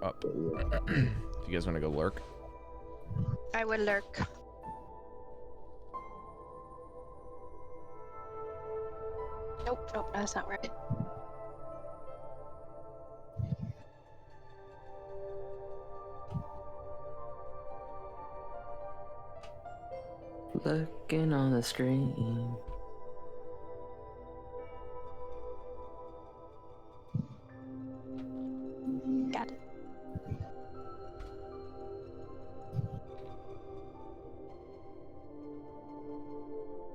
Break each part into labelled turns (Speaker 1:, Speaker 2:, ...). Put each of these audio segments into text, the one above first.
Speaker 1: up. If you guys want to go lurk.
Speaker 2: I will lurk. Nope, that's not right.
Speaker 3: Looking on the screen.
Speaker 2: Got it.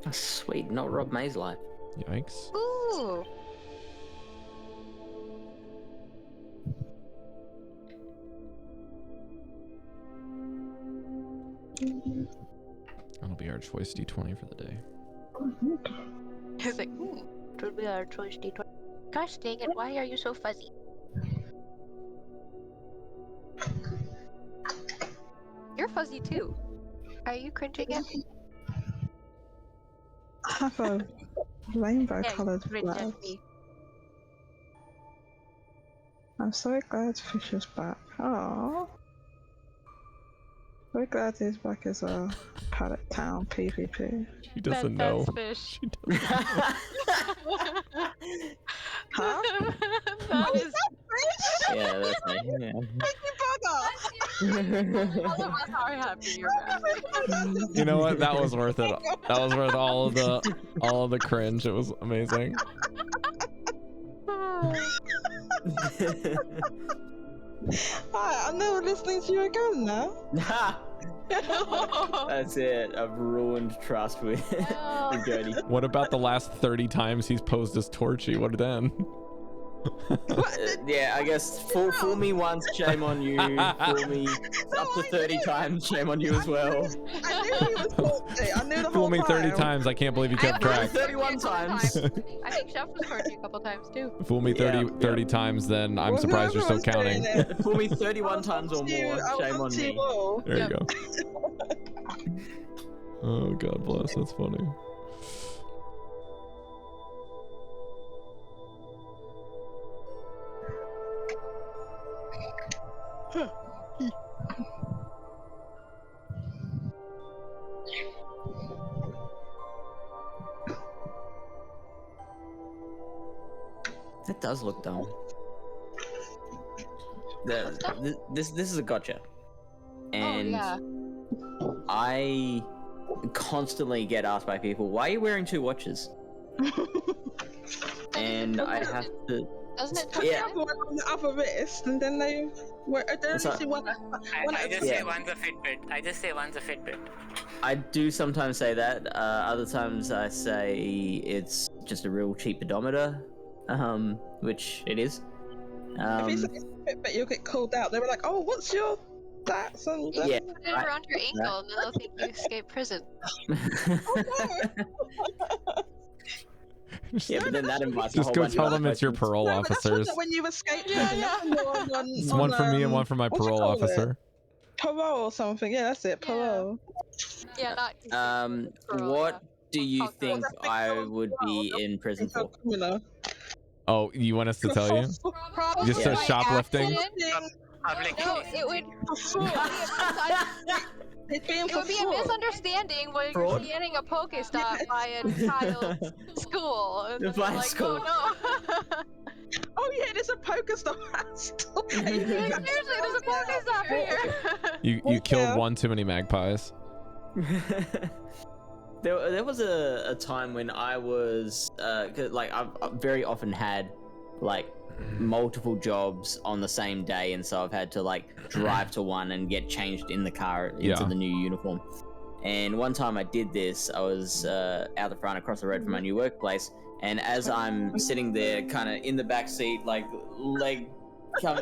Speaker 3: Oh, sweet, not Rob May's life.
Speaker 1: Yikes.
Speaker 2: Ooh.
Speaker 1: That'll be our choice D20 for the day.
Speaker 2: It's like, it would be our choice D20. Gosh dang it, why are you so fuzzy? You're fuzzy too. Are you cringing at me?
Speaker 4: I have a rainbow
Speaker 2: Yeah,
Speaker 4: coloured
Speaker 2: you cringe
Speaker 4: flag.
Speaker 2: at me.
Speaker 4: I'm so glad Fish is back. Aww. We're glad he's back as well. Pallet Town PvP.
Speaker 1: She doesn't know.
Speaker 2: Fish.
Speaker 1: She doesn't know.
Speaker 4: Huh?
Speaker 2: That is
Speaker 3: Yeah, that's me. Yeah.
Speaker 2: all of us are happy you're back.
Speaker 1: You know what? That was worth it. That was worth all of the cringe. It was amazing.
Speaker 4: Hi, I'm never listening to you again now.
Speaker 3: That's it. I've ruined trust with Jodie.
Speaker 1: What about the last 30 times he's posed as Torchy? What then?
Speaker 3: Yeah, I guess fool me once, shame on you. Fool me up to 30 times, shame on you as well.
Speaker 4: I knew he was salty. I knew the whole
Speaker 1: Fool me 30
Speaker 4: time.
Speaker 1: times. I can't believe you kept track.
Speaker 3: 31 times.
Speaker 2: I think Chef was tortured a couple times too.
Speaker 1: Fool me 30 times, then I'm
Speaker 4: Well,
Speaker 1: surprised you're still
Speaker 4: whoever was
Speaker 1: counting.
Speaker 4: doing it,
Speaker 3: Fool me
Speaker 4: I
Speaker 3: 31
Speaker 4: was
Speaker 3: times or
Speaker 4: on to you,
Speaker 3: more,
Speaker 4: I was
Speaker 3: shame on
Speaker 4: to you
Speaker 3: me.
Speaker 4: all.
Speaker 1: There you
Speaker 2: Yep.
Speaker 1: go. Oh, God bless. That's funny.
Speaker 3: That does look dumb. This is a gotcha. And
Speaker 2: yeah.
Speaker 3: I constantly get asked by people, why are you wearing 2 watches? And I have to...
Speaker 2: Doesn't it
Speaker 4: Put
Speaker 3: Yeah.
Speaker 4: the other one on the other wrist, and then they were. I don't
Speaker 3: So-
Speaker 4: see one.
Speaker 5: I just say one's a Fitbit.
Speaker 3: I do sometimes say that. Other times I say it's just a real cheap pedometer, which it is.
Speaker 4: If you say Fitbit, you'll get called out. They were like, "Oh, what's your stats?" And
Speaker 2: You
Speaker 3: Yeah,
Speaker 2: can put it around your ankle and then they'll think you escaped prison.
Speaker 3: Yeah, but then that invites a
Speaker 1: Just
Speaker 3: whole
Speaker 1: go
Speaker 3: bunch
Speaker 1: tell
Speaker 3: of
Speaker 1: them
Speaker 3: other
Speaker 1: it's your
Speaker 3: questions.
Speaker 1: parole
Speaker 4: No, but that's
Speaker 1: officers.
Speaker 4: when you escape
Speaker 2: Yeah,
Speaker 4: prison. That's when you're on,
Speaker 1: It's one for me and one for my
Speaker 4: what do you
Speaker 1: parole
Speaker 4: call it?
Speaker 1: officer.
Speaker 4: Parole or something. Yeah, that's it.
Speaker 2: Yeah.
Speaker 4: Parole.
Speaker 2: Yeah, that.
Speaker 3: What do you
Speaker 2: Fuck
Speaker 3: think
Speaker 4: that.
Speaker 3: I would be in prison
Speaker 4: It's a
Speaker 3: for?
Speaker 4: criminal.
Speaker 1: Oh, you want us to tell you?
Speaker 2: Probably
Speaker 1: Just
Speaker 3: Yeah.
Speaker 1: says shoplifting?
Speaker 5: Public.
Speaker 2: No, it would.
Speaker 4: It's being
Speaker 2: It would be a
Speaker 4: fraud.
Speaker 2: misunderstanding when
Speaker 3: Fraud?
Speaker 2: you're getting a Pokestop by a child's school. And then
Speaker 3: By
Speaker 2: you're like,
Speaker 3: school.
Speaker 2: Oh, no.
Speaker 4: Oh yeah, there's a Pokestop.
Speaker 2: Seriously, there's a Pokestop here.
Speaker 1: You killed
Speaker 4: Yeah.
Speaker 1: one too many magpies.
Speaker 3: There was a time when I was 'cause, like I've very often had like multiple jobs on the same day, and so I've had to like drive to one and get changed in the car into
Speaker 1: Yeah.
Speaker 3: the new uniform. And one time I did this, I was out the front across the road from my new workplace, and as I'm sitting there kind of in the back seat, like leg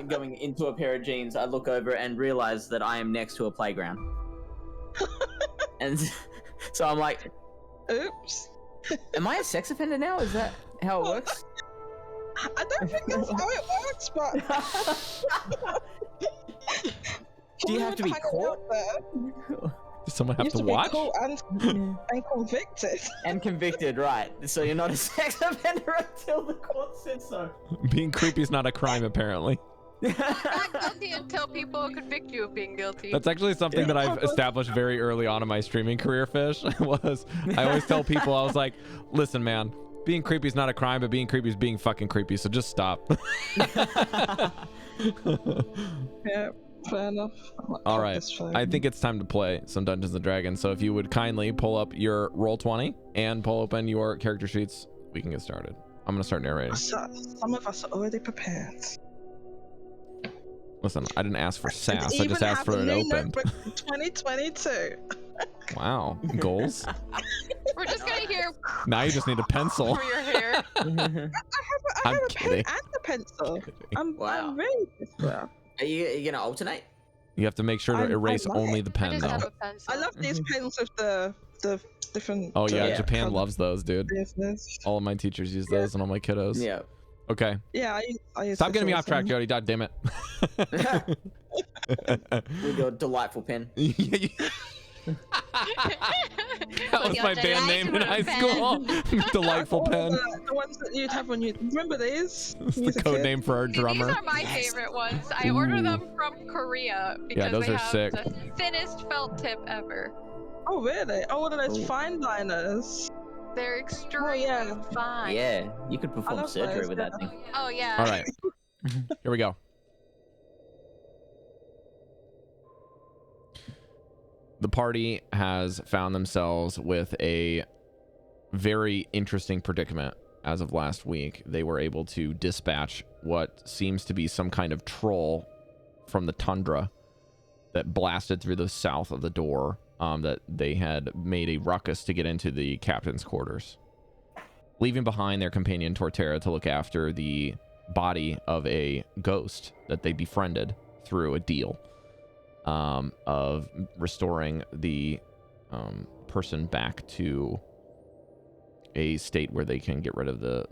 Speaker 3: going into a pair of jeans, I look over and realize that I am next to a playground. And so I'm like,
Speaker 4: Oops.
Speaker 3: am I a sex offender now? Is that how it works?
Speaker 4: I don't think that's how it works, but.
Speaker 3: Do you have to be
Speaker 4: Hanging
Speaker 3: caught?
Speaker 4: out there.
Speaker 1: Does someone have
Speaker 4: You
Speaker 1: to
Speaker 4: have to
Speaker 1: watch?
Speaker 4: be caught and convicted.
Speaker 3: And convicted, right. So you're not a sex offender until the court says so.
Speaker 1: Being creepy is not a crime, apparently.
Speaker 2: Not guilty until people convict you of being guilty.
Speaker 1: That's actually something that I've established very early on in my streaming career, Fish. Was I always tell people, I was like, listen, man, being creepy is not a crime, but being creepy is being fucking creepy, so just stop.
Speaker 4: Yeah, fair enough.
Speaker 1: All right, I think it's time to play some Dungeons and Dragons. So if you would kindly pull up your Roll20 and pull open your character sheets, we can get started. I'm gonna start narrating.
Speaker 4: Some of us are already prepared.
Speaker 1: Listen, I didn't ask for sass. I just asked for it open.
Speaker 4: 2022.
Speaker 1: Wow, goals.
Speaker 2: We're just gonna hear
Speaker 1: Now you just need a pencil.
Speaker 2: for your hair.
Speaker 4: I have a pen and a pencil. I'm really
Speaker 3: Are you gonna alternate?
Speaker 1: You have to make sure to erase only the
Speaker 2: I
Speaker 1: pen,
Speaker 2: just
Speaker 1: though.
Speaker 2: have a pencil.
Speaker 4: I love these pens with the different.
Speaker 1: Oh yeah, Japan loves those, dude.
Speaker 4: Business.
Speaker 1: All of my teachers use those, and all my kiddos.
Speaker 3: Yeah.
Speaker 1: Okay.
Speaker 4: Yeah, I use
Speaker 1: Stop getting me off track, Jodie. God damn it.
Speaker 3: With your delightful pen.
Speaker 1: That was my band name in high school. Delightful pen.
Speaker 4: The ones that you'd have when you remember these.
Speaker 1: It's the code name for our drummer.
Speaker 2: These are my favorite ones. I order them from Korea because
Speaker 1: those
Speaker 2: they
Speaker 1: are
Speaker 2: have
Speaker 1: sick.
Speaker 2: the thinnest felt tip ever.
Speaker 4: Oh really? Oh, one of those fine liners.
Speaker 2: They're extremely fine.
Speaker 3: Yeah, you could perform
Speaker 4: love
Speaker 3: surgery
Speaker 4: those,
Speaker 3: with that thing.
Speaker 2: Oh yeah.
Speaker 1: All right. Here we go. The party has found themselves with a very interesting predicament as of last week. They were able to dispatch what seems to be some kind of troll from the tundra that blasted through the south of the door, that they had made a ruckus to get into the captain's quarters, leaving behind their companion Torterra to look after the body of a ghost that they befriended through a deal of restoring the person back to a state where they can get rid of the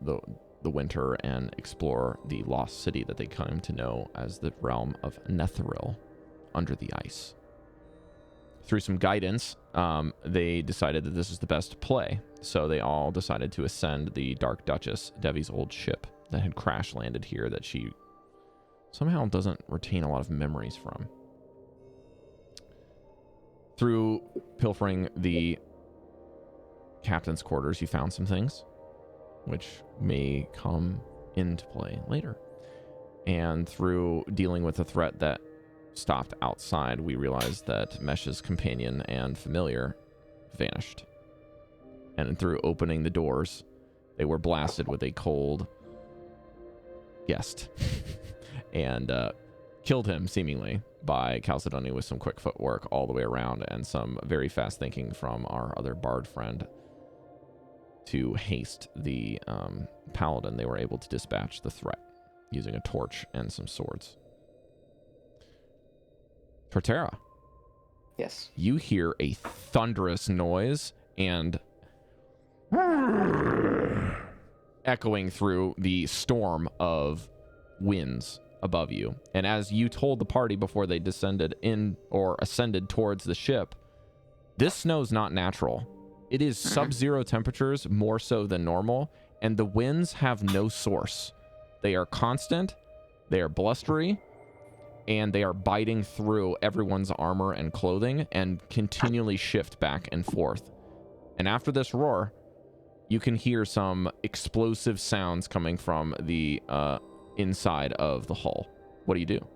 Speaker 1: winter and explore the lost city that they come to know as the realm of Netheril under the ice. Through some guidance, they decided that this is the best play, so they all decided to ascend the Dark Duchess, Devi's old ship that had crash landed here that she somehow doesn't retain a lot of memories from. Through pilfering the captain's quarters, you found some things which may come into play later. And through dealing with a threat that stopped outside, we realized that Mesh's companion and familiar vanished. And through opening the doors, they were blasted with a cold guest and killed him seemingly by Chalcedony with some quick footwork all the way around and some very fast thinking from our other bard friend to haste the paladin. They were able to dispatch the threat using a torch and some swords. Torterra.
Speaker 3: Yes.
Speaker 1: You hear a thunderous noise and echoing through the storm of winds above you. And as you told the party before they descended in or ascended towards the ship, this snow's not natural. It is sub-zero temperatures more so than normal, and the winds have no source. They are constant, they are blustery, and they are biting through everyone's armor and clothing and continually shift back and forth. And after this roar, you can hear some explosive sounds coming from the inside of the hull. What do you do?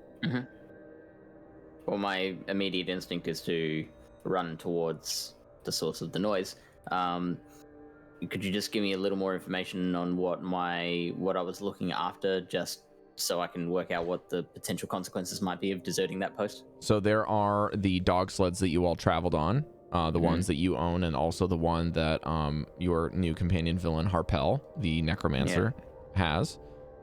Speaker 3: Well, my immediate instinct is to run towards the source of the noise. Could you just give me a little more information on what I was looking after, just so I can work out what the potential consequences might be of deserting that post?
Speaker 1: So there are the dog sleds that you all traveled on, the ones that you own, and also the one that your new companion villain Harpel, the necromancer, has.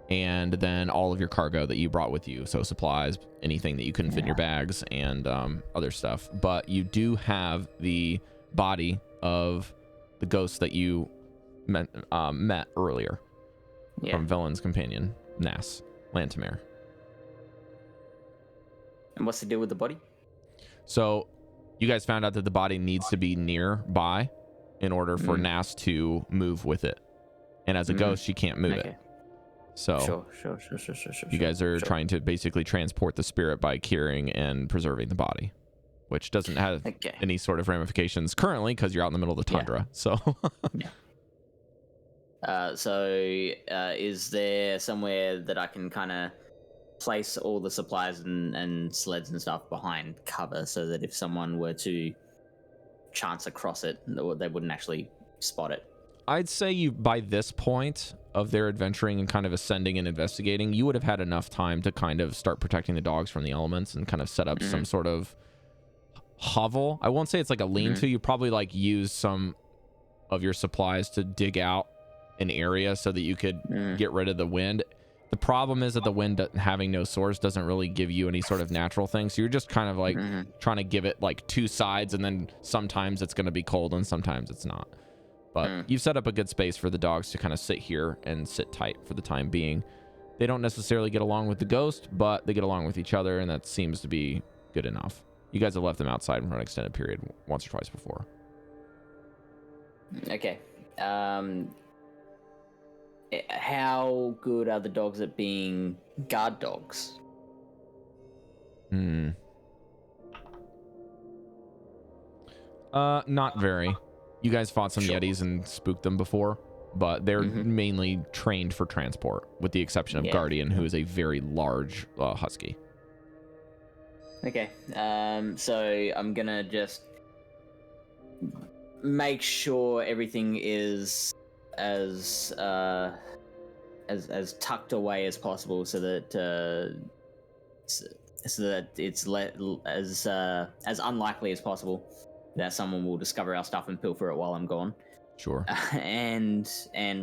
Speaker 1: And then all of your cargo that you brought with you, so supplies, anything that you couldn't fit in your bags, and other stuff. But you do have the body of the ghost that you met earlier from Villain's companion, Nass Lantimere.
Speaker 3: And what's the deal with the body?
Speaker 1: So you guys found out that the body needs to be nearby in order for Nass to move with it. And as a ghost, she can't move it. So
Speaker 3: Sure.
Speaker 1: you guys are trying to basically transport the spirit by curing and preserving the body, which doesn't have any sort of ramifications currently because you're out in the middle of the tundra. So
Speaker 3: is there somewhere that I can kind of place all the supplies and sleds and stuff behind cover so that if someone were to chance across it, they wouldn't actually spot it?
Speaker 1: I'd say you, by this point of their adventuring and kind of ascending and investigating, you would have had enough time to kind of start protecting the dogs from the elements and kind of set up some sort of hovel. I won't say it's like a lean-to. You probably like use some of your supplies to dig out an area so that you could get rid of the wind. The problem is that the wind having no source doesn't really give you any sort of natural thing. So you're just kind of like trying to give it like two sides, and then sometimes it's going to be cold and sometimes it's not. But you've set up a good space for the dogs to kind of sit here and sit tight for the time being. They don't necessarily get along with the ghost, but they get along with each other, and that seems to be good enough. You guys have left them outside for an extended period once or twice before.
Speaker 3: Okay. How good are the dogs at being guard dogs?
Speaker 1: Not very. You guys fought some Yetis and spooked them before, but they're mainly trained for transport, with the exception of Guardian, who is a very large husky.
Speaker 3: Okay. So I'm gonna just make sure everything is as tucked away as possible, so that it's as unlikely as possible that someone will discover our stuff and pilfer it while I'm gone.
Speaker 1: Sure.
Speaker 3: And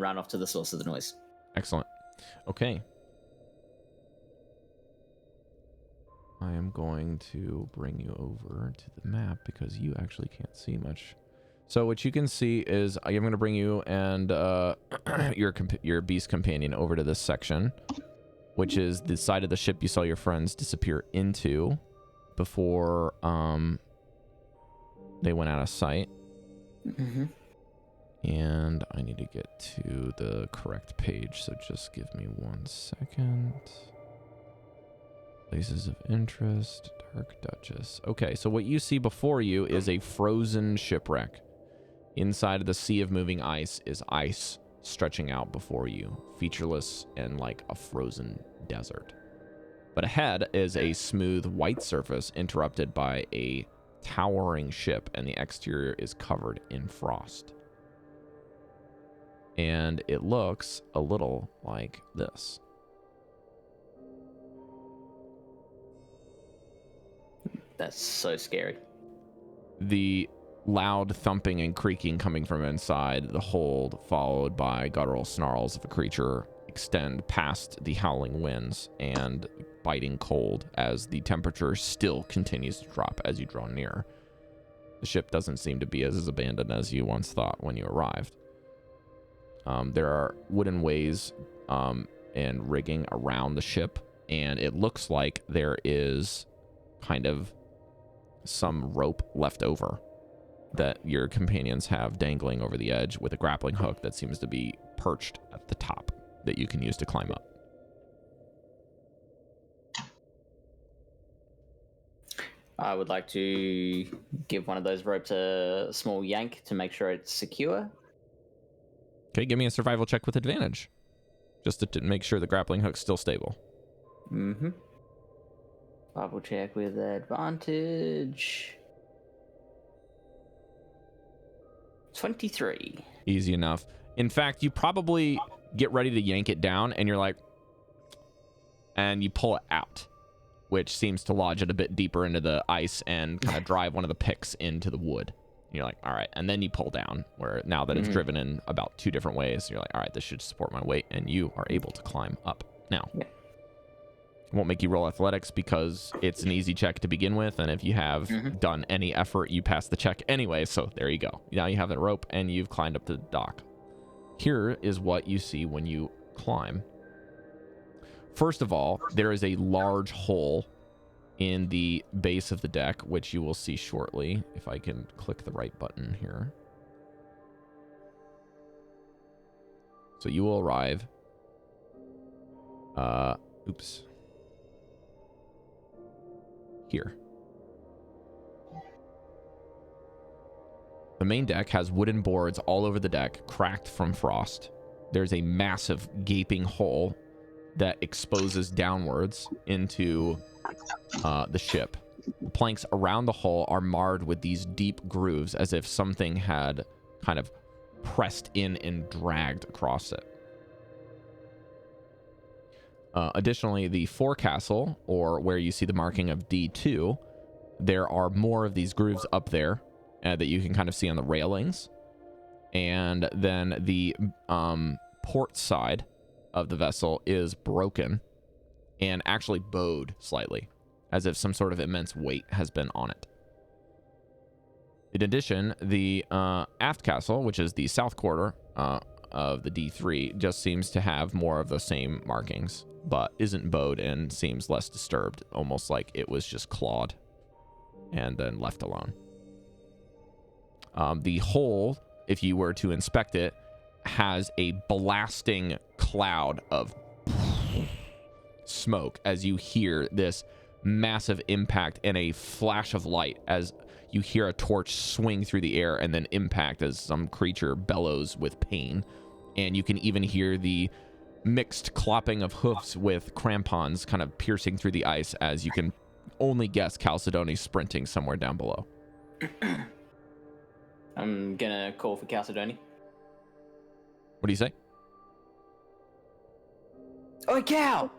Speaker 3: run off to the source of the noise.
Speaker 1: Excellent. Okay. I am going to bring you over to the map because you actually can't see much. So what you can see is I'm going to bring you and your beast companion over to this section, which is the side of the ship you saw your friends disappear into before they went out of sight. And I need to get to the correct page, so just give me 1 second. Places of interest, Dark Duchess. Okay, so what you see before you is a frozen shipwreck. Inside of the sea of moving ice is ice stretching out before you, featureless and like a frozen desert. But ahead is a smooth white surface interrupted by a towering ship, and the exterior is covered in frost. And it looks a little like this.
Speaker 3: That's so scary.
Speaker 1: The loud thumping and creaking coming from inside the hold, followed by guttural snarls of a creature, extend past the howling winds and biting cold as the temperature still continues to drop as you draw near. The ship doesn't seem to be as abandoned as you once thought when you arrived. There are wooden ways and rigging around the ship, and it looks like there is kind of some rope left over that your companions have dangling over the edge with a grappling hook that seems to be perched at the top that you can use to climb up.
Speaker 3: I would like to give one of those ropes a small yank to make sure it's secure.
Speaker 1: Okay, give me a survival check with advantage, just to make sure the grappling hook's still stable.
Speaker 3: Survival check with advantage. 23.
Speaker 1: Easy enough. In fact, you probably get ready to yank it down, and you're like, and you pull it out, which seems to lodge it a bit deeper into the ice and kind of drive one of the picks into the wood. You're like, all right, and then you pull down, where now that it's driven in about 2 different ways, you're like, all right, this should support my weight, and you are able to climb up. Now, it won't make you roll athletics because it's an easy check to begin with, and if you have done any effort, you pass the check anyway, so there you go. Now you have the rope, and you've climbed up to the dock. Here is what you see when you climb. First of all, there is a large hole in the base of the deck, which you will see shortly, if I can click the right button here. So you will arrive Oops. Here. The main deck has wooden boards all over the deck, cracked from frost. There's a massive gaping hole that exposes downwards into the ship. The planks around the hull are marred with these deep grooves as if something had kind of pressed in and dragged across it. Additionally, the forecastle, or where you see the marking of D2, there are more of these grooves up there that you can kind of see on the railings. And then the port side of the vessel is broken and actually bowed slightly, as if some sort of immense weight has been on it. In addition, the aft castle, which is the south quarter of the D3, just seems to have more of the same markings, but isn't bowed and seems less disturbed, almost like it was just clawed and then left alone. The hole, if you were to inspect it, has a blasting cloud of smoke as you hear this massive impact and a flash of light as you hear a torch swing through the air and then impact as some creature bellows with pain. And you can even hear the mixed clopping of hoofs with crampons kind of piercing through the ice as you can only guess Chalcedony sprinting somewhere down below.
Speaker 3: I'm gonna call for Chalcedony.
Speaker 1: What do you say?
Speaker 3: Oi, Cal!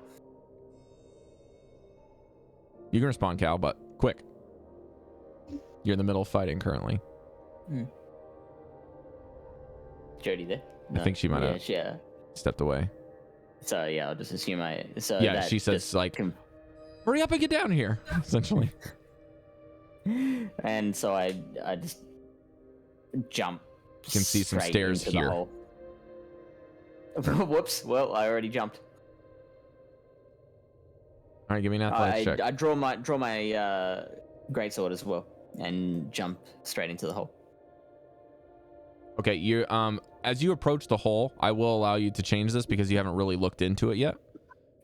Speaker 1: You can respond, Cal, but quick. You're in the middle of fighting currently.
Speaker 3: Jodie there?
Speaker 1: I think she might have stepped away.
Speaker 3: So yeah, I'll just assume
Speaker 1: she says like, hurry up and get down here, essentially.
Speaker 3: And so I just jump.
Speaker 1: You can see some stairs here.
Speaker 3: Whoops. Well, I already jumped.
Speaker 1: All right, give me an athletics check.
Speaker 3: I draw my greatsword as well and jump straight into the hole.
Speaker 1: Okay, you as you approach the hole, I will allow you to change this because you haven't really looked into it yet.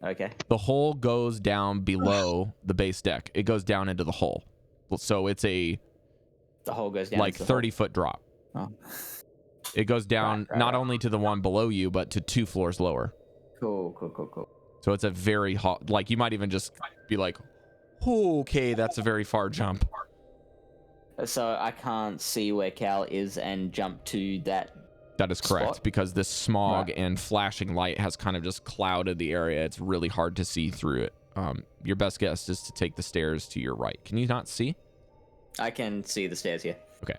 Speaker 3: Okay.
Speaker 1: The hole goes down below the base deck. It goes down into the hole. So it's the
Speaker 3: hole goes down
Speaker 1: like 30-foot drop.
Speaker 3: Oh.
Speaker 1: It goes down not only to the one below you, but to 2 floors lower.
Speaker 3: Cool.
Speaker 1: So it's a very hot, like you might even just be like, okay, that's a very far jump.
Speaker 3: So I can't see where Cal is and jump to that.
Speaker 1: That is correct,
Speaker 3: spot?
Speaker 1: because this smog and flashing light has kind of just clouded the area. It's really hard to see through it. Your best guess is to take the stairs to your right. Can you not see?
Speaker 3: I can see the stairs here.
Speaker 1: Okay.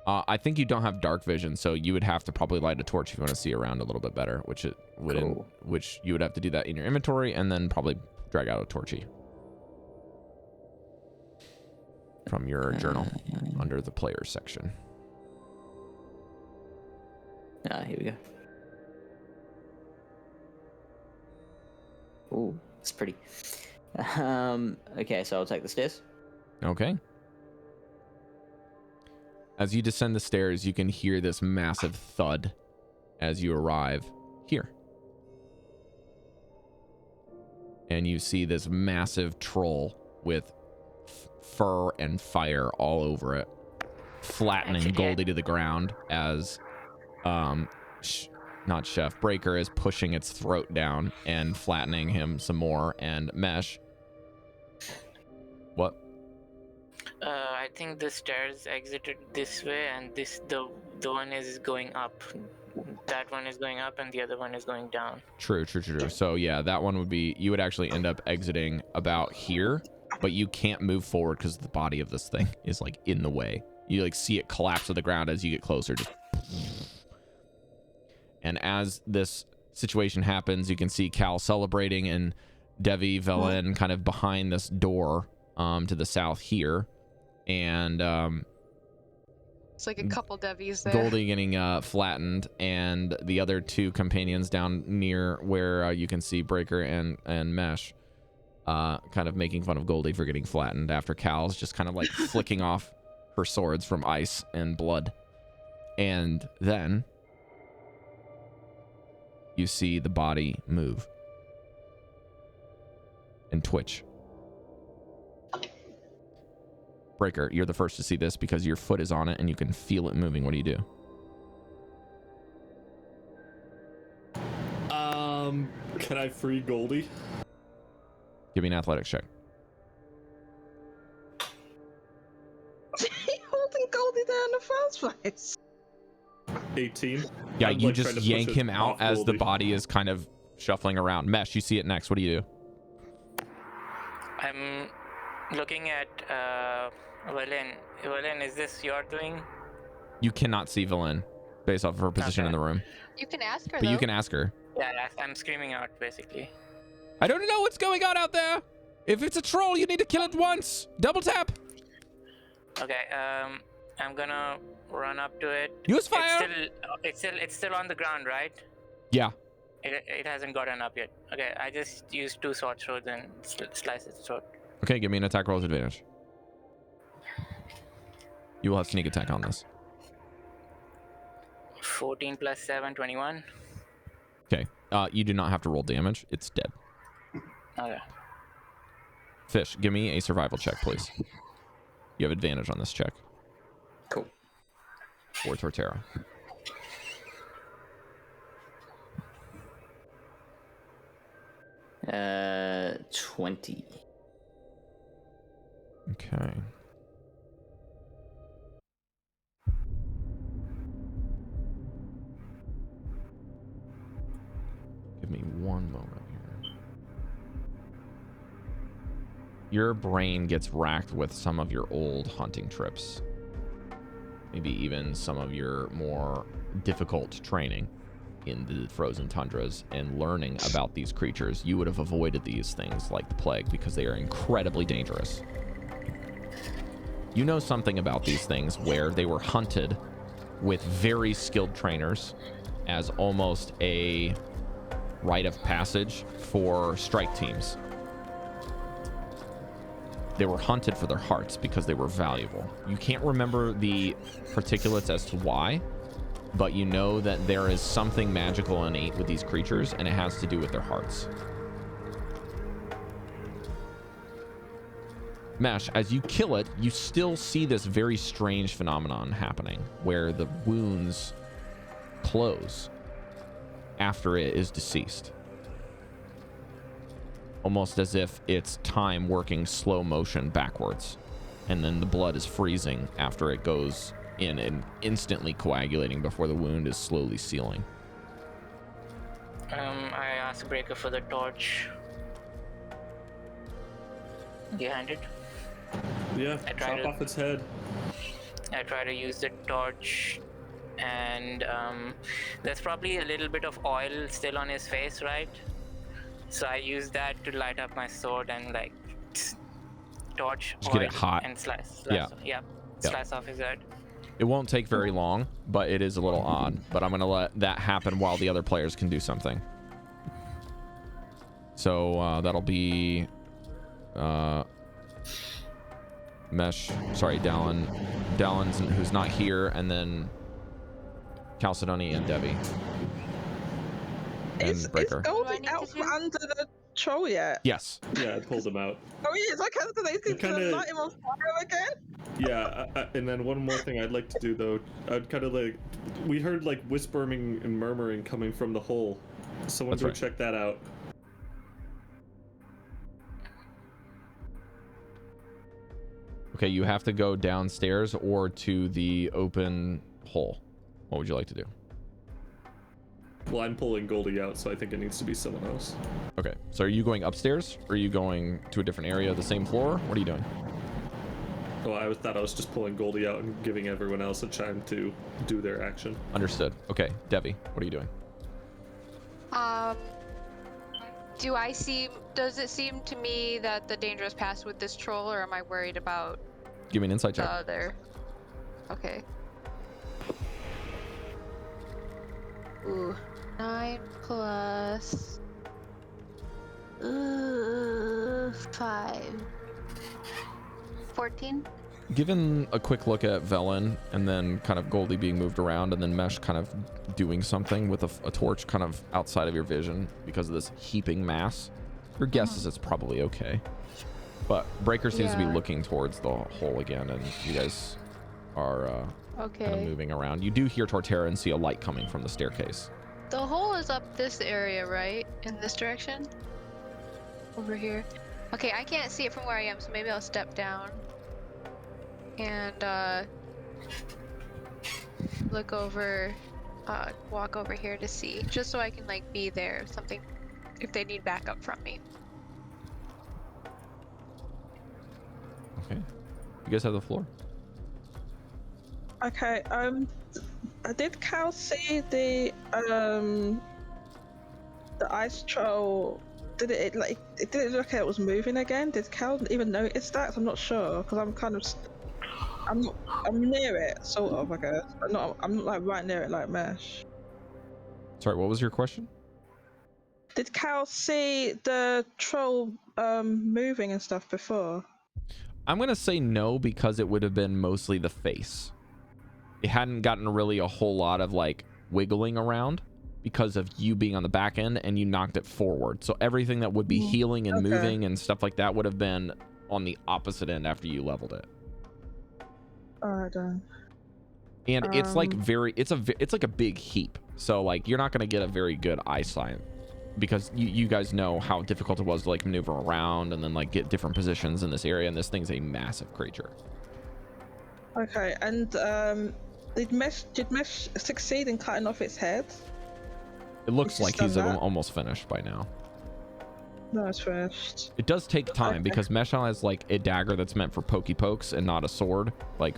Speaker 1: I think you don't have dark vision, so you would have to probably light a torch if you want to see around a little bit better, which you would have to do that in your inventory and then probably drag out a torchy from your journal under the players section.
Speaker 3: Here we go. Ooh, it's pretty. Okay, so I'll take the stairs.
Speaker 1: Okay. As you descend the stairs, you can hear this massive thud as you arrive here. And you see this massive troll with fur and fire all over it, flattening Goldy to the ground as not Chef Breker is pushing its throat down and flattening him some more. And Mesh, what?
Speaker 5: I think the stairs exited this way, and the one is going up. That one is going up, and the other one is going down.
Speaker 1: True. So yeah, that one would be, you would actually end up exiting about here, but you can't move forward because the body of this thing is like in the way. You like see it collapse to the ground as you get closer. And as this situation happens, you can see Cal celebrating and Devii, Dallan kind of behind this door to the south here. And
Speaker 2: it's like a couple Devies there.
Speaker 1: Goldy getting flattened, and the other 2 companions down near where you can see Breker and Mesh kind of making fun of Goldy for getting flattened after Cal's just kind of like flicking off her swords from ice and blood. And then you see the body move. and twitch. Breker, you're the first to see this because your foot is on it and you can feel it moving. What do you do?
Speaker 6: Can I free Goldy?
Speaker 1: Give me an athletics check.
Speaker 4: He holding Goldy there in the first place.
Speaker 6: 18.
Speaker 1: Yeah,
Speaker 6: I'm,
Speaker 1: you
Speaker 6: like,
Speaker 1: just
Speaker 6: trying to
Speaker 1: yank
Speaker 6: push it
Speaker 1: him out
Speaker 6: off
Speaker 1: as the
Speaker 6: Goldy.
Speaker 1: body is kind of shuffling around. Mesh, you see it next. What do you do?
Speaker 5: I'm looking at Valen. Valen, is this your doing?
Speaker 1: You cannot see Valen based off of her position in the room.
Speaker 2: You can ask her,
Speaker 1: But
Speaker 2: though.
Speaker 1: you can ask her.
Speaker 5: Yeah, I'm screaming out basically.
Speaker 1: I don't know what's going on out there. If it's a troll, you need to kill it once. Double tap.
Speaker 5: Okay, I'm gonna run up to it.
Speaker 1: Use fire.
Speaker 5: It's still on the ground, right?
Speaker 1: Yeah.
Speaker 5: It hasn't gotten up yet. Okay, I just used 2 sword throws and slice its throat.
Speaker 1: Okay, give me an attack roll with advantage. You will have sneak attack on this.
Speaker 5: 14 plus 7, 21.
Speaker 1: Okay. You do not have to roll damage. It's dead.
Speaker 5: Okay.
Speaker 1: Fish, give me a survival check, please. You have advantage on this check.
Speaker 3: Cool.
Speaker 1: For Torterra.
Speaker 3: Uh, 20.
Speaker 1: Okay. Give me one moment here. Your brain gets racked with some of your old hunting trips. Maybe even some of your more difficult training in the frozen tundras and learning about these creatures. You would have avoided these things like the plague because they are incredibly dangerous. You know something about these things where they were hunted with very skilled trainers as almost a rite of passage for strike teams. They were hunted for their hearts because they were valuable. You can't remember the particulates as to why, but you know that there is something magical innate with these creatures, and it has to do with their hearts. Mesh, as you kill it, you still see this very strange phenomenon happening where the wounds close after it is deceased. Almost as if it's time working slow motion backwards. And then the blood is freezing after it goes in and instantly coagulating before the wound is slowly sealing.
Speaker 5: I asked Breker for the torch. Behind it.
Speaker 6: Yeah,
Speaker 5: I tried
Speaker 6: chop
Speaker 5: to-
Speaker 6: off its head.
Speaker 5: I try to use the torch, and there's probably a little bit of oil still on his face, right? So I use that to light up my sword and like torch
Speaker 1: Just get
Speaker 5: oil
Speaker 1: it hot.
Speaker 5: and slice
Speaker 1: Yeah.
Speaker 5: yeah, slice off his head.
Speaker 1: It won't take very long, but it is a little odd. But I'm going to let that happen while the other players can do something. So that'll be Dallan's who's not here, and then Chalcedony and Devii. And
Speaker 4: Is
Speaker 1: Breker.
Speaker 2: Do I
Speaker 4: Goldy
Speaker 2: need to
Speaker 4: out from
Speaker 2: do?
Speaker 4: under the troll yet?
Speaker 1: Yes.
Speaker 6: Yeah, I pulled him out.
Speaker 4: Oh, he is. Okay, so they can
Speaker 6: kinda-
Speaker 4: light him on fire again?
Speaker 6: Yeah, and then one more thing I'd like to do though, I'd kind of like, we heard like whispering and murmuring coming from the hole. Someone
Speaker 1: That's
Speaker 6: go
Speaker 1: right.
Speaker 6: check that out.
Speaker 1: Okay, you have to go downstairs or to the open hole. What would you like to do?
Speaker 6: Well, I'm pulling Goldy out, so I think it needs to be someone else.
Speaker 1: Okay, so are you going upstairs? Or are you going to a different area of the same floor? What are you doing?
Speaker 6: Oh, I thought I was just pulling Goldy out and giving everyone else a time to do their action.
Speaker 1: Understood. Okay, Devii, what are you doing?
Speaker 2: Does it seem to me that the danger is past with this troll, or am I worried about
Speaker 1: Give me an insight
Speaker 2: the
Speaker 1: check.
Speaker 2: other? Okay. Ooh. 9 plus 5. 14?
Speaker 1: Given a quick look at Velen and then kind of Goldy being moved around and then Mesh kind of doing something with a torch kind of outside of your vision because of this heaping mass, Your guess is it's probably okay. But Breker seems to be
Speaker 2: Yeah.
Speaker 1: looking towards the hole again, and you guys are kind of
Speaker 2: Okay.
Speaker 1: moving around. You do hear Torterra and see a light coming from the staircase.
Speaker 2: The hole is up this area, right? In this direction? Over here. Okay, I can't see it from where I am, so maybe I'll step down. And, look over, walk over here to see. Just so I can, like, be there if something, if they need backup from me.
Speaker 1: Okay. You guys have the floor.
Speaker 4: Okay, did Cal see the ice troll? Did it look like it was moving again? Did Cal even notice that? I'm not sure because I'm near it, sort of, I guess. But I'm not like right near it like Mesh.
Speaker 1: Sorry, what was your question?
Speaker 4: Did Cal see the troll moving and stuff before?
Speaker 1: I'm going to say no because it would have been mostly the face. It hadn't gotten really a whole lot of like wiggling around because of you being on the back end and you knocked it forward. So everything that would be healing and moving and stuff like that would have been on the opposite end after you leveled it.
Speaker 4: Alright then.
Speaker 1: And it's like it's like a big heap. So like you're not going to get a very good eyesight because you guys know how difficult it was to like maneuver around and then like get different positions in this area, and this thing's a massive creature.
Speaker 4: Okay, and did Mesh succeed in cutting off its head?
Speaker 1: It looks like he's
Speaker 4: done that?
Speaker 1: almost finished by now.
Speaker 4: No, it's finished.
Speaker 1: It does take time because Meshal has like a dagger that's meant for pokey pokes and not a sword, like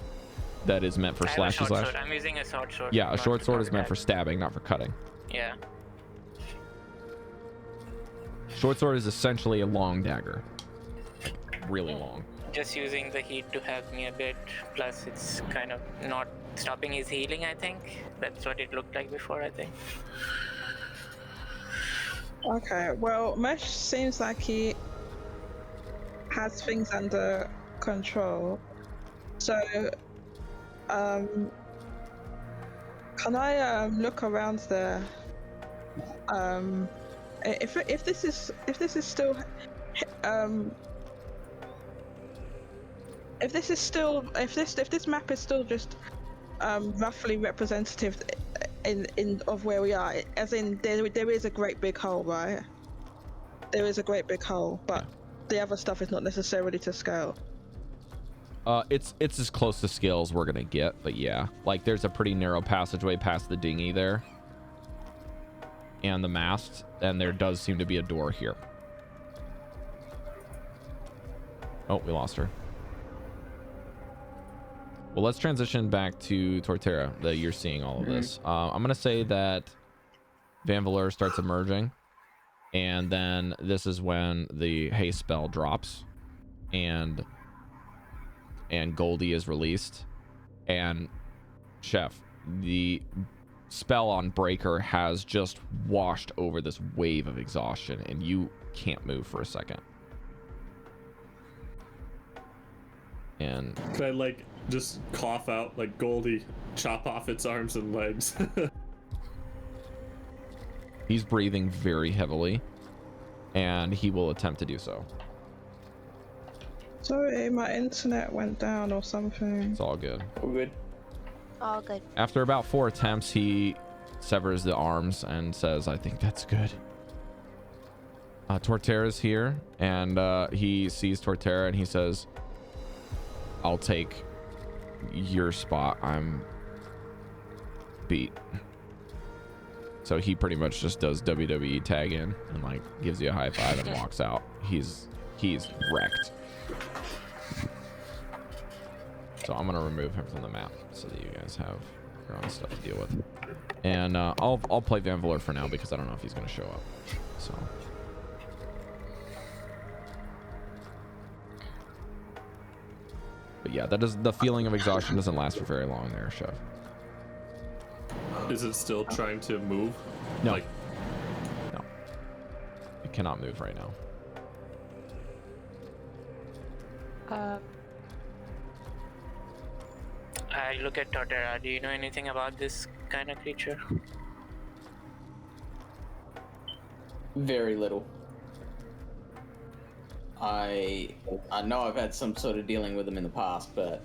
Speaker 1: that is meant for
Speaker 5: I have a
Speaker 1: slashy
Speaker 5: short
Speaker 1: slash.
Speaker 5: sword. I'm using a short sword.
Speaker 1: Yeah, a
Speaker 5: not
Speaker 1: short
Speaker 5: to
Speaker 1: sword is
Speaker 5: cut
Speaker 1: meant for
Speaker 5: that.
Speaker 1: stabbing, not for cutting.
Speaker 5: Yeah.
Speaker 1: Short sword is essentially a long dagger, like really long.
Speaker 5: Just using the heat to help me a bit. Plus, it's kind of not stopping his healing, I think. That's what it looked like before, I think.
Speaker 4: Okay, well, Mesh seems like he has things under control. So, can I look around there? If this is still if this map is still just roughly representative of where we are, as in there is a great big hole, right? There is a great big hole, but the other stuff is not necessarily to scale.
Speaker 1: It's as close to scale as we're gonna get, but yeah, like there's a pretty narrow passageway past the dinghy there and the mast, and there does seem to be a door here. Oh, we lost her. Well, let's transition back to Torterra, that you're seeing all of this. I'm going to say that Vanvalor starts emerging, and then this is when the haste spell drops, and Goldy is released. And, Chef, the spell on Breker has just washed over this wave of exhaustion, and you can't move for a second. And
Speaker 6: Can I like just cough out like Goldy, chop off its arms and legs?
Speaker 1: he's breathing very heavily, and he will attempt to do so.
Speaker 4: Sorry, my internet went down or something.
Speaker 1: It's all good.
Speaker 3: All good.
Speaker 2: All good.
Speaker 1: After about 4 attempts, he severs the arms and says, I think that's good. Torterra's here, and he sees Torterra and he says, I'll take your spot. I'm beat. So he pretty much just does WWE tag in and like gives you a high five and walks out. He's wrecked. So I'm gonna remove him from the map so that you guys have your own stuff to deal with. And I'll play Vanvalor for now because I don't know if he's gonna show up. So but yeah, the feeling of exhaustion doesn't last for very long there, Chef.
Speaker 6: Is it still trying to move?
Speaker 1: No.
Speaker 6: Like,
Speaker 1: No. It cannot move right now.
Speaker 5: I look at Torterra. Do you know anything about this kind of creature?
Speaker 3: Very little. I know I've had some sort of dealing with them in the past, but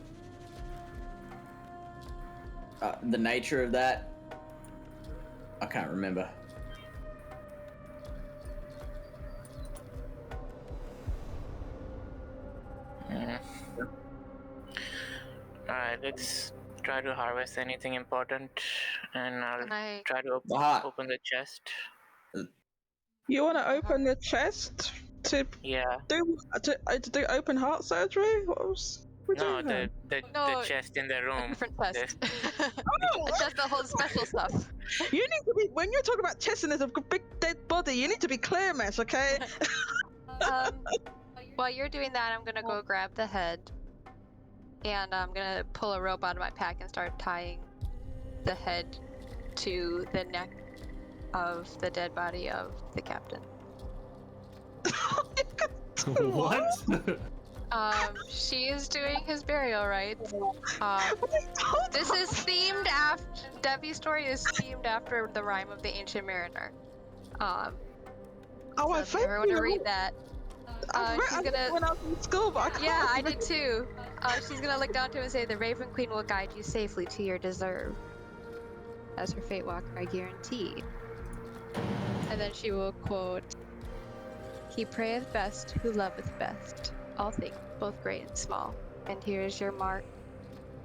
Speaker 3: the nature of that, I can't remember.
Speaker 5: Alright, let's try to harvest anything important, and I'll
Speaker 2: Can I?
Speaker 5: try to
Speaker 3: Ah.
Speaker 5: open the chest.
Speaker 4: You want to open the chest to
Speaker 5: Yeah.
Speaker 4: do open heart surgery? What was we
Speaker 5: No,
Speaker 4: doing there?
Speaker 5: the chest in the room.
Speaker 2: Different
Speaker 5: This-
Speaker 2: chest.
Speaker 4: Oh,
Speaker 2: A chest that holds special stuff.
Speaker 4: you need to be when you're talking about chest and there's a big dead body. You need to be clear, Mesh. Okay.
Speaker 2: While you're doing that, I'm gonna go grab the head, and I'm gonna pull a rope out of my pack and start tying the head to the neck of the dead body of the captain.
Speaker 6: What?
Speaker 2: She is doing his burial rites. This is themed after Devi's story is themed after the rhyme of the Ancient Mariner.
Speaker 4: Oh,
Speaker 2: So
Speaker 4: I
Speaker 2: if you ever want to read that, she's gonna.
Speaker 4: when I was in school, but I can't
Speaker 2: Yeah, I
Speaker 4: remember.
Speaker 2: did too. She's gonna look down to him and say, "The Raven Queen will guide you safely to your deserve. As her fate walker, I guarantee." And then she will quote, "He prayeth best who loveth best, all things, both great and small. And here is your mark,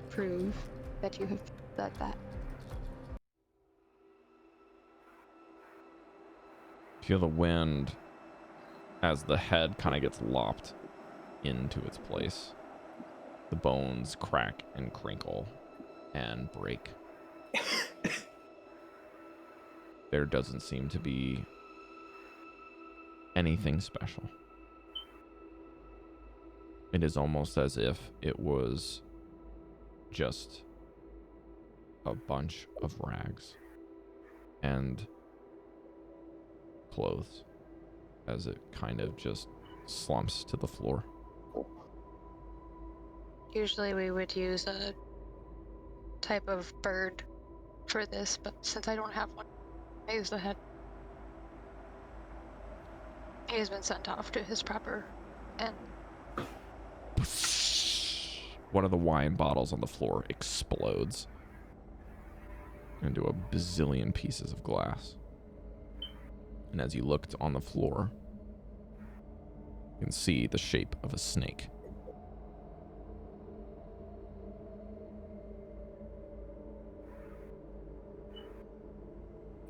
Speaker 2: prove that you have said that."
Speaker 1: Feel the wind as the head kind of gets lopped into its place. The bones crack and crinkle and break. There doesn't seem to be anything special. It is almost as if it was just a bunch of rags and clothes as it kind of just slumps to the floor.
Speaker 2: Usually we would use a type of bird for this, but since I don't have one, I use the head. He has been sent off to his proper end.
Speaker 1: One of the wine bottles on the floor explodes into a bazillion pieces of glass. And as you looked on the floor, you can see the shape of a snake.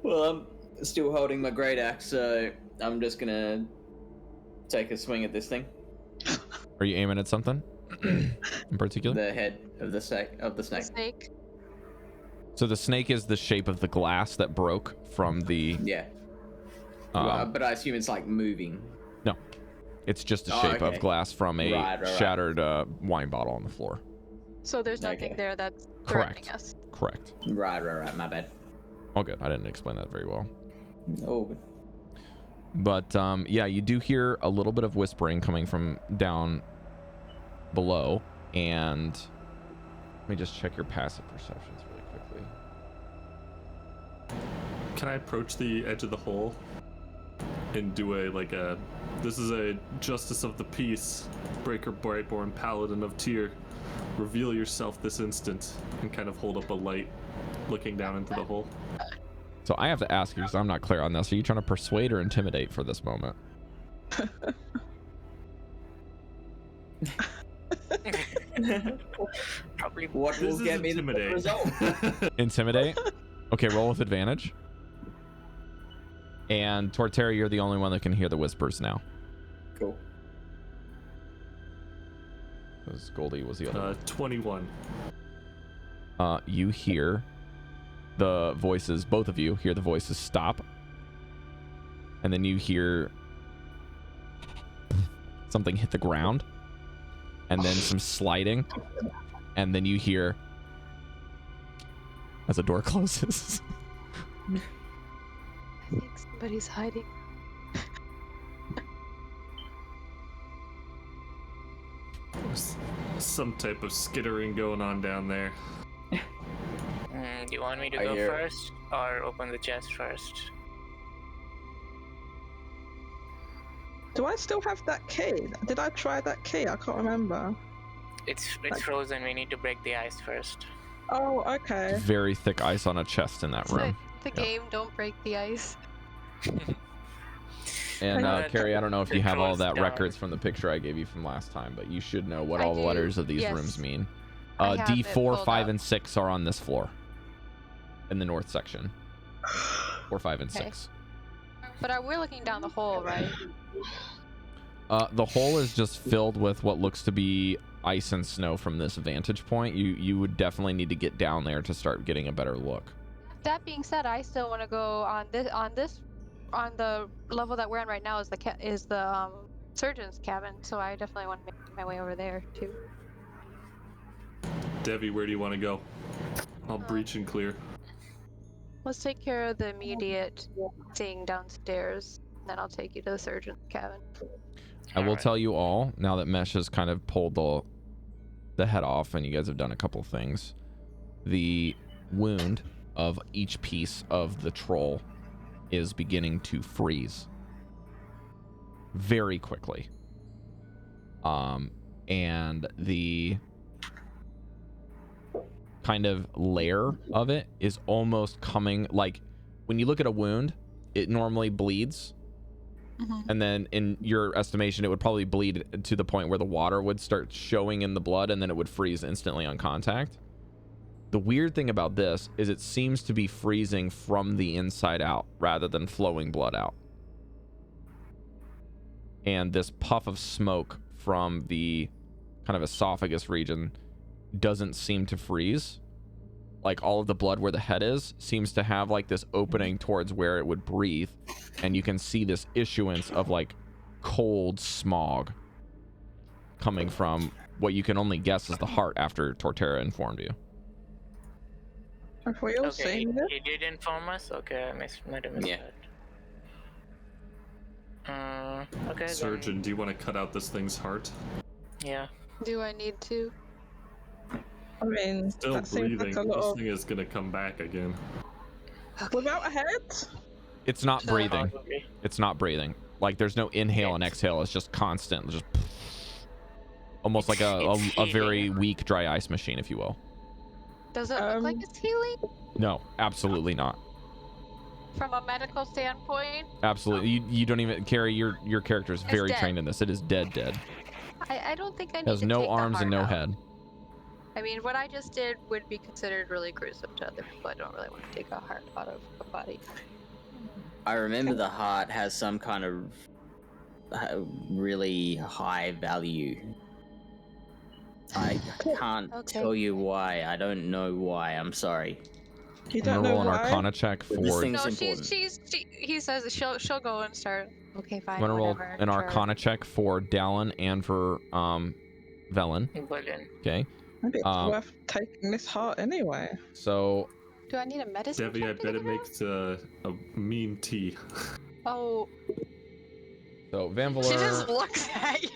Speaker 3: Well, I'm still holding my great axe, so I'm just gonna take a swing at this thing.
Speaker 1: Are you aiming at something in particular?
Speaker 3: The head of the snake.
Speaker 2: The snake.
Speaker 1: So the snake is the shape of the glass that broke from the...
Speaker 3: Yeah. But I assume it's like moving.
Speaker 1: No, it's just a shape of glass from a
Speaker 3: Right.
Speaker 1: shattered wine bottle on the floor.
Speaker 2: So there's nothing
Speaker 3: Okay.
Speaker 2: there that's
Speaker 1: Correct.
Speaker 2: threatening us.
Speaker 1: Correct.
Speaker 3: Right. My bad.
Speaker 1: All good. I didn't explain that very well.
Speaker 3: Oh, good.
Speaker 1: But yeah, you do hear a little bit of whispering coming from down below, and let me just check your passive perceptions really quickly.
Speaker 6: Can I approach the edge of the hole and do this is a justice of the peace, Breker Brightborn, Paladin of Tyr. Reveal yourself this instant, and kind of hold up a light looking down into the hole.
Speaker 1: So I have to ask you, because I'm not clear on this, are you trying to persuade or intimidate for this moment?
Speaker 5: Probably.
Speaker 3: What will
Speaker 6: This
Speaker 3: get
Speaker 6: is
Speaker 3: me the
Speaker 6: intimidate.
Speaker 3: result?
Speaker 1: Intimidate? Okay, roll with advantage. And Torterra, you're the only one that can hear the whispers now.
Speaker 3: Cool.
Speaker 1: Because Goldy was the other one.
Speaker 6: 21.
Speaker 1: You hear the voices, both of you hear the voices stop. And then you hear something hit the ground. And then some sliding. And then you hear as the door closes.
Speaker 2: I think somebody's hiding.
Speaker 6: Some type of skittering going on down there.
Speaker 5: Do you want me to
Speaker 3: I
Speaker 5: go
Speaker 3: hear-
Speaker 5: first or open the chest first?
Speaker 4: Do I still have that key? Did I try that key? I can't remember.
Speaker 5: It's frozen. We need to break the ice first.
Speaker 4: Oh, okay.
Speaker 1: Very thick ice on a chest in that
Speaker 2: It's
Speaker 1: room.
Speaker 2: the game, don't break the ice.
Speaker 1: And Cari, I don't know if you have all that
Speaker 5: Controls
Speaker 1: records from the picture I gave you from last time, but you should know what
Speaker 2: I
Speaker 1: all the
Speaker 2: do,
Speaker 1: letters of these
Speaker 2: yes.
Speaker 1: rooms mean.
Speaker 2: I have it
Speaker 1: D4,
Speaker 2: pulled
Speaker 1: 5,
Speaker 2: up.
Speaker 1: and 6 are on this floor. In the north section. 4, 5, and
Speaker 2: Okay.
Speaker 1: 6.
Speaker 2: But we're looking down the hole, right?
Speaker 1: The hole is just filled with what looks to be ice and snow from this vantage point. You would definitely need to get down there to start getting a better look.
Speaker 2: That being said, I still want to go on the level that we're on right now is the surgeon's cabin, so I definitely want to make my way over there too.
Speaker 6: Devii, where do you want to go? I'll breach and clear.
Speaker 2: Let's take care of the immediate thing downstairs, and then I'll take you to the surgeon's cabin.
Speaker 1: I will
Speaker 5: Alright.
Speaker 1: tell you all, now that Mesh has kind of pulled the head off and you guys have done a couple things, the wound of each piece of the troll is beginning to freeze very quickly. And the kind of layer of it is almost coming, like when you look at a wound, it normally bleeds. And then in your estimation, it would probably bleed to the point where the water would start showing in the blood and then it would freeze instantly on contact. The weird thing about this is it seems to be freezing from the inside out rather than flowing blood out. And this puff of smoke from the kind of esophagus region doesn't seem to freeze. Like all of the blood where the head is seems to have like this opening towards where it would breathe, and you can see this issuance of like cold smog coming from what you can only guess is the heart after Torterra informed you.
Speaker 4: Have we all
Speaker 5: Okay,
Speaker 4: seen this?
Speaker 5: he did inform us. Okay, I might have missed
Speaker 3: Yeah.
Speaker 5: that. Okay.
Speaker 6: Surgeon, do you want to cut out this thing's heart?
Speaker 5: Then, yeah.
Speaker 2: Do I need to?
Speaker 4: I mean,
Speaker 6: Still
Speaker 4: that seems
Speaker 6: breathing.
Speaker 4: like a lot
Speaker 6: This
Speaker 4: of...
Speaker 6: thing is gonna come back again.
Speaker 4: Without a head?
Speaker 1: It's not
Speaker 2: So-
Speaker 1: breathing.
Speaker 5: Probably.
Speaker 1: It's not breathing. Like there's no inhale and exhale. It's just constant. Just almost like
Speaker 5: It's
Speaker 1: a very
Speaker 5: healing.
Speaker 1: weak dry ice machine, if you will.
Speaker 2: Does it look like it's healing
Speaker 1: No, absolutely not.
Speaker 2: from a medical standpoint?
Speaker 1: Absolutely. You don't even, Cari, your character is
Speaker 2: It's
Speaker 1: very
Speaker 2: dead.
Speaker 1: trained in this. It is dead.
Speaker 2: I don't think I need
Speaker 1: It has
Speaker 2: to
Speaker 1: no
Speaker 2: take the
Speaker 1: arms and
Speaker 2: heart
Speaker 1: no
Speaker 2: out.
Speaker 1: head.
Speaker 2: I mean, what I just did would be considered really gruesome to other people. I don't really want to take a heart out of a body.
Speaker 3: I remember the heart has some kind of really high value. I can't
Speaker 2: Okay.
Speaker 3: tell you why. I don't know why. I'm sorry.
Speaker 4: You
Speaker 1: I'm
Speaker 4: don't
Speaker 1: gonna
Speaker 4: know
Speaker 1: roll an
Speaker 4: why?
Speaker 1: Arcana check
Speaker 3: But this
Speaker 1: for.
Speaker 3: thing-
Speaker 2: No,
Speaker 3: It's important.
Speaker 2: he says she'll go and start. Okay, fine.
Speaker 1: I'm gonna roll
Speaker 2: whatever,
Speaker 1: an
Speaker 2: sure.
Speaker 1: Arcana check for Dallan and for Velen.
Speaker 5: Brilliant.
Speaker 1: Okay.
Speaker 4: Maybe it's
Speaker 1: Um,
Speaker 4: worth taking this heart anyway.
Speaker 1: So
Speaker 2: Do I need a medicine?
Speaker 6: Devii, I
Speaker 2: check to
Speaker 6: bet
Speaker 2: get
Speaker 6: it makes a mean tea.
Speaker 2: Oh,
Speaker 1: so
Speaker 2: she just
Speaker 1: Vanvalor.
Speaker 2: looks at you.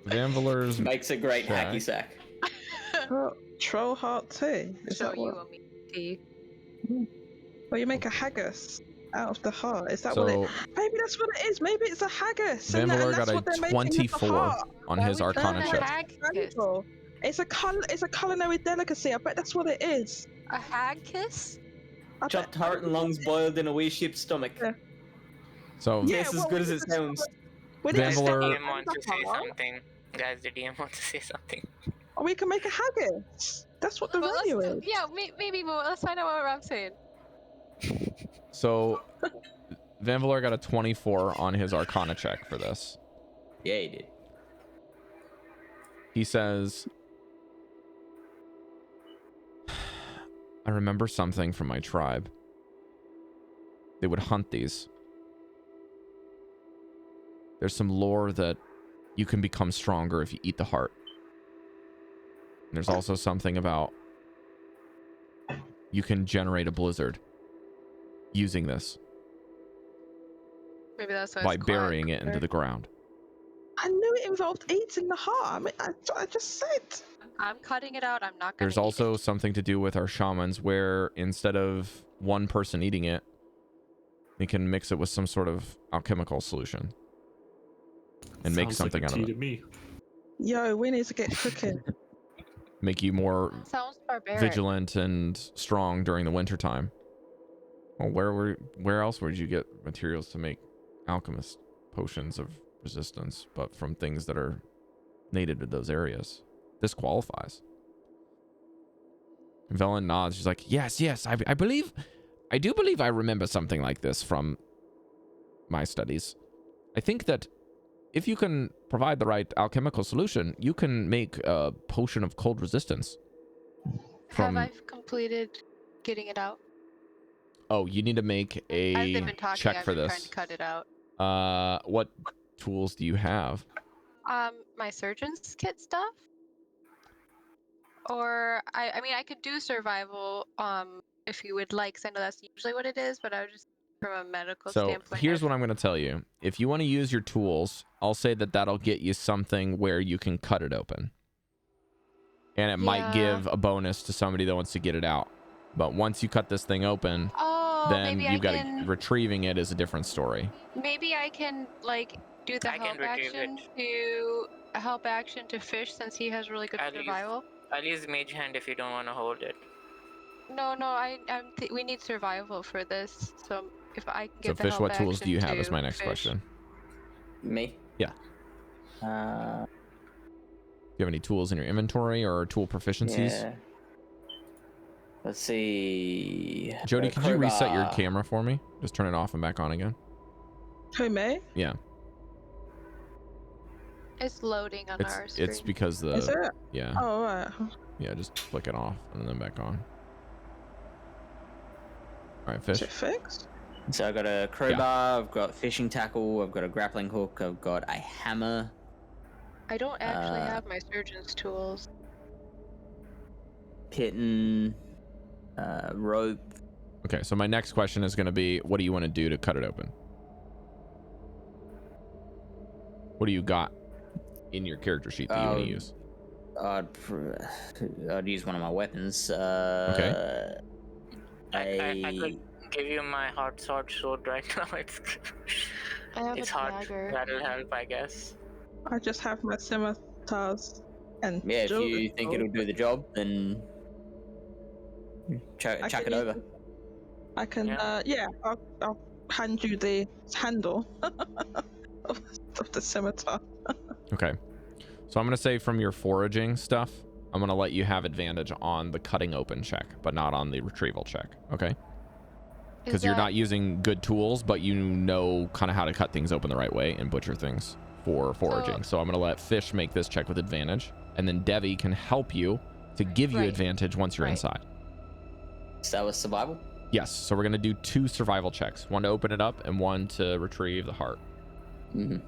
Speaker 1: Vanvalor's
Speaker 3: Makes a great
Speaker 1: Okay.
Speaker 3: hacky sack.
Speaker 4: Troll heart tea. Is
Speaker 2: Show
Speaker 4: that
Speaker 2: you
Speaker 4: what?
Speaker 2: a meat tea.
Speaker 4: Well, you make a haggis out of the heart. Is that what
Speaker 1: so
Speaker 4: it? Maybe that's what it is. Maybe it's a haggis. And
Speaker 1: Vanvalor
Speaker 4: that's
Speaker 1: got
Speaker 4: what they're
Speaker 1: a
Speaker 4: making with the
Speaker 1: 24
Speaker 4: heart.
Speaker 1: on
Speaker 2: Why
Speaker 1: his
Speaker 2: would you
Speaker 1: Arcana
Speaker 2: want a
Speaker 1: check.
Speaker 2: hag kiss?
Speaker 4: Valuable. It's a culinary delicacy. I bet that's what it is.
Speaker 2: A hag kiss?
Speaker 4: I bet-
Speaker 3: Chopped heart and lungs boiled in a wee ship's stomach.
Speaker 4: Yeah.
Speaker 1: So
Speaker 4: Yeah,
Speaker 3: Yes, as
Speaker 4: well,
Speaker 3: good as
Speaker 4: we
Speaker 3: it
Speaker 4: just-
Speaker 3: sounds.
Speaker 4: we didn't
Speaker 5: Guys, the
Speaker 1: Vanvalor-
Speaker 5: DM wants to say
Speaker 4: heart,
Speaker 5: something. Guys, the DM wants to say something.
Speaker 4: or we can make a haggis. That's what the
Speaker 2: Well,
Speaker 4: value is.
Speaker 2: yeah, maybe, but let's find out what I'm saying.
Speaker 1: So Vanvalor got a 24 on his Arcana check for this.
Speaker 3: Yeah, he did.
Speaker 1: He says, I remember something from my tribe. They would hunt these. There's some lore that you can become stronger if you eat the heart. And there's also something about you can generate a blizzard using this
Speaker 2: Maybe that's why
Speaker 1: by
Speaker 2: it's quiet.
Speaker 1: burying it into the ground.
Speaker 4: I knew it involved eating the heart. I mean, I just said.
Speaker 2: I'm cutting it out. I'm not gonna.
Speaker 1: There's
Speaker 2: eat
Speaker 1: also
Speaker 2: it.
Speaker 1: something to do with our shamans where instead of one person eating it, they can mix it with some sort of alchemical solution. and make
Speaker 6: Sounds
Speaker 1: something
Speaker 6: like a
Speaker 1: out of
Speaker 6: tea
Speaker 1: it.
Speaker 6: to me.
Speaker 4: Yo, we need to get cooking.
Speaker 1: Make you more
Speaker 2: Sounds barbaric.
Speaker 1: vigilant and strong during the winter time. Well, where else would you get materials to make alchemist potions of resistance, but from things that are native to those areas? This qualifies. Velen nods. She's like, yes, I do believe I remember something like this from my studies. I think that if you can provide the right alchemical solution, you can make a potion of cold resistance.
Speaker 2: Have I completed getting it out?
Speaker 1: Oh, you need to make
Speaker 2: As they've
Speaker 1: a
Speaker 2: been talking,
Speaker 1: check
Speaker 2: I've
Speaker 1: for
Speaker 2: been
Speaker 1: this.
Speaker 2: trying to cut it out.
Speaker 1: What tools do you have?
Speaker 2: My surgeon's kit stuff. Or I mean, I could do survival. If you would like, 'cause I know that's usually what it is. But I was just from a medical
Speaker 1: So
Speaker 2: standpoint.
Speaker 1: here's what I'm going to tell you. If you want to use your tools, I'll say that that'll get you something where you can cut it open. And it might give a bonus to somebody that wants to get it out. But once you cut this thing open, then
Speaker 2: maybe
Speaker 1: you've got to retrieving it is a different story.
Speaker 2: Maybe I can like do the help action to Fish since he has really good survival.
Speaker 5: I'll use Mage Hand if you don't want to hold it.
Speaker 2: No, we need survival for this. So if I can get
Speaker 1: So
Speaker 2: the
Speaker 1: Fish,
Speaker 2: help
Speaker 1: what tools
Speaker 2: action
Speaker 1: do you have is
Speaker 2: to
Speaker 1: my next
Speaker 2: Fish.
Speaker 1: question.
Speaker 3: Me?
Speaker 1: Yeah. Do you have any tools in your inventory or tool proficiencies?
Speaker 3: Yeah. Let's see.
Speaker 1: Jodie, could you reset your
Speaker 3: crowbar.
Speaker 1: camera for me? Just turn it off and back on again.
Speaker 4: Awemei?
Speaker 1: Yeah.
Speaker 2: It's loading on our screen.
Speaker 1: It's because the
Speaker 4: Is it?
Speaker 1: yeah.
Speaker 4: Oh, right.
Speaker 1: Yeah, just flick it off and then back on. All right,
Speaker 4: Is
Speaker 1: Fish.
Speaker 4: it fixed?
Speaker 3: So I've got a crowbar, I've got fishing tackle, I've got a grappling hook, I've got a hammer.
Speaker 2: I don't actually have my surgeon's tools.
Speaker 3: Pitten, rope.
Speaker 1: Okay, so my next question is going to be, what do you want to do to cut it open? What do you got in your character sheet that you want to use?
Speaker 3: I'd use one of my weapons.
Speaker 1: Okay.
Speaker 5: I could give you my hot sword right now.
Speaker 2: I have
Speaker 5: It's
Speaker 2: a
Speaker 5: hot.
Speaker 2: dagger.
Speaker 5: That'll help, I guess.
Speaker 4: I just have my scimitars and
Speaker 3: Yeah, if you
Speaker 4: Jodie.
Speaker 3: think it'll do the job, then chuck
Speaker 4: I
Speaker 3: it
Speaker 4: can
Speaker 3: over.
Speaker 4: I can, I'll hand you the handle of the scimitar.
Speaker 1: Okay. So I'm going to say from your foraging stuff, I'm going to let you have advantage on the cutting open check, but not on the retrieval check. Okay? Because you're not using good tools, but you know kind of how to cut things open the right way and butcher things for foraging. So I'm going to let Fish make this check with advantage, and then Devii can help you to give you advantage once you're inside.
Speaker 3: So that was survival?
Speaker 1: Yes. So we're going to do 2 survival checks, one to open it up and one to retrieve the heart.
Speaker 3: Mm-hmm.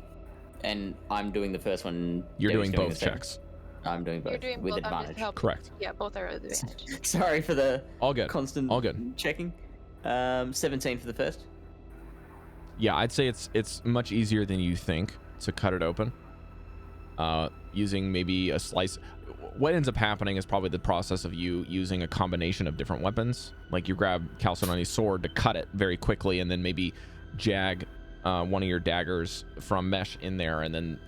Speaker 3: And I'm doing the first one.
Speaker 1: You're
Speaker 3: Debbie's
Speaker 1: doing both
Speaker 3: the second.
Speaker 1: checks.
Speaker 3: I'm doing both
Speaker 2: You're doing
Speaker 3: with
Speaker 2: both. I'm just
Speaker 3: advantage.
Speaker 2: helping.
Speaker 1: Correct.
Speaker 2: Yeah, both are with advantage.
Speaker 3: Sorry for the
Speaker 1: All good.
Speaker 3: constant
Speaker 1: All good.
Speaker 3: checking. 17 for the first.
Speaker 1: Yeah, I'd say it's much easier than you think to cut it open. Using maybe a slice. What ends up happening is probably the process of you using a combination of different weapons. Like you grab Chalcedony's sword to cut it very quickly, and then maybe jag one of your daggers from mesh in there, and then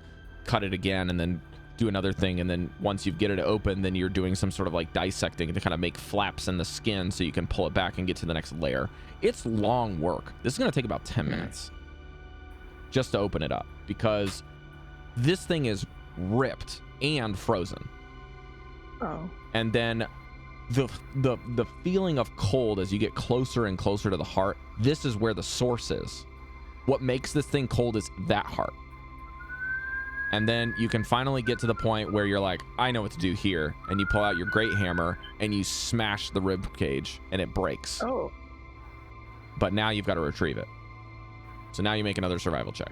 Speaker 1: cut it again, and then do another thing, and then once you get it open, then you're doing some sort of like dissecting to kind of make flaps in the skin so you can pull it back and get to the next layer. It's long work. This is going to take about 10 minutes just to open it up, because this thing is ripped and frozen.
Speaker 4: Oh.
Speaker 1: And then the feeling of cold as you get closer and closer to the heart, this is where the source is. What makes this thing cold is that heart. And then you can finally get to the point where you're like, I know what to do here. And you pull out your great hammer and you smash the rib cage and it breaks.
Speaker 4: Oh.
Speaker 1: But now you've got to retrieve it. So now you make another survival check.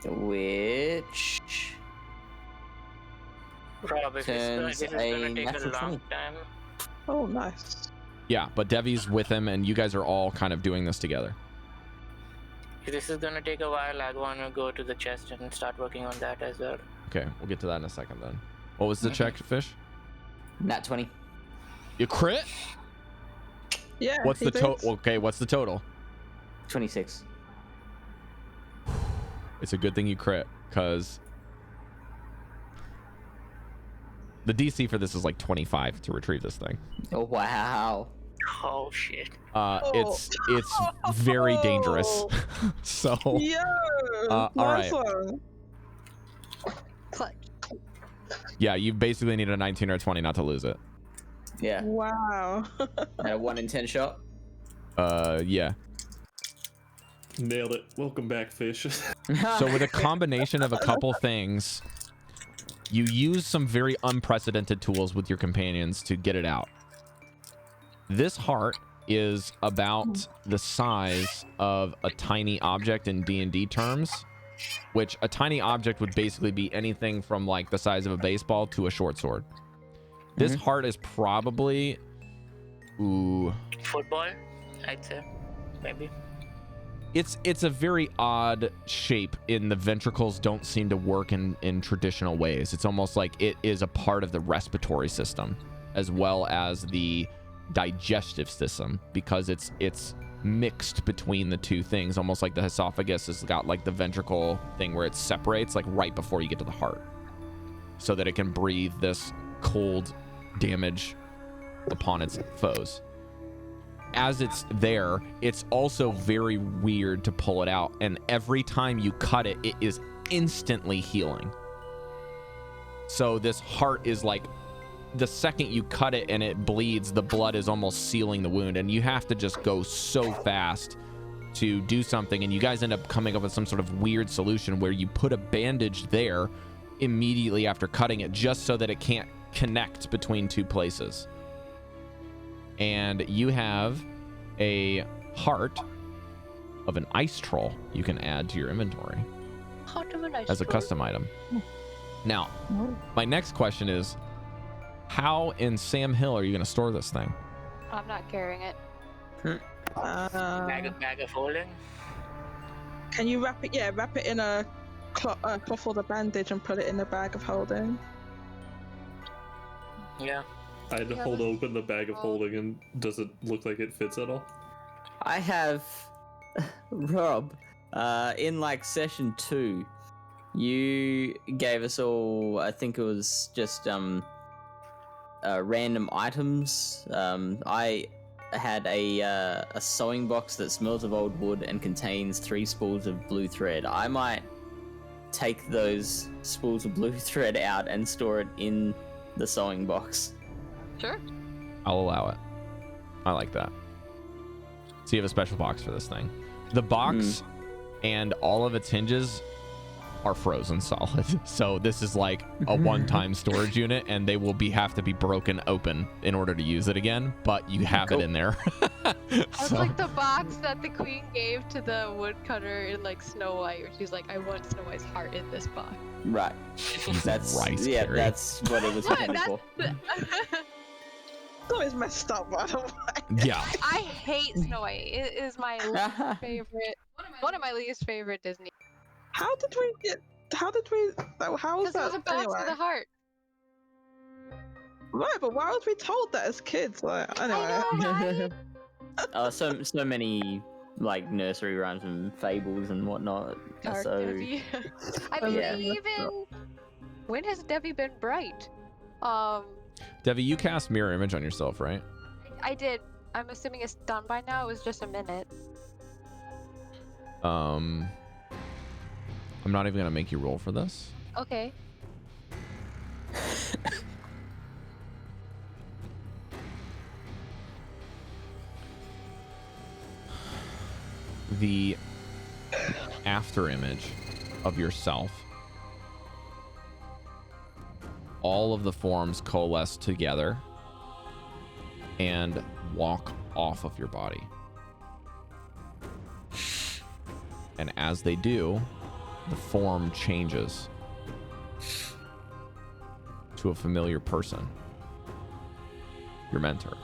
Speaker 3: Which
Speaker 5: Rob, if this is
Speaker 3: turns
Speaker 5: gonna
Speaker 3: a
Speaker 5: take a
Speaker 3: natural
Speaker 5: long
Speaker 3: 20.
Speaker 5: time.
Speaker 4: Oh, nice.
Speaker 1: Yeah, but Devi's with him and you guys are all kind of doing this together.
Speaker 5: If this is gonna take a while, I'd want to go to the chest and start working on that as well.
Speaker 1: Okay, we'll get to that in a second then. What was the check, Fish?
Speaker 3: Nat 20.
Speaker 1: You crit?
Speaker 4: Yeah.
Speaker 1: What's
Speaker 4: he
Speaker 1: the
Speaker 4: did.
Speaker 1: total? Okay, what's the total?
Speaker 3: 26.
Speaker 1: It's a good thing you crit, because the DC for this is like 25 to retrieve this thing.
Speaker 3: Oh wow.
Speaker 5: Oh shit.
Speaker 1: It's very dangerous. So
Speaker 4: Yo,
Speaker 1: all
Speaker 4: nice
Speaker 1: right.
Speaker 4: one.
Speaker 2: Clutch.
Speaker 1: Yeah, you basically need a 19 or a 20 not to lose it.
Speaker 3: Yeah.
Speaker 4: Wow.
Speaker 3: And a 1 in 10 shot.
Speaker 1: Yeah.
Speaker 6: Nailed it. Welcome back, fish.
Speaker 1: So with a combination of a couple things, you use some very unprecedented tools with your companions to get it out. This heart is about the size of a tiny object in D&D terms, which a tiny object would basically be anything from like the size of a baseball to a short sword. This heart is probably
Speaker 5: Football, I'd say, maybe.
Speaker 1: It's a very odd shape. In the ventricles don't seem to work in traditional ways. It's almost like it is a part of the respiratory system as well as the digestive system, because it's mixed between the two things, almost like the esophagus has got like the ventricle thing where it separates like right before you get to the heart, so that it can breathe this cold damage upon its foes. As it's there, it's also very weird to pull it out, and every time you cut it, it is instantly healing. So this heart is like, the second you cut it and it bleeds, the blood is almost sealing the wound, and you have to just go so fast to do something, and you guys end up coming up with some sort of weird solution where you put a bandage there immediately after cutting it, just so that it can't connect between two places. And you have a heart of an ice troll you can add to your inventory
Speaker 2: Heart of a nice
Speaker 1: as a
Speaker 2: troll.
Speaker 1: custom item. Now, my next question is, how in Sam Hill are you going to store this thing?
Speaker 2: I'm not carrying it.
Speaker 5: Bag of holding.
Speaker 4: Can you wrap it? Yeah, wrap it in a cloth or the bandage and put it in the bag of holding.
Speaker 5: Yeah.
Speaker 6: I'd hold open the bag of holding, and does it look like it fits at all?
Speaker 3: I have Rob. In like session 2, you gave us all, I think it was just random items. I had a sewing box that smells of old wood and contains 3 spools of blue thread. I might take those spools of blue thread out and store it in the sewing box.
Speaker 2: Sure.
Speaker 1: I'll allow it. I like that. So you have a special box for this thing. The box and all of its hinges are frozen solid. So this is like a one-time storage unit, and they will have to be broken open in order to use it again, but you have it in there.
Speaker 2: That's like the box that the queen gave to the woodcutter in like Snow White, where she's like, I want Snow White's heart in this box.
Speaker 3: Right. That's
Speaker 1: Cari.
Speaker 3: that's what it was intended for.
Speaker 4: That was messed up, by the way.
Speaker 1: Yeah.
Speaker 2: I hate Snow White. It is my least favorite. One of my least favorite Disney.
Speaker 4: How was
Speaker 2: Because
Speaker 4: that?
Speaker 2: it was a box
Speaker 4: Anyway.
Speaker 2: with a heart.
Speaker 4: Right, but why was we told that as kids? Like, anyway.
Speaker 2: I know, right?
Speaker 3: So many like nursery rhymes and fables and whatnot.
Speaker 2: Dark
Speaker 3: So
Speaker 2: Devii. I
Speaker 3: Yeah.
Speaker 2: believe in. When has Devii been bright?
Speaker 1: Devii, you cast mirror image on yourself, right?
Speaker 2: I did. I'm assuming it's done by now. It was just a minute.
Speaker 1: I'm not even gonna make you roll for this.
Speaker 2: Okay.
Speaker 1: The after image of yourself, all of the forms coalesce together and walk off of your body. And as they do, the form changes to a familiar person, your mentor.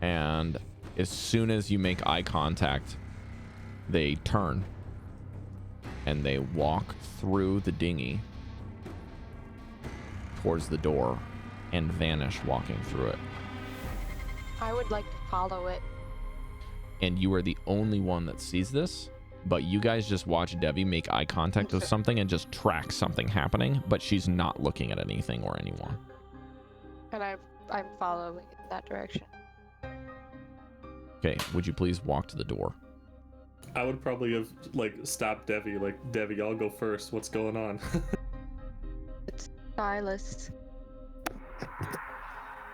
Speaker 1: And as soon as you make eye contact, they turn and they walk through the dinghy towards the door and vanish walking through it.
Speaker 2: I would like to follow it.
Speaker 1: and you are the only one that sees this, but you guys just watch Devii make eye contact with something and just track something happening, but she's not looking at anything or anyone.
Speaker 2: And I'm following in that direction.
Speaker 1: Okay, would you please walk to the door?
Speaker 6: I would probably have like stopped Devii. Like, Devii, I'll go first. What's going on?
Speaker 2: It's Silas.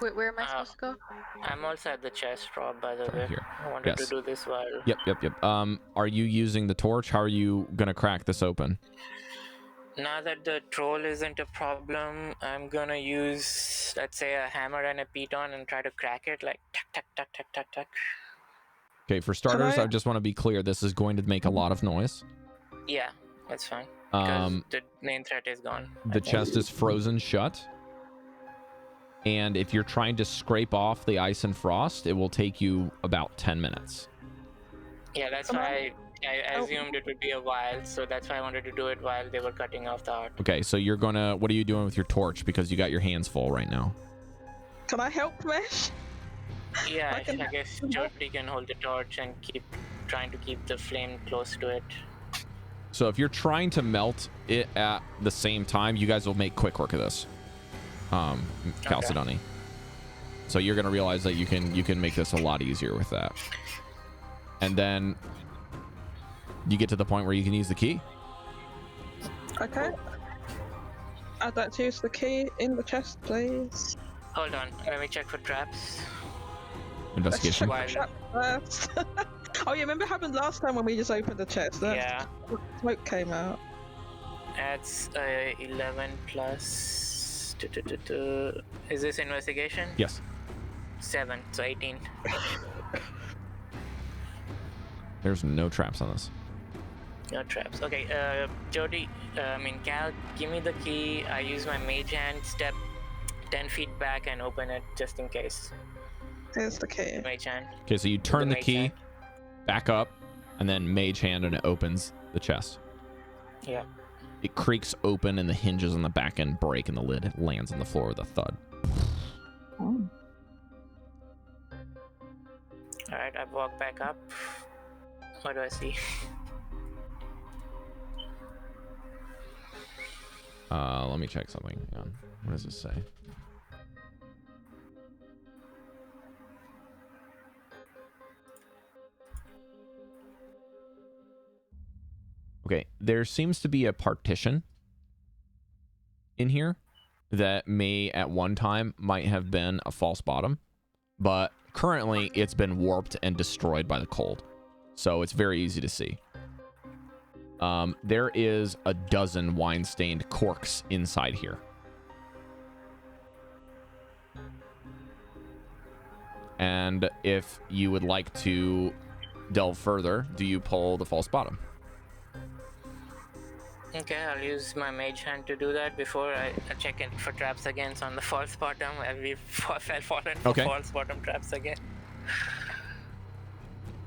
Speaker 2: Wait, where am I supposed to go?
Speaker 5: I'm also at the chest, Rob, by the
Speaker 1: Right
Speaker 5: way.
Speaker 1: here.
Speaker 5: I wanted to do this while...
Speaker 1: Yep. Are you using the torch? How are you gonna crack this open?
Speaker 5: Now that the troll isn't a problem, I'm gonna use, let's say, a hammer and a piton and try to crack it, like, tuck, tuck, tuck, tuck, tuck, tuck.
Speaker 1: Okay, for starters, I just want to be clear, this is going to make a lot of noise.
Speaker 5: Yeah, that's fine. Because the main threat is gone.
Speaker 1: The chest is frozen shut. And if you're trying to scrape off the ice and frost, it will take you about 10 minutes.
Speaker 5: Yeah, that's why I assumed it would be a while, so that's why I wanted to do it while they were cutting off the art.
Speaker 1: Okay, so you're gonna... What are you doing with your torch? Because you got your hands full right now.
Speaker 4: Can I help, Mesh?
Speaker 5: Yeah, I guess Jodie can hold the torch and keep trying to keep the flame close to it.
Speaker 1: So if you're trying to melt it at the same time, you guys will make quick work of this. Chalcedony. Okay. So you're gonna realize that you can make this a lot easier with that. And then you get to the point where you can use the key.
Speaker 4: Okay. I'd like to use the key in the chest, please.
Speaker 5: Hold on, let me check for traps.
Speaker 1: Investigation.
Speaker 4: First. Oh, yeah, remember what happened last time when we just opened the chest?
Speaker 5: Yeah.
Speaker 4: Smoke came out.
Speaker 5: That's 11 plus... Is this investigation?
Speaker 1: Yes.
Speaker 5: 7, so 18.
Speaker 1: There's no traps on this.
Speaker 5: No traps. Okay, Jodie, Cal, give me the key. I use my mage hand, step 10 feet back and open it just in case.
Speaker 4: Here's the key.
Speaker 5: Mage hand.
Speaker 1: Okay, so you turn the key back up and then mage hand and it opens the chest.
Speaker 5: Yeah.
Speaker 1: It creaks open and the hinges on the back end break and the lid lands on the floor with a thud.
Speaker 4: Oh.
Speaker 5: Alright, I walk back up. What do I see?
Speaker 1: Let me check something. Hang on. What does this say? Okay, there seems to be a partition in here that may at one time might have been a false bottom, but currently it's been warped and destroyed by the cold. So it's very easy to see. There is a dozen wine-stained corks inside here. And if you would like to delve further, do you pull the false bottom?
Speaker 5: Okay, I'll use my mage hand to do that before I check in for traps again on the false bottom. We've fallen for false bottom traps again.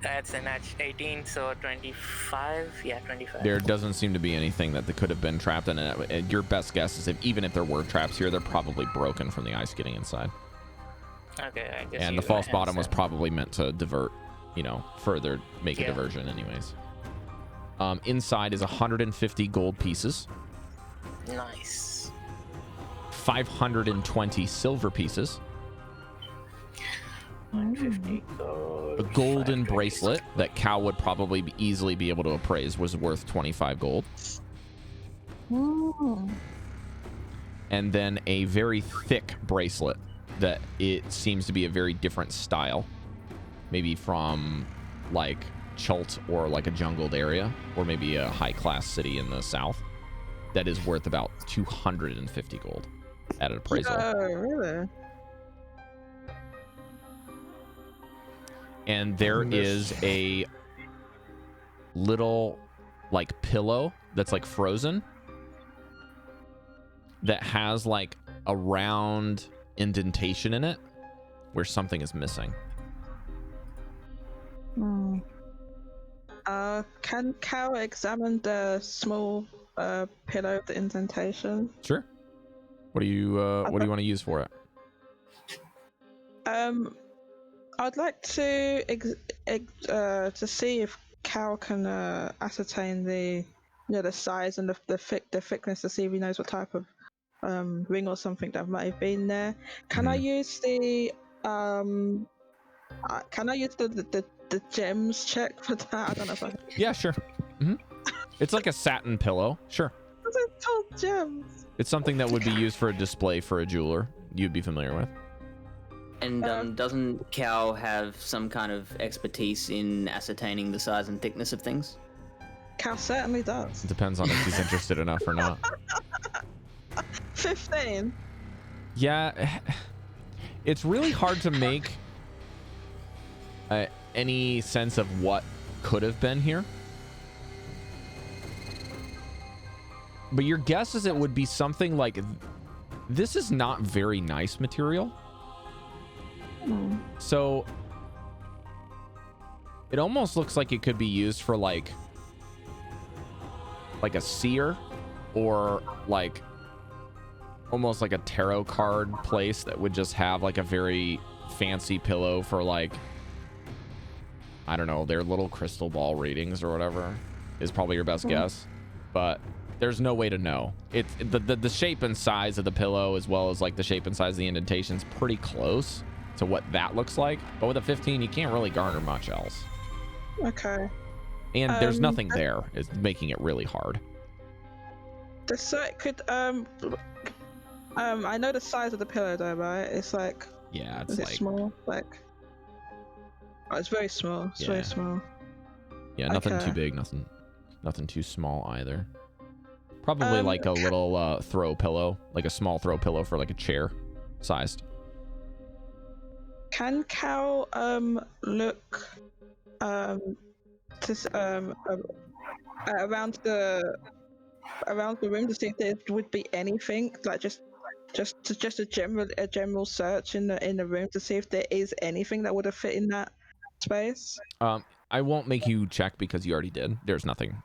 Speaker 5: That's a notch 18, so 25. Yeah, 25.
Speaker 1: There doesn't seem to be anything that could have been trapped in it. And your best guess is even if there were traps here, they're probably broken from the ice getting inside.
Speaker 5: Okay, I just
Speaker 1: and the false bottom was probably meant to divert, further make a diversion anyways. Inside is 150 gold pieces.
Speaker 5: Nice.
Speaker 1: 520 silver pieces.
Speaker 5: 150 gold.
Speaker 1: A golden bracelet that Cal would probably easily be able to appraise was worth 25 gold.
Speaker 4: Ooh.
Speaker 1: And then a very thick bracelet that it seems to be a very different style. Maybe from like Chult or like a jungled area, or maybe a high-class city in the south. That is worth about 250 gold at an appraisal.
Speaker 4: Oh, really?
Speaker 1: And there is a little like pillow that's like frozen that has like a round indentation in it where something is missing.
Speaker 4: Can Cal examine the small pillow of the indentation?
Speaker 1: Sure. What do you want to use for it?
Speaker 4: I'd like to to see if Cal can ascertain the the size and the thickness to see if he knows what type of ring or something that might have been there. Can I use the the gems check for that? I don't know if I.
Speaker 1: Yeah, sure. It's like a satin pillow. Sure.
Speaker 4: What's it called? Gems.
Speaker 1: It's something that would be used for a display for a jeweler. You'd be familiar with.
Speaker 3: And doesn't Cal have some kind of expertise in ascertaining the size and thickness of things?
Speaker 4: Cal certainly does.
Speaker 1: It depends on if he's interested enough or not.
Speaker 4: 15.
Speaker 1: Yeah, it's really hard to make any sense of what could have been here. But your guess is it would be something like, this is not very nice material. So it almost looks like it could be used for like a seer, or like almost like a tarot card place that would just have like a very fancy pillow for like, I don't know, their little crystal ball readings or whatever is probably your best guess. But there's no way to know. It's the shape and size of the pillow, as well as like the shape and size of the indentation's pretty close to what that looks like. But with a 15, you can't really garner much else.
Speaker 4: Okay.
Speaker 1: And there's nothing there. It's making it really hard.
Speaker 4: The site could I know the size of the pillow though, right? It's like,
Speaker 1: Yeah, it's
Speaker 4: is
Speaker 1: like
Speaker 4: it small? Like, oh, it's very small. It's very small.
Speaker 1: Yeah, nothing
Speaker 4: Okay.
Speaker 1: too big, nothing too small either. Probably like a little throw pillow, like a small throw pillow for like a chair sized.
Speaker 4: Can Cal look around the room to see if there would be anything, like just a general search in the room to see if there is anything that would have fit in that space?
Speaker 1: I won't make you check because you already did. There's nothing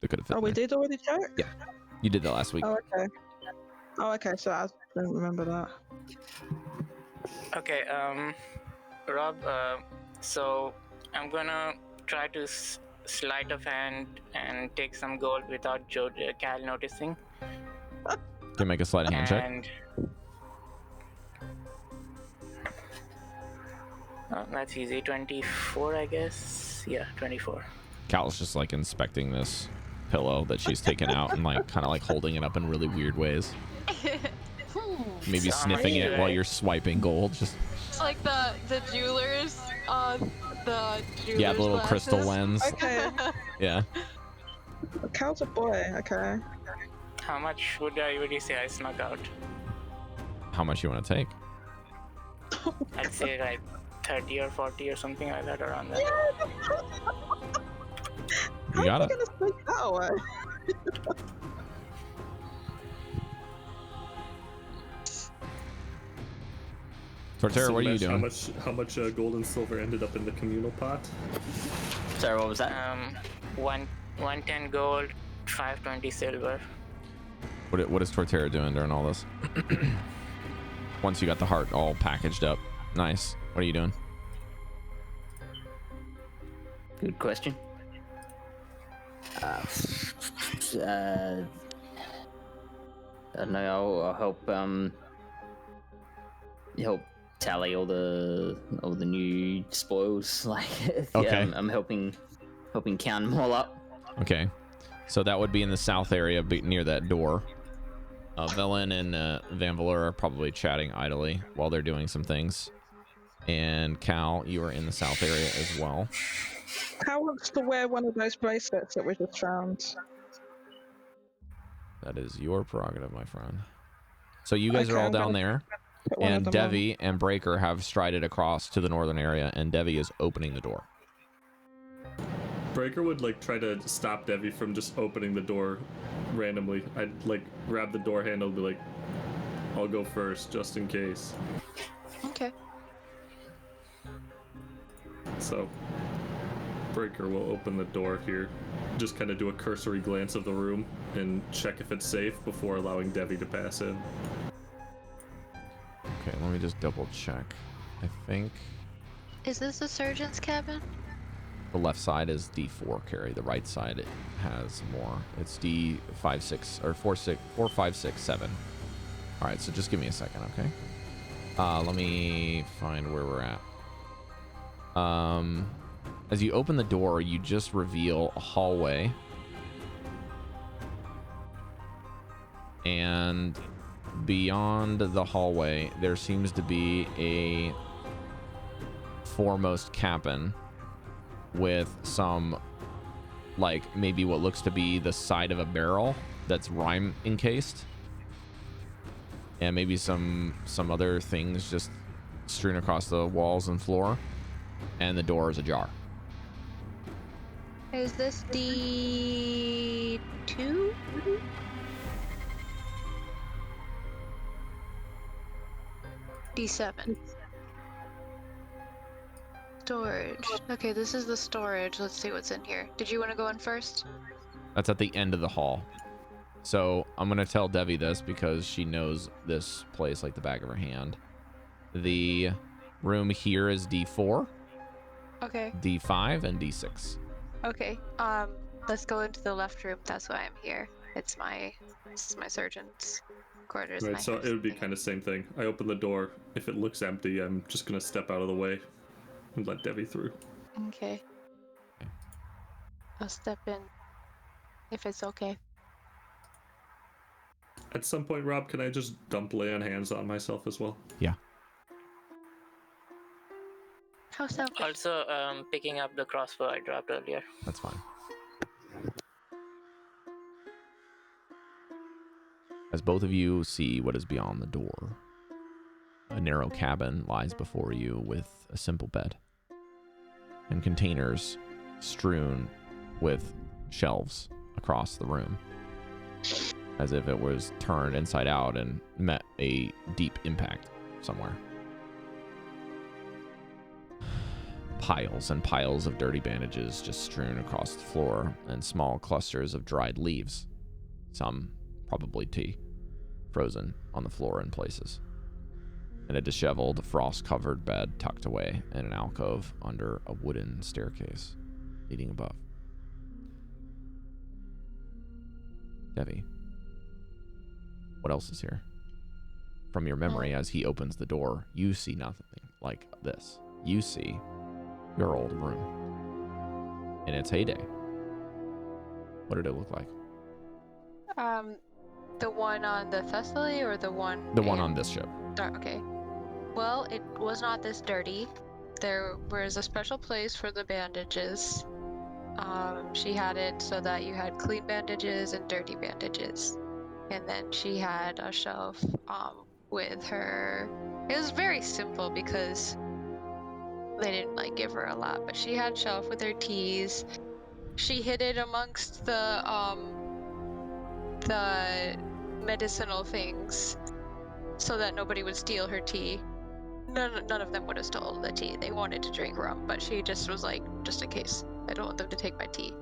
Speaker 1: that could have fit.
Speaker 4: Oh, we
Speaker 1: there.
Speaker 4: did already check?
Speaker 1: Yeah, you did that last week.
Speaker 4: Oh, okay. So I didn't remember that.
Speaker 5: Okay, Rob, so I'm gonna try to sleight of hand and take some gold without Cal noticing.
Speaker 1: Can you make a sleight of hand check?
Speaker 5: And that's easy. 24, I guess. Yeah, 24.
Speaker 1: Cal's just like inspecting this pillow that she's taken out and like kind of like holding it up in really weird ways. Maybe sniffing it while you're swiping gold. Just
Speaker 2: It's like the jewelers on the jewelers
Speaker 1: yeah, the little crystal lens.
Speaker 4: Okay.
Speaker 1: Yeah.
Speaker 4: Cal's a boy. Okay.
Speaker 5: How much would you say I snuck out?
Speaker 1: How much you want to take?
Speaker 5: I'd say like 30 or 40 or something like that, around that.
Speaker 1: You got it.
Speaker 4: How are you gonna sneak that away?
Speaker 1: Torterra, what are you
Speaker 6: Mesh,
Speaker 1: doing?
Speaker 6: How much gold and silver ended up in the communal pot?
Speaker 3: Sorry, what was that?
Speaker 5: 110 gold, 520 silver.
Speaker 1: What is Torterra doing during all this? Once you got the heart all packaged up. Nice. What are you doing?
Speaker 3: Good question. I don't know. I'll help tally all the new spoils. Like,
Speaker 1: Okay.
Speaker 3: yeah, I'm helping count them all up.
Speaker 1: Okay. So that would be in the south area, near that door. Velen and Vanvalor are probably chatting idly while they're doing some things. And Cal, you are in the south area as well.
Speaker 4: Cal wants to wear one of those bracelets that we just found.
Speaker 1: That is your prerogative, my friend. So you guys are all
Speaker 4: I'm
Speaker 1: down
Speaker 4: gonna
Speaker 1: there.
Speaker 4: put one of
Speaker 1: And
Speaker 4: them on.
Speaker 1: Devii and Breker have strided across to the northern area, and Devii is opening the door.
Speaker 6: Breker would like try to stop Devii from just opening the door randomly. I'd like grab the door handle and be like, I'll go first just in case.
Speaker 2: Okay.
Speaker 6: So Breker will open the door here, just kind of do a cursory glance of the room and check if it's safe before allowing Devii to pass in.
Speaker 1: Okay, let me just double check. I think...
Speaker 2: Is this the surgeon's cabin?
Speaker 1: The left side is D4 Cari. The right side it has more. It's D5, 6, or 4, 6, 4, 5, 6, 7. All right, so just give me a second, okay? Let me find where we're at. As you open the door, you just reveal a hallway. And beyond the hallway, there seems to be a foremost cabin with some, like, maybe what looks to be the side of a barrel that's rime encased. And maybe some other things just strewn across the walls and floor. And the door is ajar.
Speaker 2: Is this D2? D7. Storage. Okay, this is the storage. Let's see what's in here. Did you want to go in first?
Speaker 1: That's at the end of the hall. So I'm going to tell Devii this because she knows this place like the back of her hand. The room here is D4,
Speaker 2: Okay.
Speaker 1: D5, and D6.
Speaker 2: Okay. Let's go into the left room. That's why I'm here. It's my surgeon's quarters.
Speaker 6: Right, so it would be kind of same thing. I open the door. If it looks empty, I'm just gonna step out of the way and let Devii through.
Speaker 2: Okay. I'll step in if it's okay.
Speaker 6: At some point, Rob, can I just dump lay on hands on myself as well?
Speaker 1: Yeah.
Speaker 2: How selfish.
Speaker 5: Also, picking up the crossbow I dropped earlier.
Speaker 1: That's fine. As both of you see what is beyond the door, a narrow cabin lies before you with a simple bed and containers strewn with shelves across the room, as if it was turned inside out and met a deep impact somewhere. Piles and piles of dirty bandages just strewn across the floor, and small clusters of dried leaves, some probably tea, frozen on the floor in places, and a disheveled, frost-covered bed tucked away in an alcove under a wooden staircase leading above. Devii, what else is here? From your memory, as he opens the door, you see nothing like this. You see your old room in its heyday. What did it look like?
Speaker 2: The one on the Thessaly or the one?
Speaker 1: The one on this ship.
Speaker 2: Okay. Well, it was not this dirty. There was a special place for the bandages. She had it so that you had clean bandages and dirty bandages. And then she had a shelf with her. It was very simple because they didn't like give her a lot, but she had a shelf with her teas. She hid it amongst the medicinal things so that nobody would steal her tea. None of them would have stolen the tea. They wanted to drink rum, but she just was like, just in case. I don't want them to take my tea.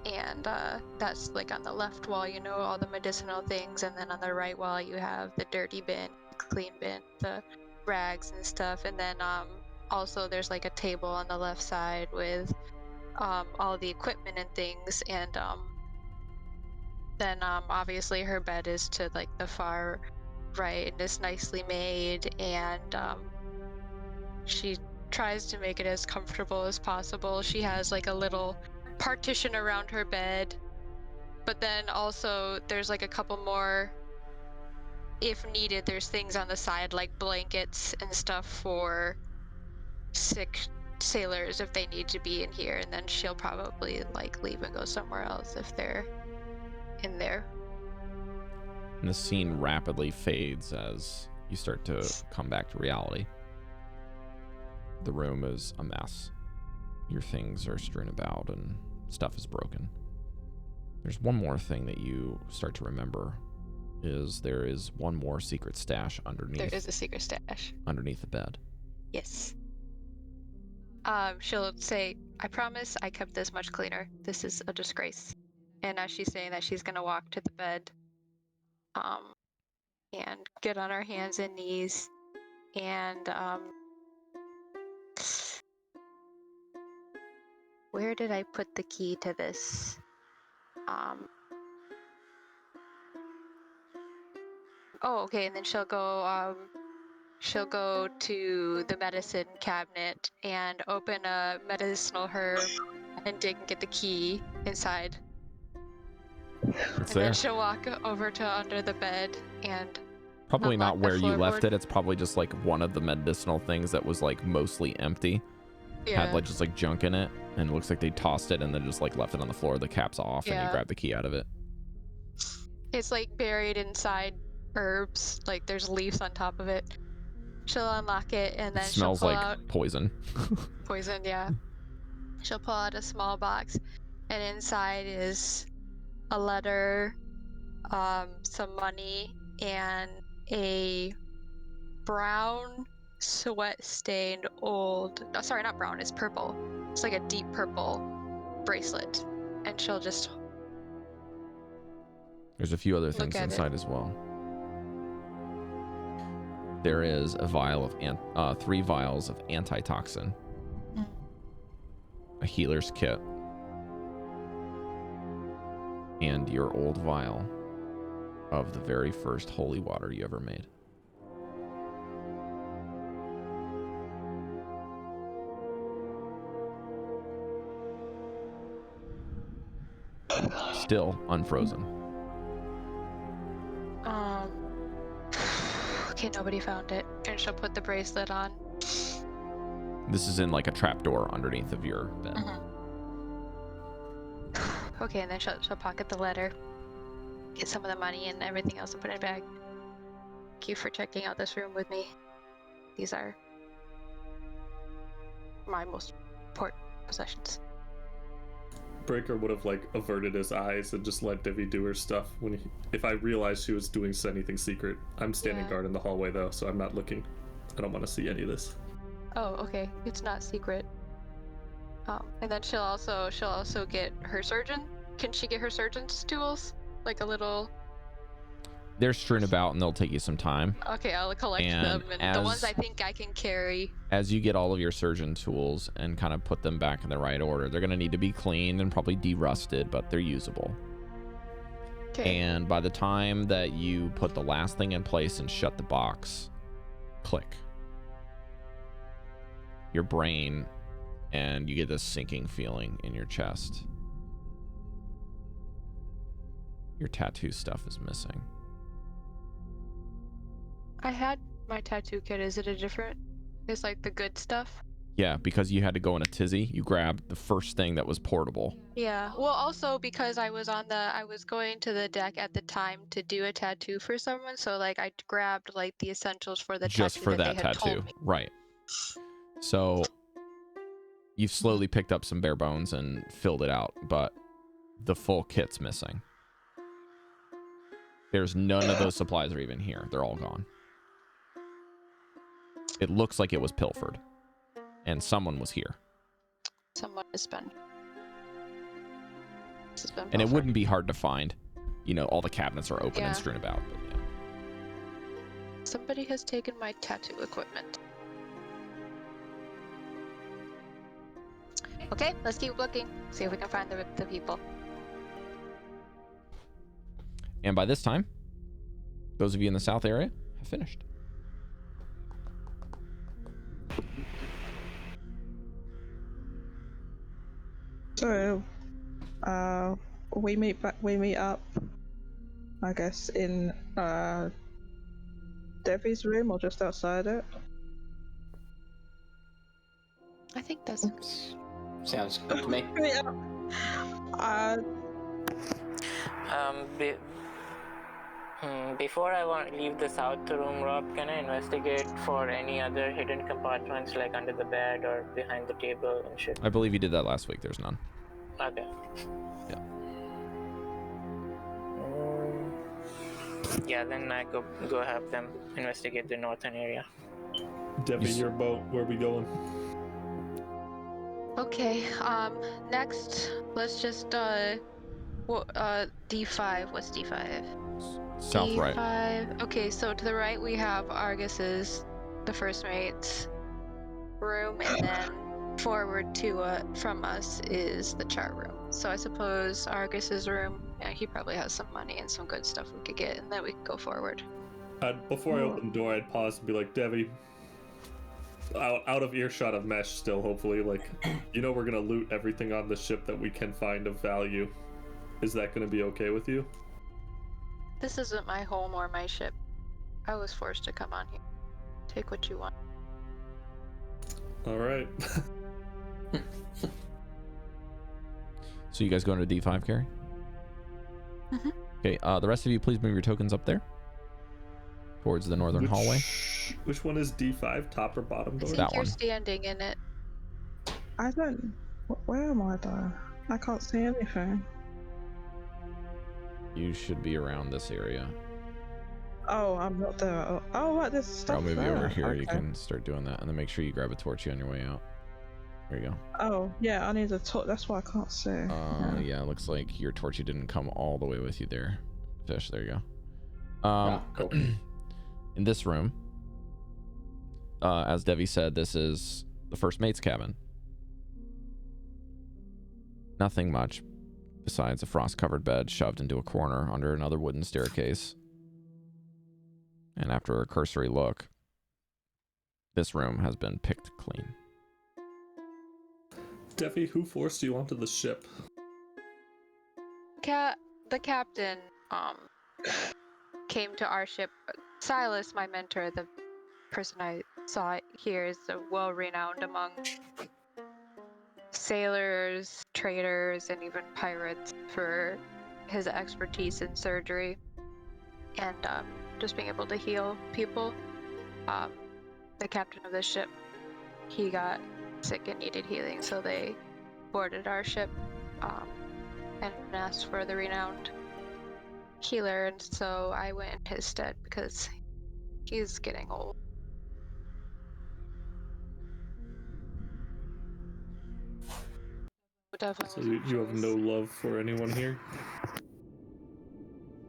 Speaker 2: And that's like on the left wall, you know, all the medicinal things, and then on the right wall you have the dirty bin, clean bin, the rags and stuff, and then also there's like a table on the left side with all the equipment and things, and then obviously her bed is to like the far right and is nicely made, and she tries to make it as comfortable as possible. She has like a little partition around her bed, but then also there's like a couple more, if needed, there's things on the side like blankets and stuff for sick sailors if they need to be in here, and then she'll probably like leave and go somewhere else if they're in there.
Speaker 1: And the scene rapidly fades as you start to come back to reality. The room is a mess. Your things are strewn about and stuff is broken. There's one more thing that you start to remember, is there is one more secret stash underneath.
Speaker 2: There is a secret stash.
Speaker 1: Underneath the bed.
Speaker 2: Yes. She'll say, I promise I kept this much cleaner. This is a disgrace. And as she's saying that, she's gonna walk to the bed, and get on her hands and knees, and where did I put the key to this? Oh, okay, and then she'll go to the medicine cabinet and open a medicinal herb and dig and get the key inside.
Speaker 1: It's
Speaker 2: And
Speaker 1: there.
Speaker 2: then she'll walk over to under the bed and
Speaker 1: Probably
Speaker 2: unlock
Speaker 1: not
Speaker 2: the
Speaker 1: where you left
Speaker 2: floorboard.
Speaker 1: it. It's probably just like one of the medicinal things that was like mostly empty.
Speaker 2: yeah,
Speaker 1: Had like just like junk in it, and it looks like they tossed it and then just like left it on the floor. The cap's off, and you
Speaker 2: Yeah.
Speaker 1: grab the key out of it.
Speaker 2: it's like buried inside herbs. Like there's leaves on top of it. She'll unlock it and
Speaker 1: It
Speaker 2: then she'll
Speaker 1: smells
Speaker 2: pull
Speaker 1: like
Speaker 2: out
Speaker 1: poison.
Speaker 2: poison. Yeah, she'll pull out a small box, and inside is a letter, some money, and a brown, sweat-stained old. Oh, sorry, not brown. It's purple. It's like a deep purple bracelet, and she'll just
Speaker 1: There's a few other things
Speaker 2: at it.
Speaker 1: inside as well. There is a vial of 3 vials of antitoxin, a healer's kit, and your old vial of the very first holy water you ever made. Still unfrozen.
Speaker 2: Okay, nobody found it, and she'll put the bracelet on.
Speaker 1: This is in like a trapdoor underneath of your bed.
Speaker 2: Okay, and then she'll pocket the letter, get some of the money and everything else and put it in a bag. Thank you for checking out this room with me. These are my most important possessions.
Speaker 6: Breker would have like averted his eyes and just let Devii do her stuff if I realized she was doing anything secret. I'm standing
Speaker 2: Yeah.
Speaker 6: guard in the hallway though, so I'm not looking. I don't want to see any of this.
Speaker 2: Oh, okay. It's not secret. And then she'll also get her surgeon. Can she get her surgeon's tools? Like a little.
Speaker 1: They're strewn about and they'll take you some time.
Speaker 2: Okay, I'll collect
Speaker 1: And
Speaker 2: them, and the ones I think I can carry.
Speaker 1: As you get all of your surgeon tools and kind of put them back in the right order, they're going to need to be cleaned and probably de-rusted, but they're usable.
Speaker 2: Okay.
Speaker 1: And by the time that you put the last thing in place and shut the box, click. Your brain, and you get this sinking feeling in your chest. Your tattoo stuff is missing.
Speaker 2: I had my tattoo kit. Is it a different? It's like the good stuff.
Speaker 1: Yeah, because you had to go in a tizzy, you grabbed the first thing that was portable.
Speaker 2: Yeah. Well, also because I was going to the deck at the time to do a tattoo for someone, so like I grabbed like the essentials for the
Speaker 1: Just
Speaker 2: tattoo
Speaker 1: for
Speaker 2: that
Speaker 1: that
Speaker 2: they had
Speaker 1: tattoo.
Speaker 2: told me.
Speaker 1: Right. So you've slowly picked up some bare bones and filled it out, but the full kit's missing. There's none of those supplies are even here. They're all gone. It looks like it was pilfered, and someone was here.
Speaker 2: Someone has been.
Speaker 1: And it wouldn't be hard to find. You know, all the cabinets are open
Speaker 2: Yeah.
Speaker 1: and strewn about. But yeah.
Speaker 2: Somebody has taken my tattoo equipment. Okay, let's keep looking. See if we can find the people.
Speaker 1: And by this time, those of you in the south area have finished.
Speaker 4: So, we meet up, I guess, in Devi's room or just outside it.
Speaker 2: I think that's.
Speaker 3: Sounds good to me.
Speaker 4: Meet up.
Speaker 5: Before I leave the south room, Rob, can I investigate for any other hidden compartments, like under the bed or behind the table and shit?
Speaker 1: I believe you did that last week. There's none.
Speaker 5: Okay.
Speaker 1: Yeah.
Speaker 5: Yeah, then I go have them investigate the northern area.
Speaker 6: Devii, your boat. Where are we going?
Speaker 2: Okay. Next, let's just D5. What's D5?
Speaker 1: South right.
Speaker 2: D5. Okay, so to the right we have Argus's, the first mate's room, and then forward to from us is the chart room. So I suppose Argus's room, yeah, he probably has some money and some good stuff we could get, and then we can go forward.
Speaker 6: Before I open the door, I'd pause and be like, Devii, out of earshot of Mesh still, hopefully, like, you know we're gonna loot everything on the ship that we can find of value. Is that gonna be okay with you?
Speaker 2: This isn't my home or my ship. I was forced to come on here. Take what you want.
Speaker 6: Alright.
Speaker 1: So you guys going to D5, Cari?
Speaker 2: Mhm.
Speaker 1: Okay, the rest of you, please move your tokens up there. Towards the northern hallway.
Speaker 6: Which one is D5, top or bottom
Speaker 2: I
Speaker 6: door?
Speaker 2: think
Speaker 1: That
Speaker 2: you're
Speaker 1: one.
Speaker 2: standing in it.
Speaker 4: I don't. Where am I though? I can't see anything.
Speaker 1: You should be around this area.
Speaker 4: Oh, I'm not there. Oh, right, there's
Speaker 1: Or
Speaker 4: stuff
Speaker 1: I'll move you
Speaker 4: there.
Speaker 1: over here.
Speaker 4: Okay.
Speaker 1: You can start doing that, and then make sure you grab a torchy on your way out. There you go.
Speaker 4: Oh, yeah, I need a torch. That's why I can't see.
Speaker 1: Yeah, looks like your torchy didn't come all the way with you there. Fish, there you go.
Speaker 3: Cool.
Speaker 1: In this room, as Devii said, this is the first mate's cabin. Nothing much besides a frost-covered bed shoved into a corner under another wooden staircase. And after a cursory look, this room has been picked clean.
Speaker 6: Devii, who forced you onto the ship?
Speaker 2: The captain came to our ship. Silas, my mentor, the person I saw here, is well-renowned among sailors, traders, and even pirates for his expertise in surgery and just being able to heal people. The captain of the ship, he got sick and needed healing, so they boarded our ship and asked for the renowned healer, and so I went in his stead because he's getting old.
Speaker 6: So you have no love for anyone here?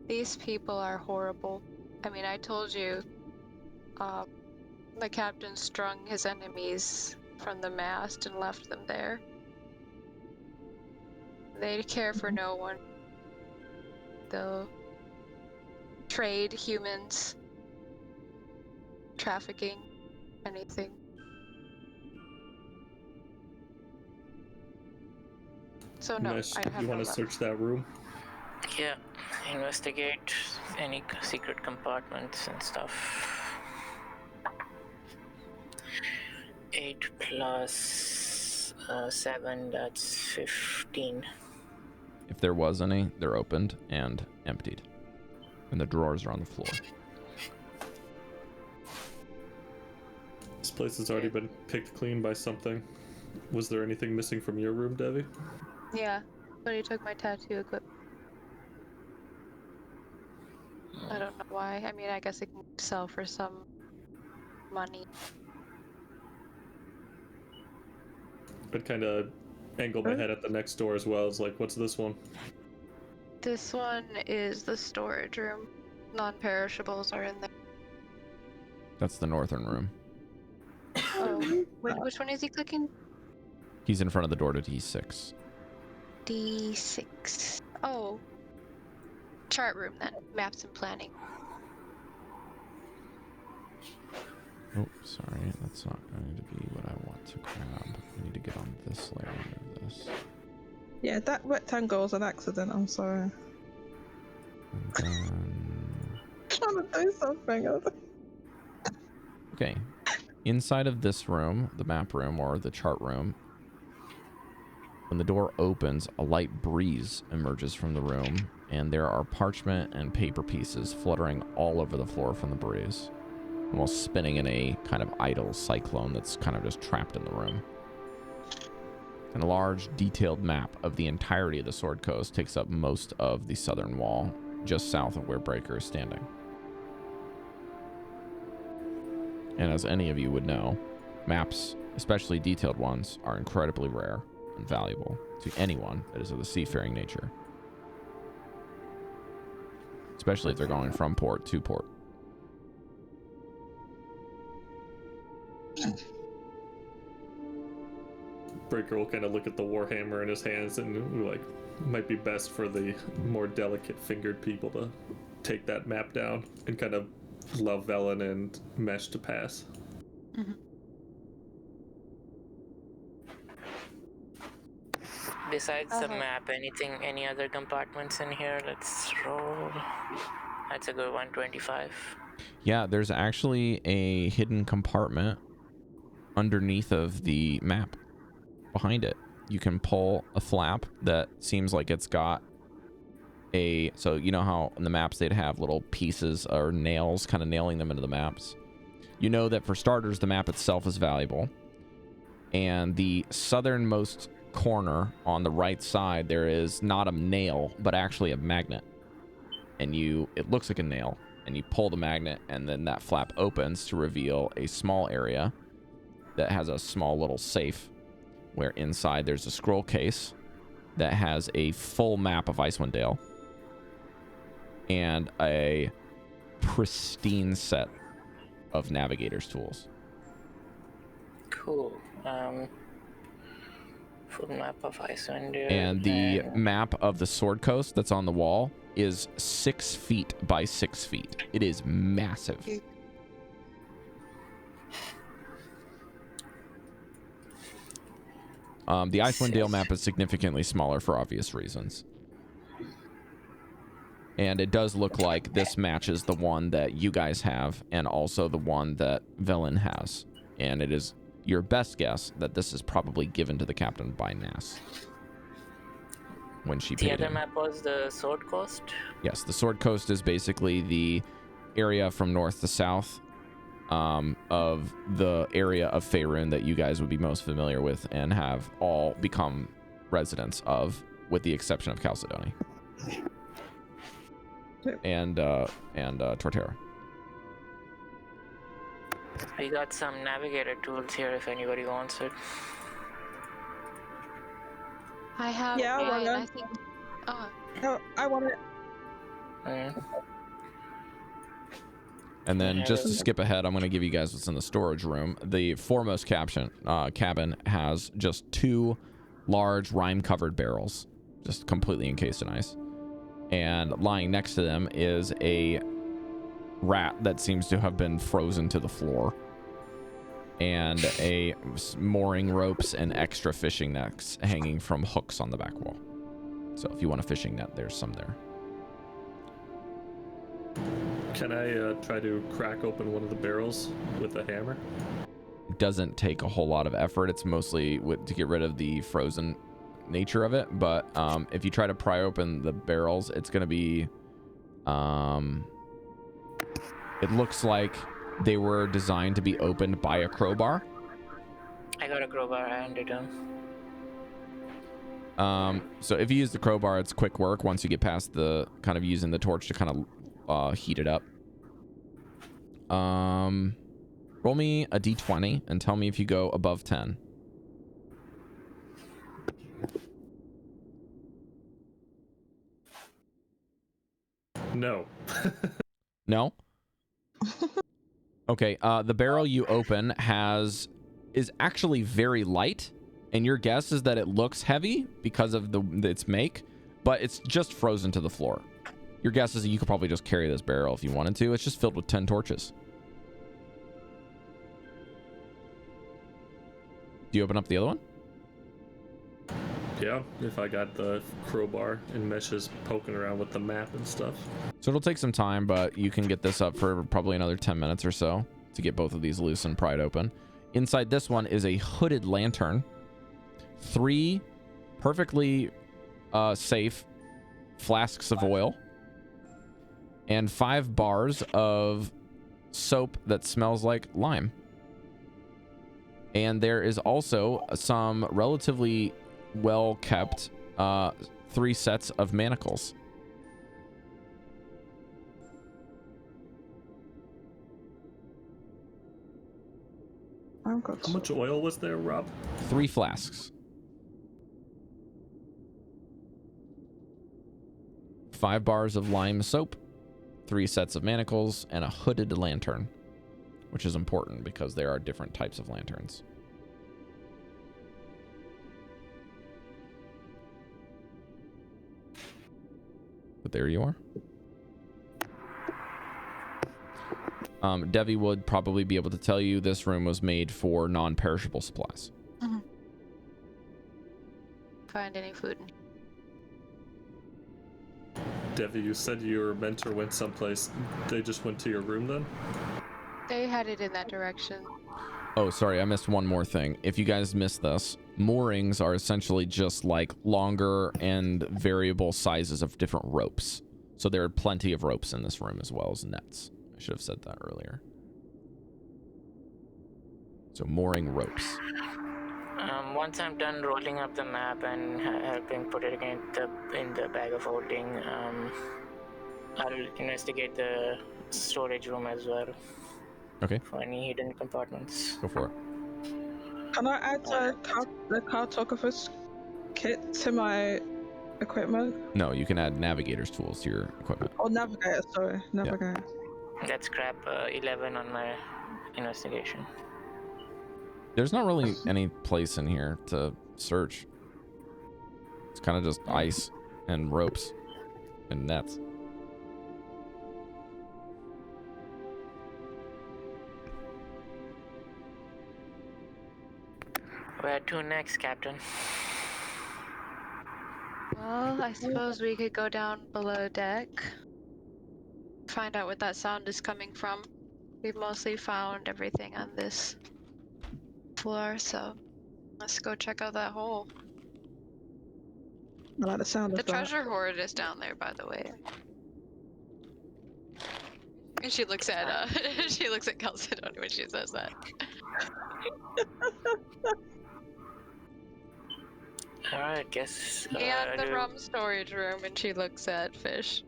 Speaker 2: These people are horrible. I mean, I told you, the captain strung his enemies from the mast and left them there. They care for no one. They'll trade humans, trafficking, anything. So no,
Speaker 6: Mesh,
Speaker 2: I have
Speaker 6: you
Speaker 2: no
Speaker 6: want to
Speaker 2: love.
Speaker 6: search that room?
Speaker 5: Yeah, investigate any secret compartments and stuff. 8 plus 7, that's 15.
Speaker 1: If there was any, they're opened and emptied. And the drawers are on the floor.
Speaker 6: This place has already been picked clean by something. Was there anything missing from your room, Devii?
Speaker 2: Yeah, but he took my tattoo equipment. I don't know why. I mean, I guess it can sell for some money.
Speaker 6: I'd kind of angle my head at the next door as well. It's like, what's this one?
Speaker 2: This one is the storage room. Non-perishables are in there.
Speaker 1: That's the northern room.
Speaker 2: Oh, which one is he clicking?
Speaker 1: He's in front of the door to D6.
Speaker 2: D6. Oh. Chart room then. Maps and planning.
Speaker 1: Oh, sorry. That's not going to be what I want to grab. I need to get on this layer of this.
Speaker 4: Yeah, that rectangle was an accident. I'm sorry.
Speaker 1: And then...
Speaker 4: Trying to do something.
Speaker 1: Okay. Inside of this room, the map room or the chart room, when the door opens, a light breeze emerges from the room, and there are parchment and paper pieces fluttering all over the floor from the breeze, almost spinning in a kind of idle cyclone that's kind of just trapped in the room. And a large, detailed map of the entirety of the Sword Coast takes up most of the southern wall, just south of where Breker is standing. And as any of you would know, maps, especially detailed ones, are incredibly rare and valuable to anyone that is of the seafaring nature. Especially if they're going from port to port.
Speaker 6: Breker will kind of look at the warhammer in his hands and like, might be best for the more delicate fingered people to take that map down and kind of allow Velen and Mesh to pass.
Speaker 2: Mm-hmm.
Speaker 5: Besides the map, any other compartments in here? Let's roll. That's a good 125.
Speaker 1: Yeah, there's actually a hidden compartment underneath of the map. Behind it, you can pull a flap that seems like it's got a... So you know how in the maps they'd have little pieces or nails kind of nailing them into the maps? You know that for starters, the map itself is valuable. And the southernmost corner on the right side, there is not a nail, but actually a magnet. And it looks like a nail. And you pull the magnet, and then that flap opens to reveal a small area that has a small little safe, where inside there's a scroll case that has a full map of Icewind Dale and a pristine set of navigator's tools.
Speaker 5: Cool. Full map of Icewind Dale.
Speaker 1: And the map of the Sword Coast that's on the wall is 6 feet by 6 feet. It is massive. The Icewind Dale map is significantly smaller for obvious reasons. And it does look like this matches the one that you guys have and also the one that Velen has. And it is your best guess that this is probably given to the captain by Nass when she paid him.
Speaker 5: The other map was the Sword Coast?
Speaker 1: Yes, the Sword Coast is basically the area from north to south of the area of Faerun that you guys would be most familiar with and have all become residents of, with the exception of Chalcedony and Torterra.
Speaker 5: We got some navigator tools here if anybody wants it.
Speaker 2: I have
Speaker 4: Yeah,
Speaker 2: one,
Speaker 4: I
Speaker 2: I think. Oh,
Speaker 4: No, I want it.
Speaker 1: And then just to skip ahead, I'm going to give you guys what's in the storage room. The foremost cabin has just 2 large rime-covered barrels, just completely encased in ice. And lying next to them is a rat that seems to have been frozen to the floor. And a mooring ropes and extra fishing nets hanging from hooks on the back wall. So if you want a fishing net, there's some there.
Speaker 6: Can I try to crack open one of the barrels with a hammer?
Speaker 1: It doesn't take a whole lot of effort. It's mostly to get rid of the frozen nature of it. But if you try to pry open the barrels, it's going to be... it looks like they were designed to be opened by a crowbar.
Speaker 5: I got a crowbar, I handed him.
Speaker 1: So if you use the crowbar, it's quick work once you get past the kind of using the torch to kind of heat it up. Roll me a d20 and tell me if you go above 10.
Speaker 6: No.
Speaker 1: No? Okay, the barrel you open is actually very light, and your guess is that it looks heavy because of its make, but it's just frozen to the floor. Your guess is that you could probably just carry this barrel if you wanted to. It's just filled with 10 torches. Do you open up the other one?
Speaker 6: Yeah, if I got the crowbar and Meshes poking around with the map and stuff.
Speaker 1: So it'll take some time, but you can get this up for probably another 10 minutes or so to get both of these loose and pried open. Inside this one is a hooded lantern, 3 perfectly safe flasks of oil, and 5 bars of soap that smells like lime. And there is also some relatively well-kept 3 sets of manacles.
Speaker 4: I'm good.
Speaker 6: How much oil was there, Rob?
Speaker 1: 3 flasks. 5 bars of lime soap, 3 sets of manacles, and a hooded lantern, which is important because there are different types of lanterns. But there you are. Devii would probably be able to tell you this room was made for non-perishable supplies.
Speaker 2: Find any food.
Speaker 6: Devii, you said your mentor went someplace. They just went to your room then?
Speaker 2: They headed in that direction.
Speaker 1: Oh, sorry, I missed one more thing. If you guys missed this, moorings are essentially just like longer and variable sizes of different ropes. So there are plenty of ropes in this room as well as nets. I should have said that earlier. So mooring ropes.
Speaker 5: Once I'm done rolling up the map and helping put it in the bag of holding, I'll investigate the storage room as well.
Speaker 1: Okay.
Speaker 5: For any hidden compartments.
Speaker 1: Go for it.
Speaker 4: Can I add the cartographer's kit to my equipment?
Speaker 1: No, you can add navigator's tools to your equipment.
Speaker 4: Oh, navigator, sorry. Navigator.
Speaker 5: Let's scrap 11 on my investigation.
Speaker 1: There's not really any place in here to search. It's kind of just ice and ropes and nets.
Speaker 5: Where to next, Captain?
Speaker 2: Well, I suppose we could go down below deck. Find out what that sound is coming from. We've mostly found everything on this floor, so let's go check out that hole.
Speaker 4: I like the sound
Speaker 2: The
Speaker 4: of that.
Speaker 2: treasure hoard is down there, by the way. And she looks at she looks at Chalcedony when she says that.
Speaker 5: Alright, guess.
Speaker 2: And the rum storage room, and she looks at Fish.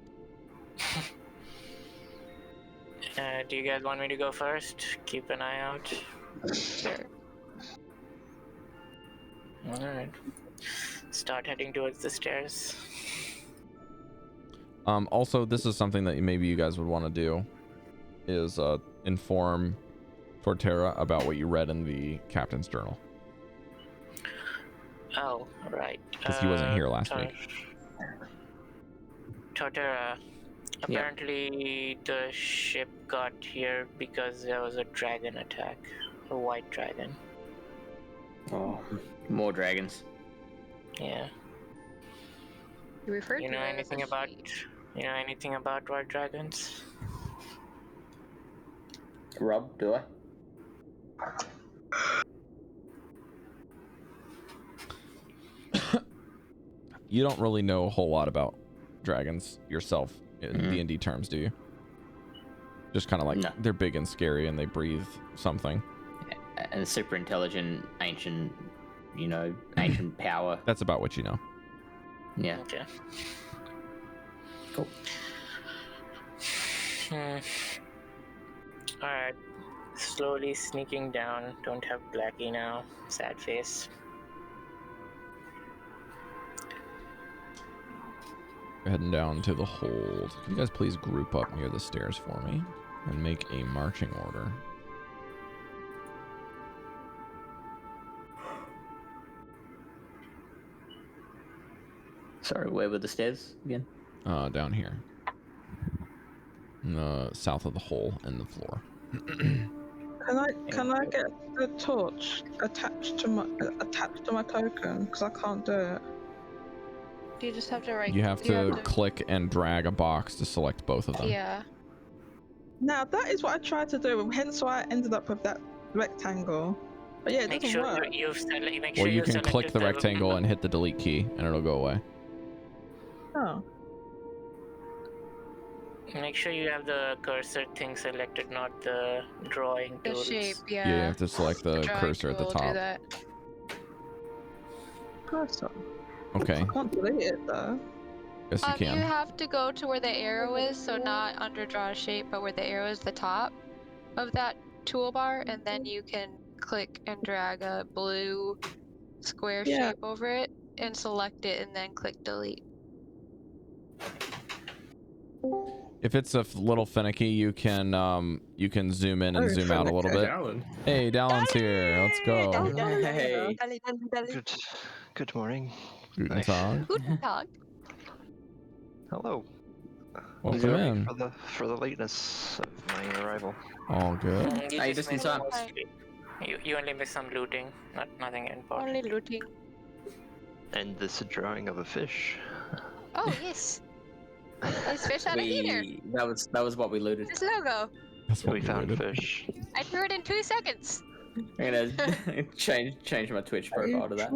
Speaker 5: Do you guys want me to go first? Keep an eye out.
Speaker 2: Sure.
Speaker 5: Alright. Start heading towards the stairs.
Speaker 1: Also, this is something that maybe you guys would want to do, is inform Torterra about what you read in the captain's journal.
Speaker 5: Oh, right.
Speaker 1: Because he wasn't here last week.
Speaker 5: Torterra, apparently the ship got here because there was a dragon attack. A white dragon.
Speaker 3: Oh, more dragons.
Speaker 5: Yeah.
Speaker 2: You referred
Speaker 5: You
Speaker 2: to
Speaker 5: know
Speaker 2: it as a
Speaker 5: anything about
Speaker 2: sheep.
Speaker 5: anything about white dragons?
Speaker 3: Rob, do I?
Speaker 1: You don't really know a whole lot about dragons yourself in D&D terms, do you? Just kind of like, they're big and scary and they breathe something.
Speaker 3: And super intelligent, ancient, ancient power.
Speaker 1: That's about what you know.
Speaker 3: Yeah.
Speaker 5: Okay.
Speaker 3: Cool.
Speaker 5: Alright. Slowly sneaking down. Don't have Blackie now. Sad face.
Speaker 1: Heading down to the hold. Can you guys please group up near the stairs for me and make a marching order?
Speaker 3: Sorry, where were the stairs again?
Speaker 1: Down here. South of the hole in the floor.
Speaker 4: Can I get the torch attached to my token? Because I can't do it.
Speaker 2: You just have to
Speaker 1: You have to click and drag a box to select both of them.
Speaker 2: Yeah.
Speaker 4: Now that is what I tried to do, hence why I ended up with that rectangle. But yeah, it
Speaker 5: Make
Speaker 4: doesn't
Speaker 5: sure
Speaker 4: work.
Speaker 1: Well, you can click the rectangle and hit the delete key, and it'll go away.
Speaker 4: Oh.
Speaker 5: Make sure you have the cursor thing selected, not the drawing
Speaker 2: The
Speaker 5: tools.
Speaker 2: shape, yeah.
Speaker 1: Yeah, you have to select the
Speaker 2: drawing
Speaker 1: cursor at the
Speaker 2: tool will do
Speaker 1: top.
Speaker 2: that.
Speaker 4: Cursor.
Speaker 1: Okay.
Speaker 4: I can't delete it though.
Speaker 1: Yes, you can.
Speaker 2: You have to go to where the arrow is, so not under draw shape, but where the arrow is the top of that toolbar, and then you can click and drag a blue square shape over it and select it and then click delete.
Speaker 1: If it's a little finicky, you can zoom in and zoom out a little bit.
Speaker 6: Dallan.
Speaker 1: Hey, Dallan's here. Let's go.
Speaker 3: Hey.
Speaker 7: Good morning.
Speaker 1: Guten Tag.
Speaker 2: Guten Tag.
Speaker 7: Hello.
Speaker 1: Welcome
Speaker 7: Sorry
Speaker 1: in.
Speaker 7: for the lateness of my arrival.
Speaker 1: All good.
Speaker 5: You
Speaker 3: Are you
Speaker 5: just
Speaker 3: just in
Speaker 5: missed
Speaker 3: time?
Speaker 5: mostly. You only missed some looting, nothing important.
Speaker 2: Only looting.
Speaker 7: And this drawing of a fish.
Speaker 2: Oh yes. Nice fish out of heater.
Speaker 3: That was what we looted.
Speaker 2: His logo.
Speaker 1: That's what
Speaker 7: We found
Speaker 1: did.
Speaker 7: fish.
Speaker 2: I threw it in 2 seconds.
Speaker 3: I'm gonna change my Twitch profile to that.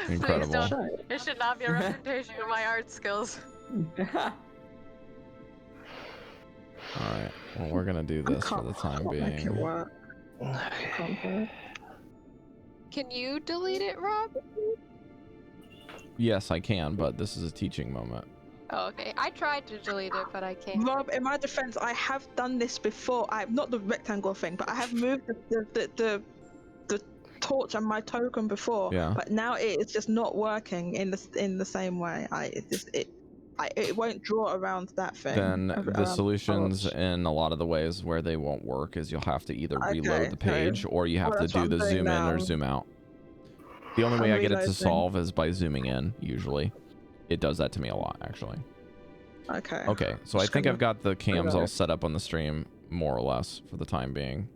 Speaker 1: Incredible.
Speaker 2: Please don't. It should not be a representation of my art skills.
Speaker 1: Alright, well, we're gonna do this for the time
Speaker 4: Make it
Speaker 1: being.
Speaker 4: work.
Speaker 7: Okay.
Speaker 2: Can you delete it, Rob?
Speaker 1: Yes, I can, but this is a teaching moment.
Speaker 2: Oh, okay. I tried to delete it, but I can't.
Speaker 4: Rob, in my defense, I have done this before. I've not the rectangle thing, but I have moved the torch and my token before.
Speaker 1: Yeah.
Speaker 4: But now it is just not working in the same way. It won't draw around that thing.
Speaker 1: Then the solutions
Speaker 4: torch.
Speaker 1: in a lot of the ways where they won't work is you'll have to either
Speaker 4: Okay,
Speaker 1: reload the page or you have
Speaker 4: Well,
Speaker 1: to
Speaker 4: that's what
Speaker 1: do
Speaker 4: I'm
Speaker 1: the
Speaker 4: doing
Speaker 1: zoom in or
Speaker 4: now.
Speaker 1: zoom out. The only way
Speaker 4: I'm
Speaker 1: I get it to
Speaker 4: reloading.
Speaker 1: solve is by zooming in, usually. It does that to me a lot, actually.
Speaker 4: Okay.
Speaker 1: Okay, so I
Speaker 4: Just
Speaker 1: think
Speaker 4: gonna
Speaker 1: I've got the cams all
Speaker 4: reload.
Speaker 1: set up on the stream, more or less, for the time being.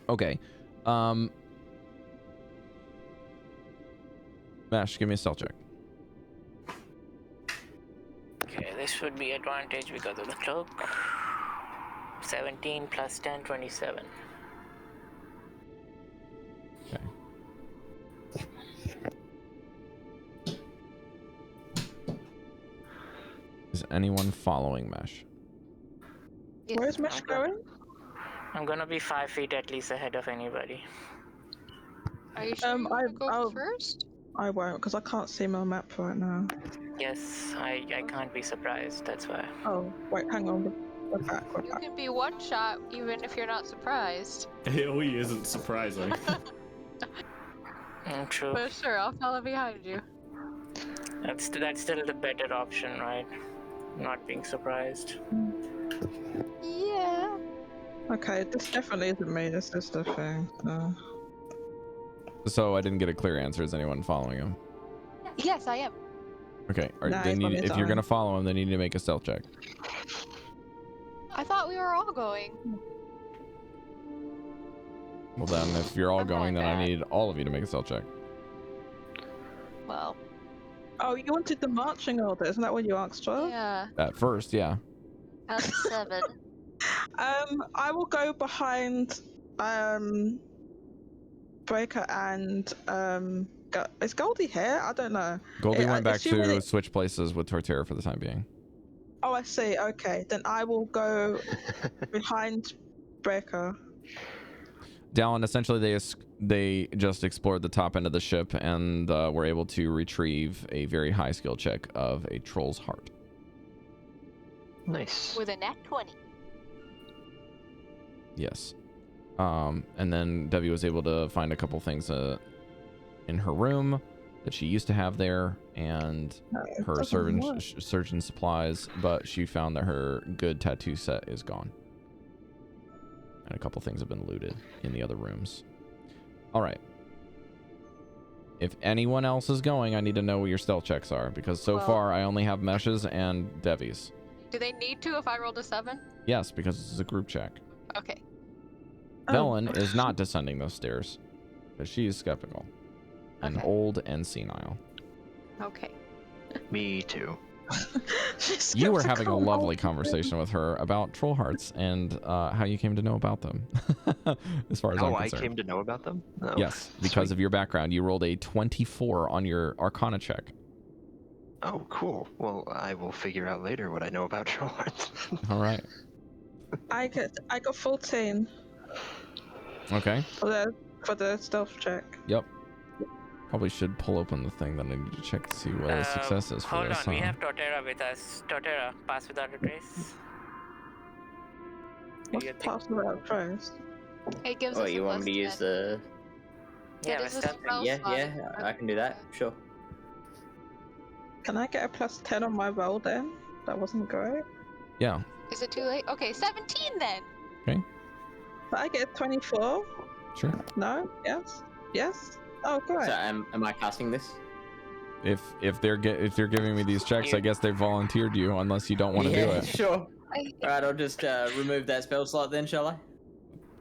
Speaker 1: Okay. Mash, give me a stealth check.
Speaker 5: Okay, this would be advantage because of the cloak. 17 plus 10, 27.
Speaker 1: Okay. Is anyone following Mesh?
Speaker 2: Yes.
Speaker 4: Where's Mesh going?
Speaker 5: I'm gonna be 5 feet at least ahead of anybody.
Speaker 2: Are you sure you want to go first?
Speaker 4: I won't, because I can't see my map right now.
Speaker 5: Yes, I can't be surprised, that's why.
Speaker 4: Oh, wait, hang on. We're back.
Speaker 2: You can be one shot even if you're not surprised.
Speaker 6: AoE isn't surprising.
Speaker 5: True.
Speaker 2: But sure, I'll follow behind you.
Speaker 5: That's still the better option, right? Not being surprised.
Speaker 2: Yeah.
Speaker 4: Okay, this definitely isn't me. This is the thing.
Speaker 1: So I didn't get a clear answer. Is anyone following him?
Speaker 2: Yes, I am.
Speaker 1: Okay.
Speaker 4: Nah, he's on his
Speaker 1: If you're
Speaker 4: own.
Speaker 1: gonna follow him, then you need to make a stealth check.
Speaker 2: I thought we were all going.
Speaker 1: Well, then, if you're all
Speaker 2: I'm
Speaker 1: going, then I
Speaker 2: back.
Speaker 1: need all of you to make a stealth check.
Speaker 2: Well,
Speaker 4: Oh, you wanted the marching order, isn't that what you asked for?
Speaker 2: yeah.
Speaker 1: At first, yeah.
Speaker 2: That's 7.
Speaker 4: I will go behind Breker and is Goldy here? I don't know.
Speaker 1: Goldie
Speaker 4: Yeah,
Speaker 1: went back
Speaker 4: assuming
Speaker 1: to
Speaker 4: it-
Speaker 1: switch places with Torterra for the time being.
Speaker 4: Oh, I see. Okay, then I will go behind Breker.
Speaker 1: Dallan, essentially, they just explored the top end of the ship and were able to retrieve a very high skill check of a troll's heart.
Speaker 7: Nice.
Speaker 2: With a nat 20.
Speaker 1: Yes. And then Devii was able to find a couple things in her room that she used to have there, and
Speaker 4: It
Speaker 1: her
Speaker 4: doesn't work.
Speaker 1: surgeon supplies, but she found that her good tattoo set is gone. And a couple things have been looted in the other rooms. All right. If anyone else is going, I need to know what your stealth checks are, because so
Speaker 2: Well-
Speaker 1: far I only have Mesh's and Devi's.
Speaker 2: Do they need to if I rolled a 7?
Speaker 1: Yes, because this is a group check.
Speaker 2: Okay.
Speaker 4: Oh.
Speaker 1: Velen is not descending those stairs, because she is skeptical and
Speaker 2: Okay.
Speaker 1: old and senile.
Speaker 2: Okay.
Speaker 7: Me too.
Speaker 4: She's
Speaker 1: You were
Speaker 4: skeptical
Speaker 1: having a
Speaker 4: of
Speaker 1: lovely
Speaker 4: all
Speaker 1: conversation with her about troll hearts and how you came to know about them, as far as I'm
Speaker 7: Oh, I
Speaker 1: concerned.
Speaker 7: came to know about them? Oh,
Speaker 1: Yes, because
Speaker 7: sweet.
Speaker 1: of your background. You rolled a 24 on your Arcana check.
Speaker 7: Oh, cool. Well, I will figure out later what I know about troll hearts.
Speaker 1: All right.
Speaker 4: I got 14
Speaker 1: Okay.
Speaker 4: for the stealth check.
Speaker 1: Yep. Probably should pull open the thing that I need to check to see what a success is for
Speaker 5: Hold
Speaker 1: this.
Speaker 5: on, we
Speaker 1: huh?
Speaker 5: have Torterra with us. Torterra, pass without a trace. Do
Speaker 4: What's
Speaker 5: you think?
Speaker 4: past without trace?
Speaker 2: It gives
Speaker 3: Oh,
Speaker 2: us
Speaker 3: you
Speaker 2: a
Speaker 3: want me to
Speaker 2: plus
Speaker 3: use
Speaker 2: 10.
Speaker 3: the?
Speaker 2: Yeah,
Speaker 5: Yeah,
Speaker 2: there's a
Speaker 5: but
Speaker 2: spell
Speaker 3: Yeah,
Speaker 2: slot.
Speaker 3: yeah, I can do that. Sure.
Speaker 4: Can I get a plus 10 on my roll then? That wasn't great.
Speaker 1: Yeah.
Speaker 2: Is it too late? Okay, 17 then.
Speaker 4: But I get 24?
Speaker 1: Sure.
Speaker 4: No? Yes? Yes? Oh, great.
Speaker 3: So am I casting this?
Speaker 1: if they're giving me these checks, I guess they volunteered you, unless you don't want to do it.
Speaker 3: Sure. Alright, I'll just remove that spell slot then, shall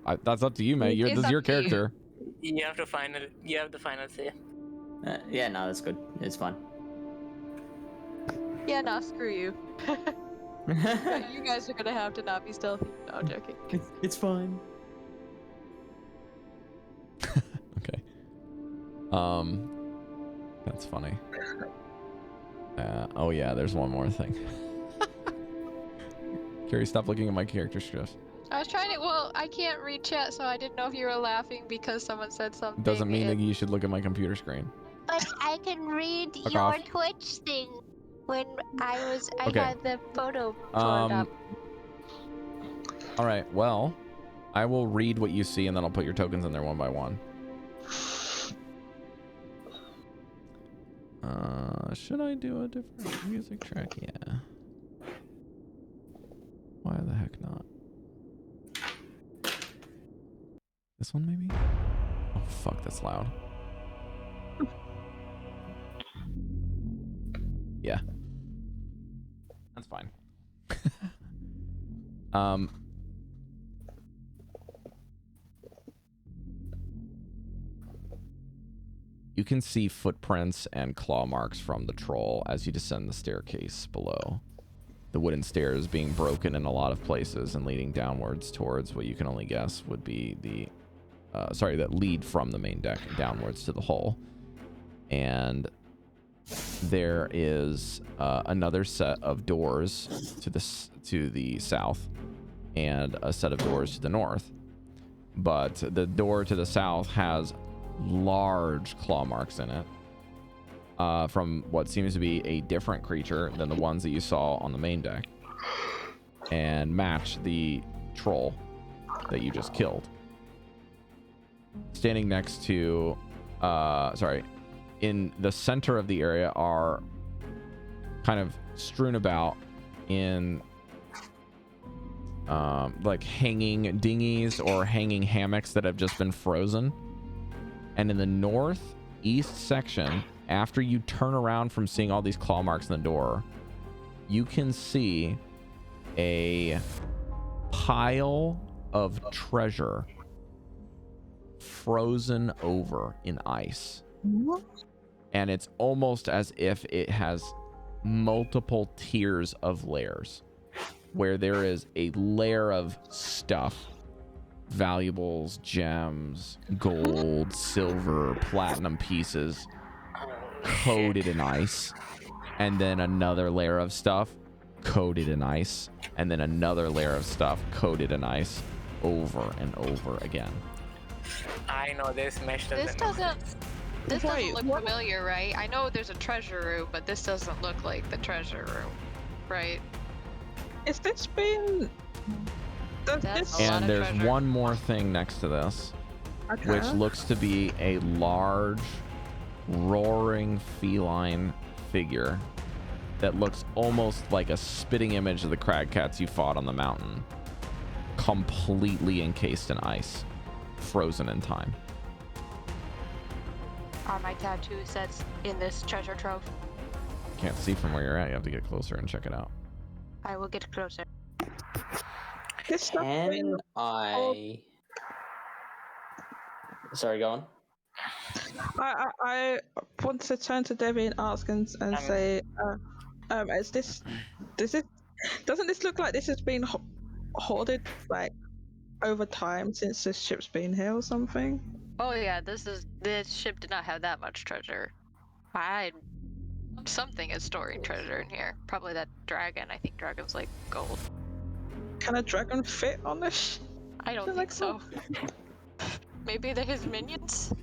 Speaker 3: I?
Speaker 1: That's up to you, mate.
Speaker 2: It's
Speaker 1: This is
Speaker 2: up
Speaker 1: your
Speaker 2: to you.
Speaker 1: character.
Speaker 5: You have the final say.
Speaker 3: Yeah, no, that's good. It's fine.
Speaker 2: Yeah, nah, screw you. You guys are gonna have to not be stealthy. No, I'm joking.
Speaker 3: It's fine.
Speaker 1: Okay. That's funny. Oh yeah, there's one more thing. Cari, stop looking at my character scripts.
Speaker 2: I was trying to. Well, I can't read chat, so I didn't know if you were laughing because someone said something.
Speaker 1: Doesn't mean that you should look at my computer screen.
Speaker 8: But I can read
Speaker 1: Fuck
Speaker 8: your
Speaker 1: off.
Speaker 8: Twitch thing when I
Speaker 1: Okay.
Speaker 8: had the photo pulled up.
Speaker 1: All right. Well, I will read what you see, and then I'll put your tokens in there one by one. Should I do a different music track? Yeah. Why the heck not? This one maybe? Oh fuck, that's loud. Yeah. That's fine. You can see footprints and claw marks from the troll as you descend the staircase below. The wooden stairs being broken in a lot of places and leading downwards towards what you can only guess would be the that lead from the main deck downwards to the hull. And there is another set of doors to the south and a set of doors to the north. But the door to the south has large claw marks in it from what seems to be a different creature than the ones that you saw on the main deck, and match the troll that you just killed. Standing next to in the center of the area are kind of strewn about in like hanging dinghies or hanging hammocks that have just been frozen. And in the northeast section, after you turn around from seeing all these claw marks in the door, you can see a pile of treasure frozen over in ice. And it's almost as if it has multiple tiers of layers, where there is a layer of stuff, valuables, gems, gold, silver, platinum pieces coated in ice, and then another layer of stuff coated in ice, and then another layer of stuff coated in ice, over and over again.
Speaker 5: I know this mesh
Speaker 2: This
Speaker 5: doesn't.
Speaker 2: doesn't look familiar, right? I know there's a treasure room, but this doesn't look like the treasure room, right?
Speaker 4: Is this been? Does
Speaker 2: That's
Speaker 4: this?
Speaker 2: a lot
Speaker 1: And
Speaker 2: of
Speaker 1: there's
Speaker 2: treasure.
Speaker 1: one more thing next to this,
Speaker 4: Okay.
Speaker 1: which looks to be a large, roaring feline figure that looks almost like a spitting image of the crag cats you fought on the mountain, completely encased in ice, frozen in time.
Speaker 2: Are my tattoos that's in this treasure trove?
Speaker 1: Can't see from where you're at. You have to get closer and check it out.
Speaker 2: I will get closer.
Speaker 4: This stuff
Speaker 3: Can
Speaker 4: been?
Speaker 3: I? Sorry, go on.
Speaker 4: I want to turn to Devii and ask and say, is this? Doesn't this look like this has been hoarded like over time since this ship's been here or something?
Speaker 2: Oh yeah, this ship did not have that much treasure. Something is storing treasure in here. Probably that dragon. I think dragons like gold.
Speaker 4: Can a dragon fit on this?
Speaker 2: I don't
Speaker 4: Feel
Speaker 2: think
Speaker 4: like
Speaker 2: so. Maybe they're his minions?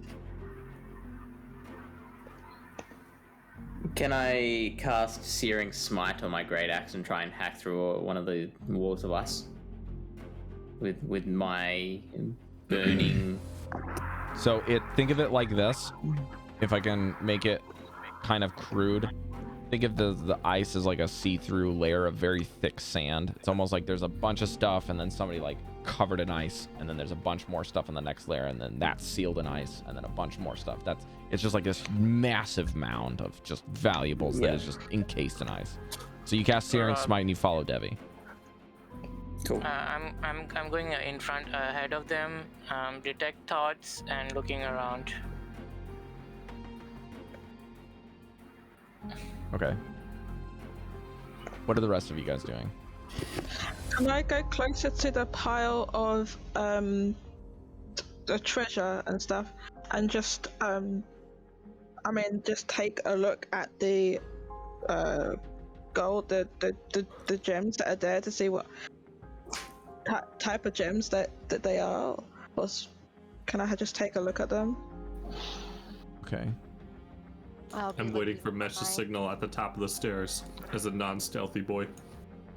Speaker 3: Can I cast Searing Smite on my great axe and try and hack through one of the walls of ice with my burning?
Speaker 1: So think of it like this, if I can make it kind of crude. Think of the ice as like a see-through layer of very thick sand. It's almost like there's a bunch of stuff and then somebody like covered in ice, and then there's a bunch more stuff in the next layer, and then that's sealed in ice, and then a bunch more stuff. It's just like this massive mound of just valuables that is just encased in ice. So you cast Searing Smite and you follow Devii.
Speaker 3: Cool.
Speaker 5: I'm going in front, ahead of them, detect thoughts and looking around.
Speaker 1: Okay. What are the rest of you guys doing?
Speaker 4: Can I go closer to the pile of the treasure and stuff, and just just take a look at the gold, the gems that are there, to see what type of gems that they are? Can I just take a look at them?
Speaker 1: Okay.
Speaker 6: I'm waiting for Mesh to signal at the top of the stairs as a non-stealthy boy.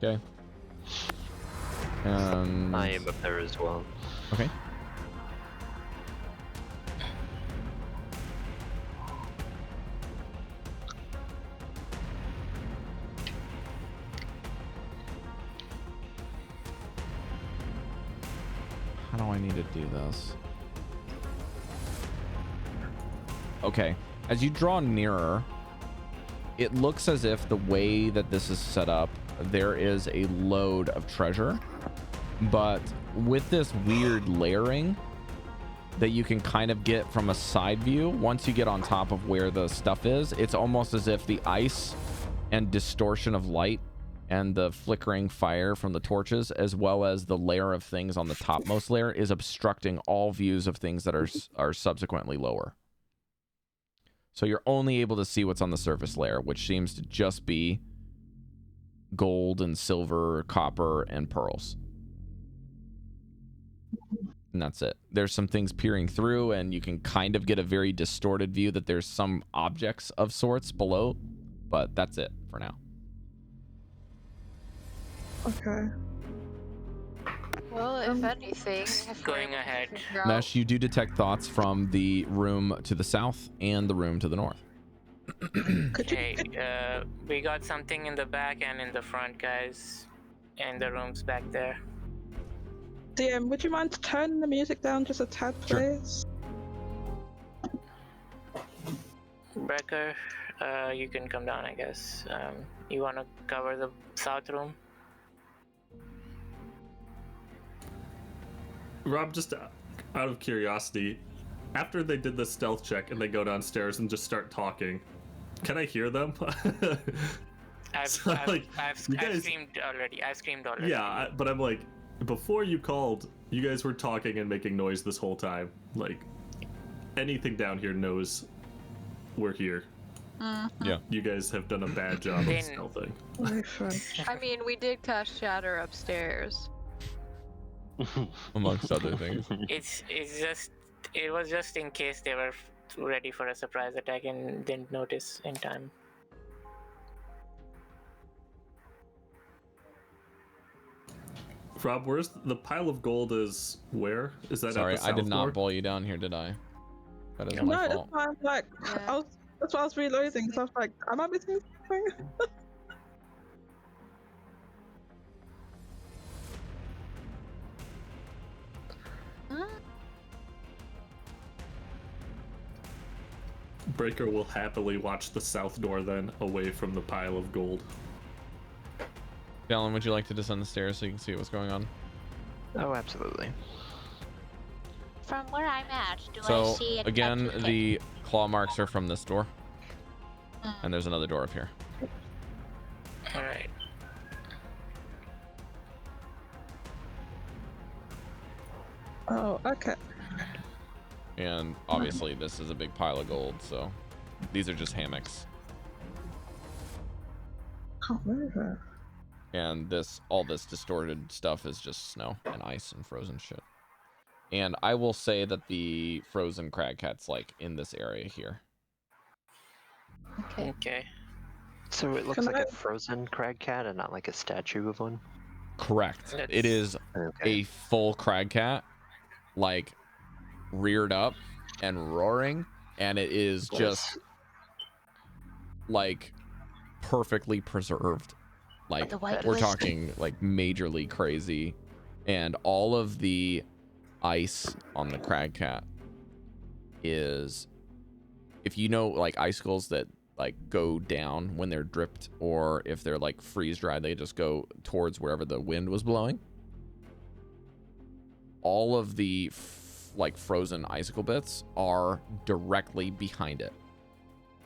Speaker 1: Okay.
Speaker 7: I am up there as well.
Speaker 1: Okay. How do I need to do this? Okay. As you draw nearer, it looks as if the way that this is set up, there is a load of treasure, but with this weird layering that you can kind of get from a side view, once you get on top of where the stuff is, it's almost as if the ice and distortion of light and the flickering fire from the torches, as well as the layer of things on the topmost layer, is obstructing all views of things that are subsequently lower. So you're only able to see what's on the surface layer, which seems to just be gold and silver, copper, and pearls. And that's it. There's some things peering through, and you can kind of get a very distorted view that there's some objects of sorts below, but that's it for now.
Speaker 4: Okay.
Speaker 2: Well, if anything,
Speaker 5: Going ahead.
Speaker 1: Mesh, you do detect thoughts from the room to the south and the room to the north.
Speaker 5: Hey, we got something in the back and in the front, guys. In the rooms back there.
Speaker 4: DM, would you mind turning the music down just a tad, please?
Speaker 5: Breker, you can come down, I guess. You want to cover the south room?
Speaker 6: Rob, just out of curiosity, after they did the stealth check and they go downstairs and just start talking, can I hear them?
Speaker 5: I've screamed already. I've screamed already.
Speaker 6: Yeah, but I'm like, before you called, you guys were talking and making noise this whole time. Like, anything down here knows we're here.
Speaker 1: Yeah.
Speaker 6: You guys have done a bad job of stealthing.
Speaker 2: I mean, we did cast Shatter upstairs.
Speaker 1: Amongst other things.
Speaker 5: It was just in case they were ready for a surprise attack and didn't notice in time.
Speaker 6: Rob, where's the pile of gold? Is where? Is that?
Speaker 1: Sorry,
Speaker 6: at the
Speaker 1: I did
Speaker 6: south
Speaker 1: not
Speaker 6: floor?
Speaker 1: boil you down here, did I? That is
Speaker 4: No,
Speaker 1: my
Speaker 4: that's
Speaker 1: fault.
Speaker 4: why I'm like,
Speaker 2: Yeah.
Speaker 4: that's why I was reloading. So I was like, am I missing something?
Speaker 6: Breker will happily watch the south door then, away from the pile of gold.
Speaker 1: Dallan, would you like to descend the stairs so you can see what's going on?
Speaker 7: Oh, absolutely.
Speaker 8: From where I'm at, do I
Speaker 1: So,
Speaker 8: see an
Speaker 1: again,
Speaker 8: exit?
Speaker 1: the claw marks are from this door. And there's another door up here.
Speaker 5: Alright.
Speaker 4: Oh, okay.
Speaker 1: And obviously this is a big pile of gold, so these are just hammocks.
Speaker 4: Can't move it.
Speaker 1: And all this distorted stuff is just snow and ice and frozen shit. And I will say that the frozen crag cat's like in this area here.
Speaker 5: Okay.
Speaker 7: So it looks
Speaker 4: Can
Speaker 7: like
Speaker 4: I-
Speaker 7: a frozen crag cat and not like a statue of one?
Speaker 1: Correct.
Speaker 5: Let's-
Speaker 1: It is
Speaker 7: Okay.
Speaker 1: a full crag cat, like reared up and roaring, and it is just like perfectly preserved. Like,
Speaker 8: The white
Speaker 1: we're
Speaker 8: list.
Speaker 1: talking like majorly crazy. And all of the ice on the crag cat is, if you know, like icicles that like go down when they're dripped, or if they're like freeze dried, they just go towards wherever the wind was blowing. All of the like frozen icicle bits are directly behind it.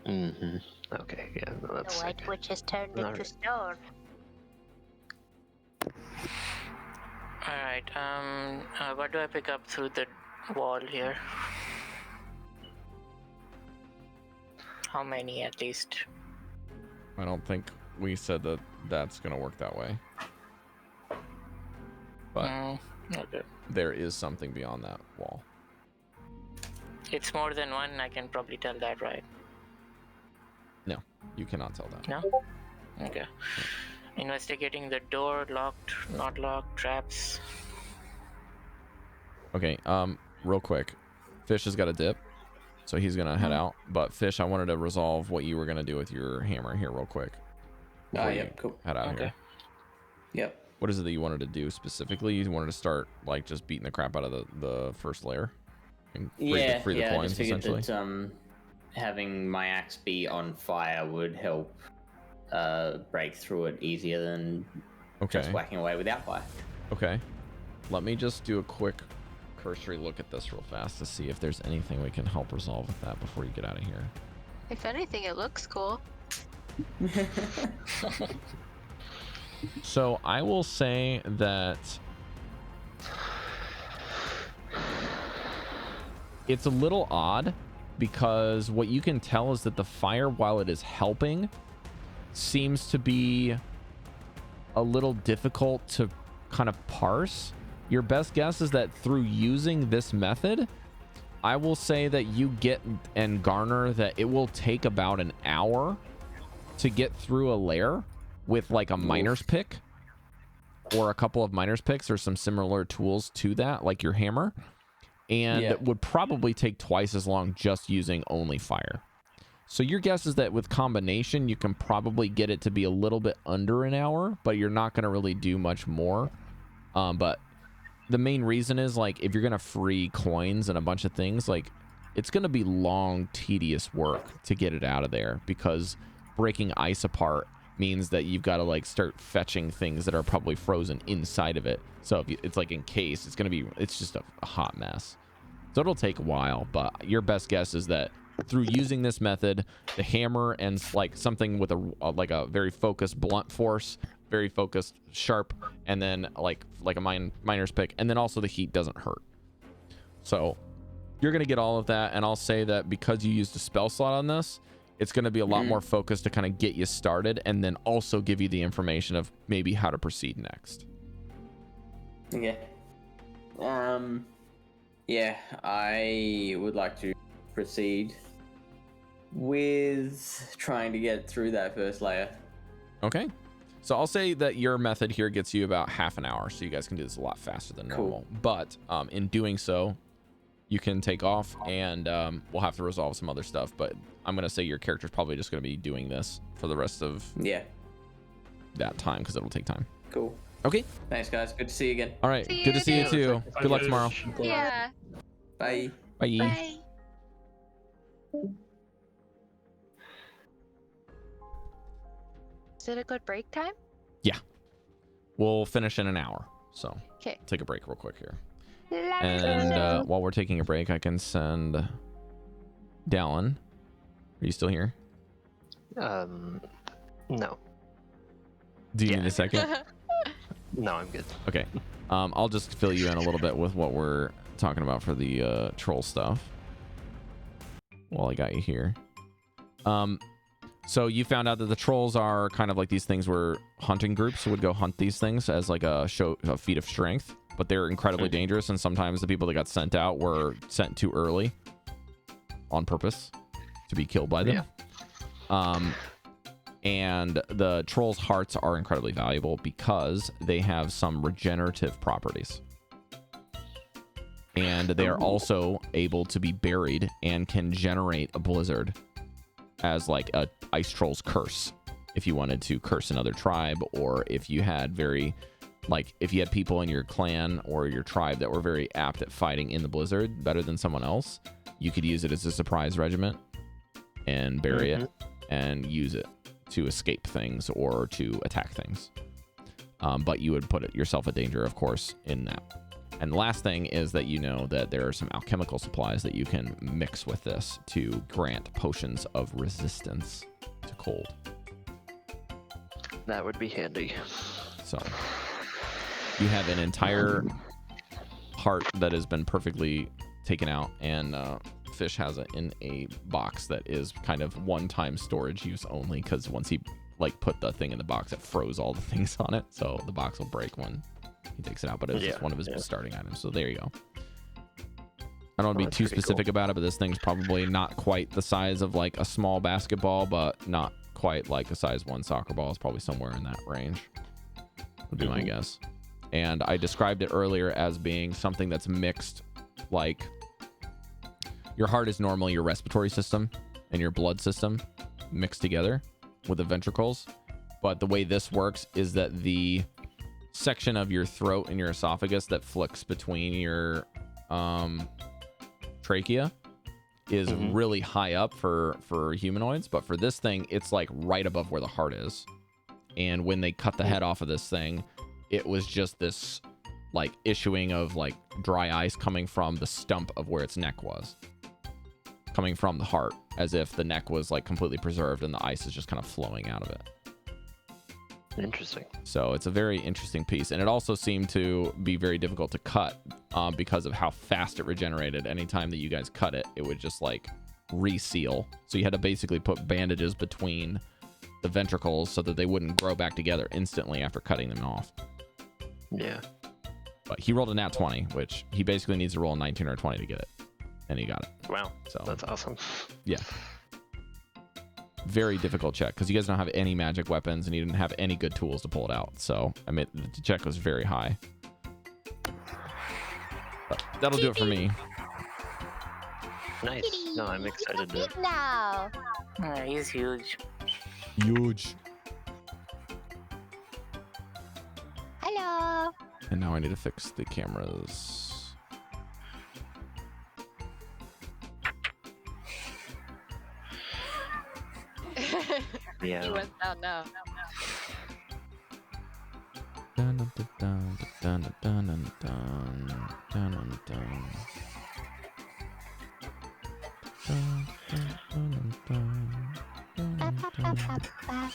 Speaker 7: Mm-hmm. Okay, yeah, no,
Speaker 8: The
Speaker 7: that's
Speaker 8: white
Speaker 7: sick.
Speaker 8: witch has turned
Speaker 7: Alright.
Speaker 8: into stone.
Speaker 5: Alright, what do I pick up through the wall here? How many at least?
Speaker 1: I don't think we said that that's gonna work that way, but
Speaker 5: Okay.
Speaker 1: there is something beyond that wall.
Speaker 5: It's more than one, I can probably tell that, right?
Speaker 1: No, you cannot tell that.
Speaker 5: No? Okay. Investigating the door, locked, not locked, traps.
Speaker 1: Okay, real quick, Fish has got a dip, so he's gonna head out. But Fish, I wanted to resolve what you were gonna do with your hammer here real quick. before you
Speaker 3: Yep, cool.
Speaker 1: Head out
Speaker 5: Okay.
Speaker 1: here.
Speaker 3: Yep.
Speaker 1: What is it that you wanted to do specifically? You wanted to start like just beating the crap out of the first layer and free the
Speaker 3: I
Speaker 1: coins
Speaker 3: just figured
Speaker 1: essentially.
Speaker 3: that having my axe be on fire would help break through it easier than
Speaker 1: Okay.
Speaker 3: just whacking away without fire.
Speaker 1: Okay. Let me just do a quick cursory look at this real fast to see if there's anything we can help resolve with that before you get out of here.
Speaker 2: If anything, it looks cool.
Speaker 1: So I will say that it's a little odd because what you can tell is that the fire, while it is helping, seems to be a little difficult to kind of parse. Your best guess is that through using this method, I will say that you get and garner that it will take about an hour to get through a layer with like a miner's pick or a couple of miner's picks or some similar tools to that, like your hammer, and
Speaker 3: Yeah.
Speaker 1: would probably take twice as long just using only fire. So your guess is that with combination, you can probably get it to be a little bit under an hour, but you're not going to really do much more. But the main reason is, like, if you're going to free coins and a bunch of things, like, it's going to be long, tedious work to get it out of there, because breaking ice apart means that you've got to, like, start fetching things that are probably frozen inside of it. So if you, it's like encased, it's going to be, it's just a hot mess. So it'll take a while, but your best guess is that through using this method, the hammer and like something with like a very focused blunt force, very focused sharp, and then like a miner's pick, and then also the heat doesn't hurt. So you're gonna get all of that, and I'll say that because you used a spell slot on this, it's gonna be a lot more focused to kind of get you started, and then also give you the information of maybe how to proceed next.
Speaker 3: Okay. Yeah, I would like to proceed with trying to get through that first layer.
Speaker 1: Okay. So I'll say that your method here gets you about half an hour, so you guys can do this a lot faster than normal. But in doing so, you can take off, and we'll have to resolve some other stuff. But I'm going to say your character's probably just going to be doing this for the rest of that time, because it'll take time.
Speaker 3: Cool.
Speaker 1: Okay.
Speaker 3: Thanks, guys. Good to see you again.
Speaker 1: All right.
Speaker 2: See
Speaker 1: Good to
Speaker 2: you
Speaker 1: see you
Speaker 2: too.
Speaker 1: too. Good luck tomorrow.
Speaker 2: Yeah.
Speaker 3: Bye.
Speaker 1: Bye.
Speaker 8: Bye.
Speaker 2: Is it a good break time?
Speaker 1: Yeah. We'll finish in an hour. So
Speaker 2: 'Kay.
Speaker 1: take a break real quick here. And while we're taking a break, I can send Dallan. Are you still here?
Speaker 7: No.
Speaker 1: Do you need a second?
Speaker 7: No, I'm good.
Speaker 1: Okay. I'll just fill you in a little bit with what we're talking about for the troll stuff while I got you here. So you found out that the trolls are kind of like these things where hunting groups would go hunt these things as like a feat of strength, but they're incredibly dangerous, and sometimes the people that got sent out were sent too early on purpose to be killed by them. And the trolls' hearts are incredibly valuable because they have some regenerative properties. And they are also able to be buried and can generate a blizzard as like a ice troll's curse. if you wanted to curse another tribe, or if you had if you had people in your clan or your tribe that were very apt at fighting in the blizzard better than someone else, you could use it as a surprise regiment and bury it and use it to escape things or to attack things. But you would put yourself at danger, of course, in that. And the last thing is that you know that there are some alchemical supplies that you can mix with this to grant potions of resistance to cold.
Speaker 7: That would be handy.
Speaker 1: So you have an entire heart that has been perfectly taken out, and Fish has it in a box that is kind of one-time storage use only, because once he put the thing in the box, it froze all the things on it, so the box will break when he takes it out. But it was just one of his starting items, so there you go. I don't want to be too specific about it, but this thing's probably not quite the size of like a small basketball, but not quite like a size 1 soccer ball. It's probably somewhere in that range, would be my guess. And I described it earlier as being something that's mixed, like your heart is normally your respiratory system and your blood system mixed together with the ventricles. But the way this works is that the section of your throat and your esophagus that flicks between your trachea is really high up for humanoids, but for this thing, it's like right above where the heart is. And when they cut the head off of this thing, it was just this like issuing of like dry ice coming from the stump of where its neck was, coming from the heart, as if the neck was like completely preserved and the ice is just kind of flowing out of it.
Speaker 7: Interesting.
Speaker 1: So it's a very interesting piece, and it also seemed to be very difficult to cut because of how fast it regenerated. Anytime that you guys cut it, it would just like reseal. So you had to basically put bandages between the ventricles so that they wouldn't grow back together instantly after cutting them off.
Speaker 7: Yeah.
Speaker 1: But he rolled a nat 20, which he basically needs to roll a 19 or a 20 to get it, and he got it.
Speaker 7: Wow.
Speaker 1: So
Speaker 7: That's awesome.
Speaker 1: Yeah. Very difficult check because you guys don't have any magic weapons and you didn't have any good tools to pull it out. So I mean, the check was very high. But that'll do it for me.
Speaker 7: Nice. No, I'm excited to.
Speaker 8: Now.
Speaker 5: He's huge.
Speaker 1: Huge.
Speaker 8: Hello.
Speaker 1: And now I need to fix the cameras.
Speaker 7: Yeah.
Speaker 2: He went down now.
Speaker 1: Dun, dun, dun, dun, dun, dun, dun, dun, dun, dun. Dun, dun, dun, dun, dun, dun, dun.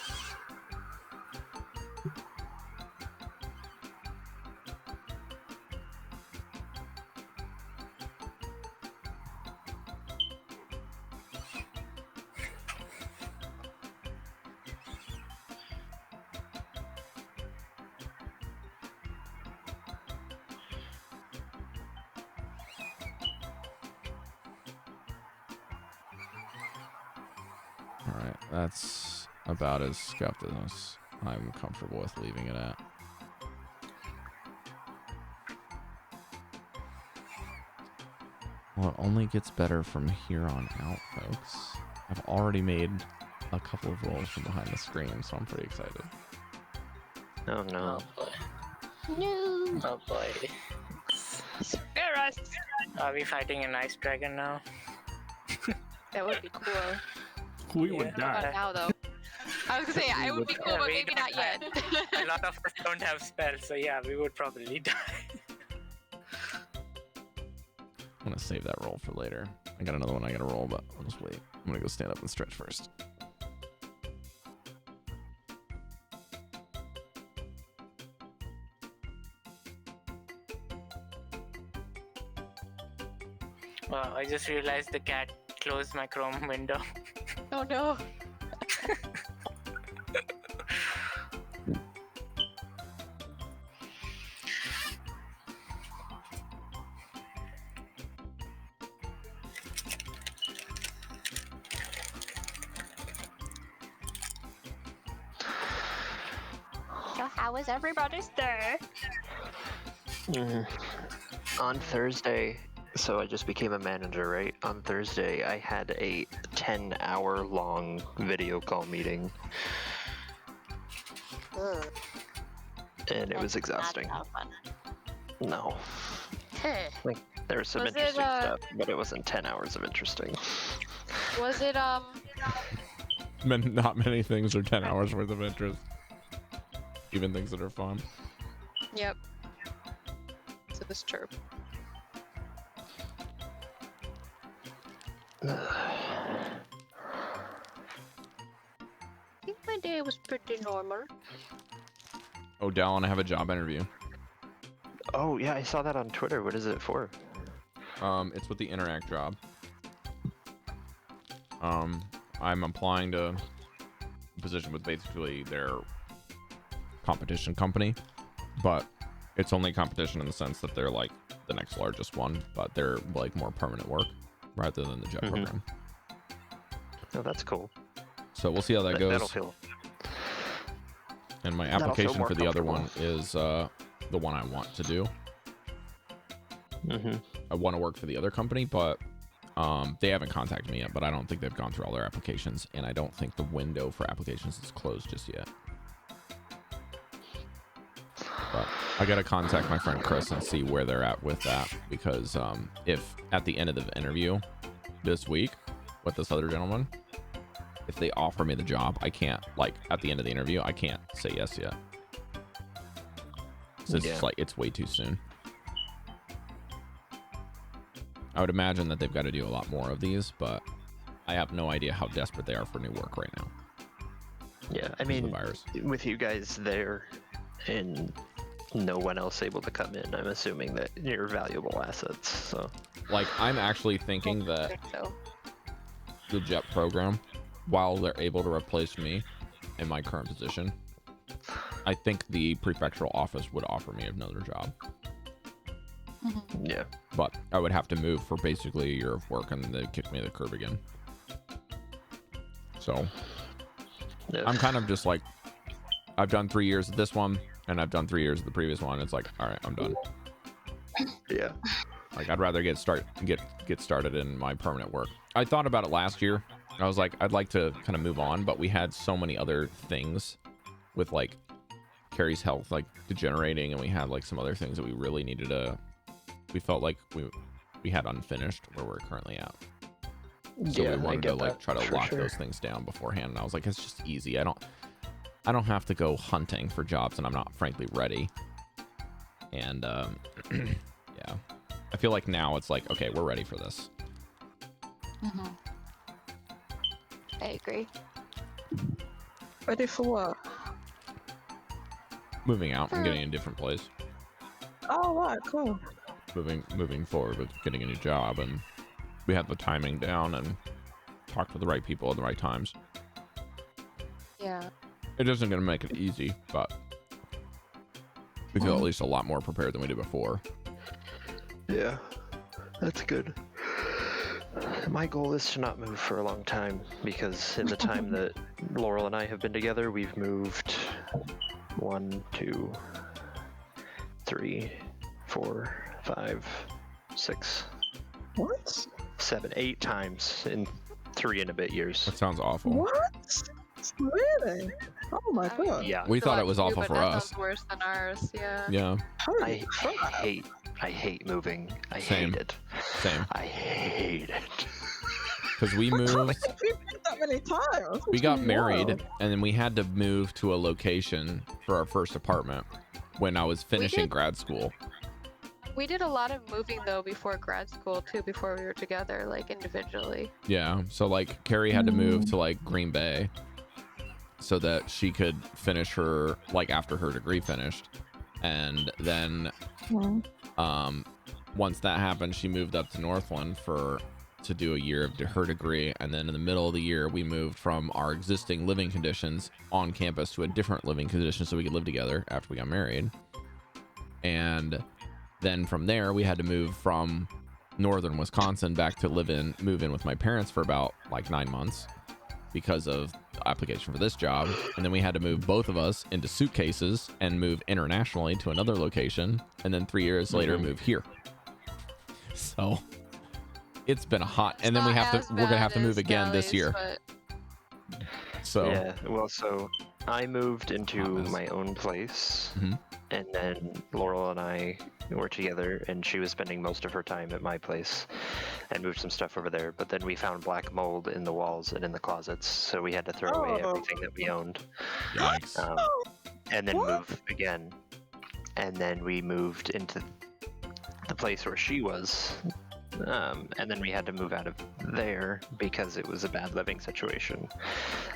Speaker 1: Alright, that's about as scuffed as I'm comfortable with leaving it at. Well, it only gets better from here on out, folks. I've already made a couple of rolls from behind the screen, so I'm pretty excited.
Speaker 7: Oh no.
Speaker 5: Oh boy.
Speaker 8: No.
Speaker 5: Oh boy.
Speaker 2: Spare us!
Speaker 5: Are we fighting an ice dragon now?
Speaker 2: That would be cool.
Speaker 6: We would
Speaker 2: Not
Speaker 6: die.
Speaker 2: now, though. I was gonna say, it would be cool, but
Speaker 5: We
Speaker 2: maybe
Speaker 5: don't
Speaker 2: not yet.
Speaker 5: A lot of us don't have spells, so yeah, we would probably die.
Speaker 1: I'm gonna save that roll for later. I got another one I gotta roll, but I'll just wait. I'm gonna go stand up and stretch first.
Speaker 5: Wow, I just realized the cat closed my Chrome window.
Speaker 2: Oh no.
Speaker 8: So how was everybody's day?
Speaker 7: On Thursday, so I just became a manager, right? On Thursday, I had a 10-hour long video call meeting
Speaker 8: Ugh.
Speaker 7: and it was
Speaker 8: That's not
Speaker 7: exhausting.
Speaker 8: so fun.
Speaker 7: No.
Speaker 8: Huh.
Speaker 7: Like, there was some
Speaker 2: Was it,
Speaker 7: interesting stuff, but it wasn't 10 hours of interesting.
Speaker 2: Was it
Speaker 1: Not many things are 10 hours worth of interest. Even things that are fun.
Speaker 2: Yep. So this chirp.
Speaker 8: I think my day was pretty normal.
Speaker 1: Oh, Dallan, I have a job interview.
Speaker 7: Oh, yeah, I saw that on Twitter. What is it for?
Speaker 1: It's with the Interact job. I'm applying to a position with basically their competition company, but it's only competition in the sense that they're like the next largest one, but they're like more permanent work rather than the jet program.
Speaker 7: Oh, that's cool.
Speaker 1: So we'll see how that goes.
Speaker 7: That'll feel.
Speaker 1: And my
Speaker 7: that'll feel
Speaker 1: application
Speaker 7: more
Speaker 1: for the other one
Speaker 7: comfortable.
Speaker 1: is the one I want to do.
Speaker 7: Mm-hmm.
Speaker 1: I want to work for the other company, but they haven't contacted me yet, but I don't think they've gone through all their applications, and I don't think the window for applications is closed just yet. But I gotta contact my friend Chris and see where they're at with that, because if at the end of the interview this week with this other gentleman, if they offer me the job, I can't, like, at the end of the interview, I can't say yes yet. So it's just like, it's way too soon. I would imagine that they've got to do a lot more of these, but I have no idea how desperate they are for new work right now.
Speaker 7: Yeah, I
Speaker 1: because of
Speaker 7: mean,
Speaker 1: the virus.
Speaker 7: with you guys there and no one else able to come in, I'm assuming that you're valuable assets. So,
Speaker 1: Like, I'm actually thinking
Speaker 2: I
Speaker 1: that
Speaker 2: think so.
Speaker 1: the jet program, while they're able to replace me in my current position, I think the prefectural office would offer me another job.
Speaker 7: yeah.
Speaker 1: But I would have to move for basically a year of work, and they'd kick me to the curb again. So
Speaker 7: Yeah.
Speaker 1: I'm kind of just like, I've done 3 years of this one, and I've done 3 years of the previous one. It's like, all right, I'm done.
Speaker 7: Yeah.
Speaker 1: Like, I'd rather get started in my permanent work. I thought about it last year. I was like, I'd like to kind of move on, but we had so many other things with like Cari's health like degenerating, and we had like some other things that we really needed to. We felt like we had unfinished where we're currently at. So
Speaker 7: Yeah,
Speaker 1: we
Speaker 7: I
Speaker 1: wanted to
Speaker 7: get
Speaker 1: like
Speaker 7: that,
Speaker 1: try to
Speaker 7: for
Speaker 1: lock
Speaker 7: sure.
Speaker 1: those things down beforehand. And I was like, it's just easy. I don't have to go hunting for jobs, and I'm not frankly ready. And yeah, I feel like now it's like, okay, we're ready for this.
Speaker 2: I agree.
Speaker 4: Ready for what?
Speaker 1: Moving out and getting a different place.
Speaker 4: Oh, right, cool.
Speaker 1: Moving forward with getting a new job, and we had the timing down and talked to the right people at the right times.
Speaker 2: Yeah.
Speaker 1: It isn't going to make it easy, but we feel at least a lot more prepared than we did before.
Speaker 7: Yeah, that's good. My goal is to not move for a long time, because in the time that Laurel and I have been together, we've moved 1, 2, 3, 4, 5, 6,
Speaker 4: What?
Speaker 7: 7, 8 times in 3 and a bit years.
Speaker 1: That sounds awful.
Speaker 4: What? Really? Oh my
Speaker 2: I mean,
Speaker 4: god.
Speaker 7: Yeah,
Speaker 1: We
Speaker 2: It's a
Speaker 1: thought
Speaker 2: lot
Speaker 1: it was
Speaker 2: to do,
Speaker 1: awful
Speaker 2: but
Speaker 1: for
Speaker 2: that
Speaker 1: us.
Speaker 2: sounds worse than ours. Yeah.
Speaker 1: Yeah,
Speaker 4: Holy crap.
Speaker 7: I hate moving. I
Speaker 1: Same.
Speaker 7: hate it.
Speaker 1: same.
Speaker 7: I hate it.
Speaker 1: Because we
Speaker 4: I can't
Speaker 1: moved,
Speaker 4: believe we've been that many times.
Speaker 1: we
Speaker 4: It's
Speaker 1: got married,
Speaker 4: wild.
Speaker 1: and then we had to move to a location for our first apartment when I was finishing
Speaker 2: did-
Speaker 1: grad school.
Speaker 2: We did a lot of moving though before grad school too, before we were together, like individually.
Speaker 1: Yeah, so like Cari had to move to like Green Bay so that she could finish her, like after her degree finished. And then once that happened, she moved up to Northland to do a year of her degree. And then in the middle of the year, we moved from our existing living conditions on campus to a different living condition so we could live together after we got married. And then from there, we had to move from northern Wisconsin back to move in with my parents for about like 9 months because of the application for this job. And then we had to move both of us into suitcases and move internationally to another location. And then 3 years later, move here. So it's been a hot, and then we're gonna have to move again this year.
Speaker 2: But
Speaker 1: So
Speaker 7: Yeah, well, so I moved into my own place, and then Laurel and I were together, and she was spending most of her time at my place, and moved some stuff over there. But then we found black mold in the walls and in the closets, so we had to throw away everything that we owned.
Speaker 1: Yikes.
Speaker 7: And then move again. And then we moved into the place where she was. And then we had to move out of there because it was a bad living situation.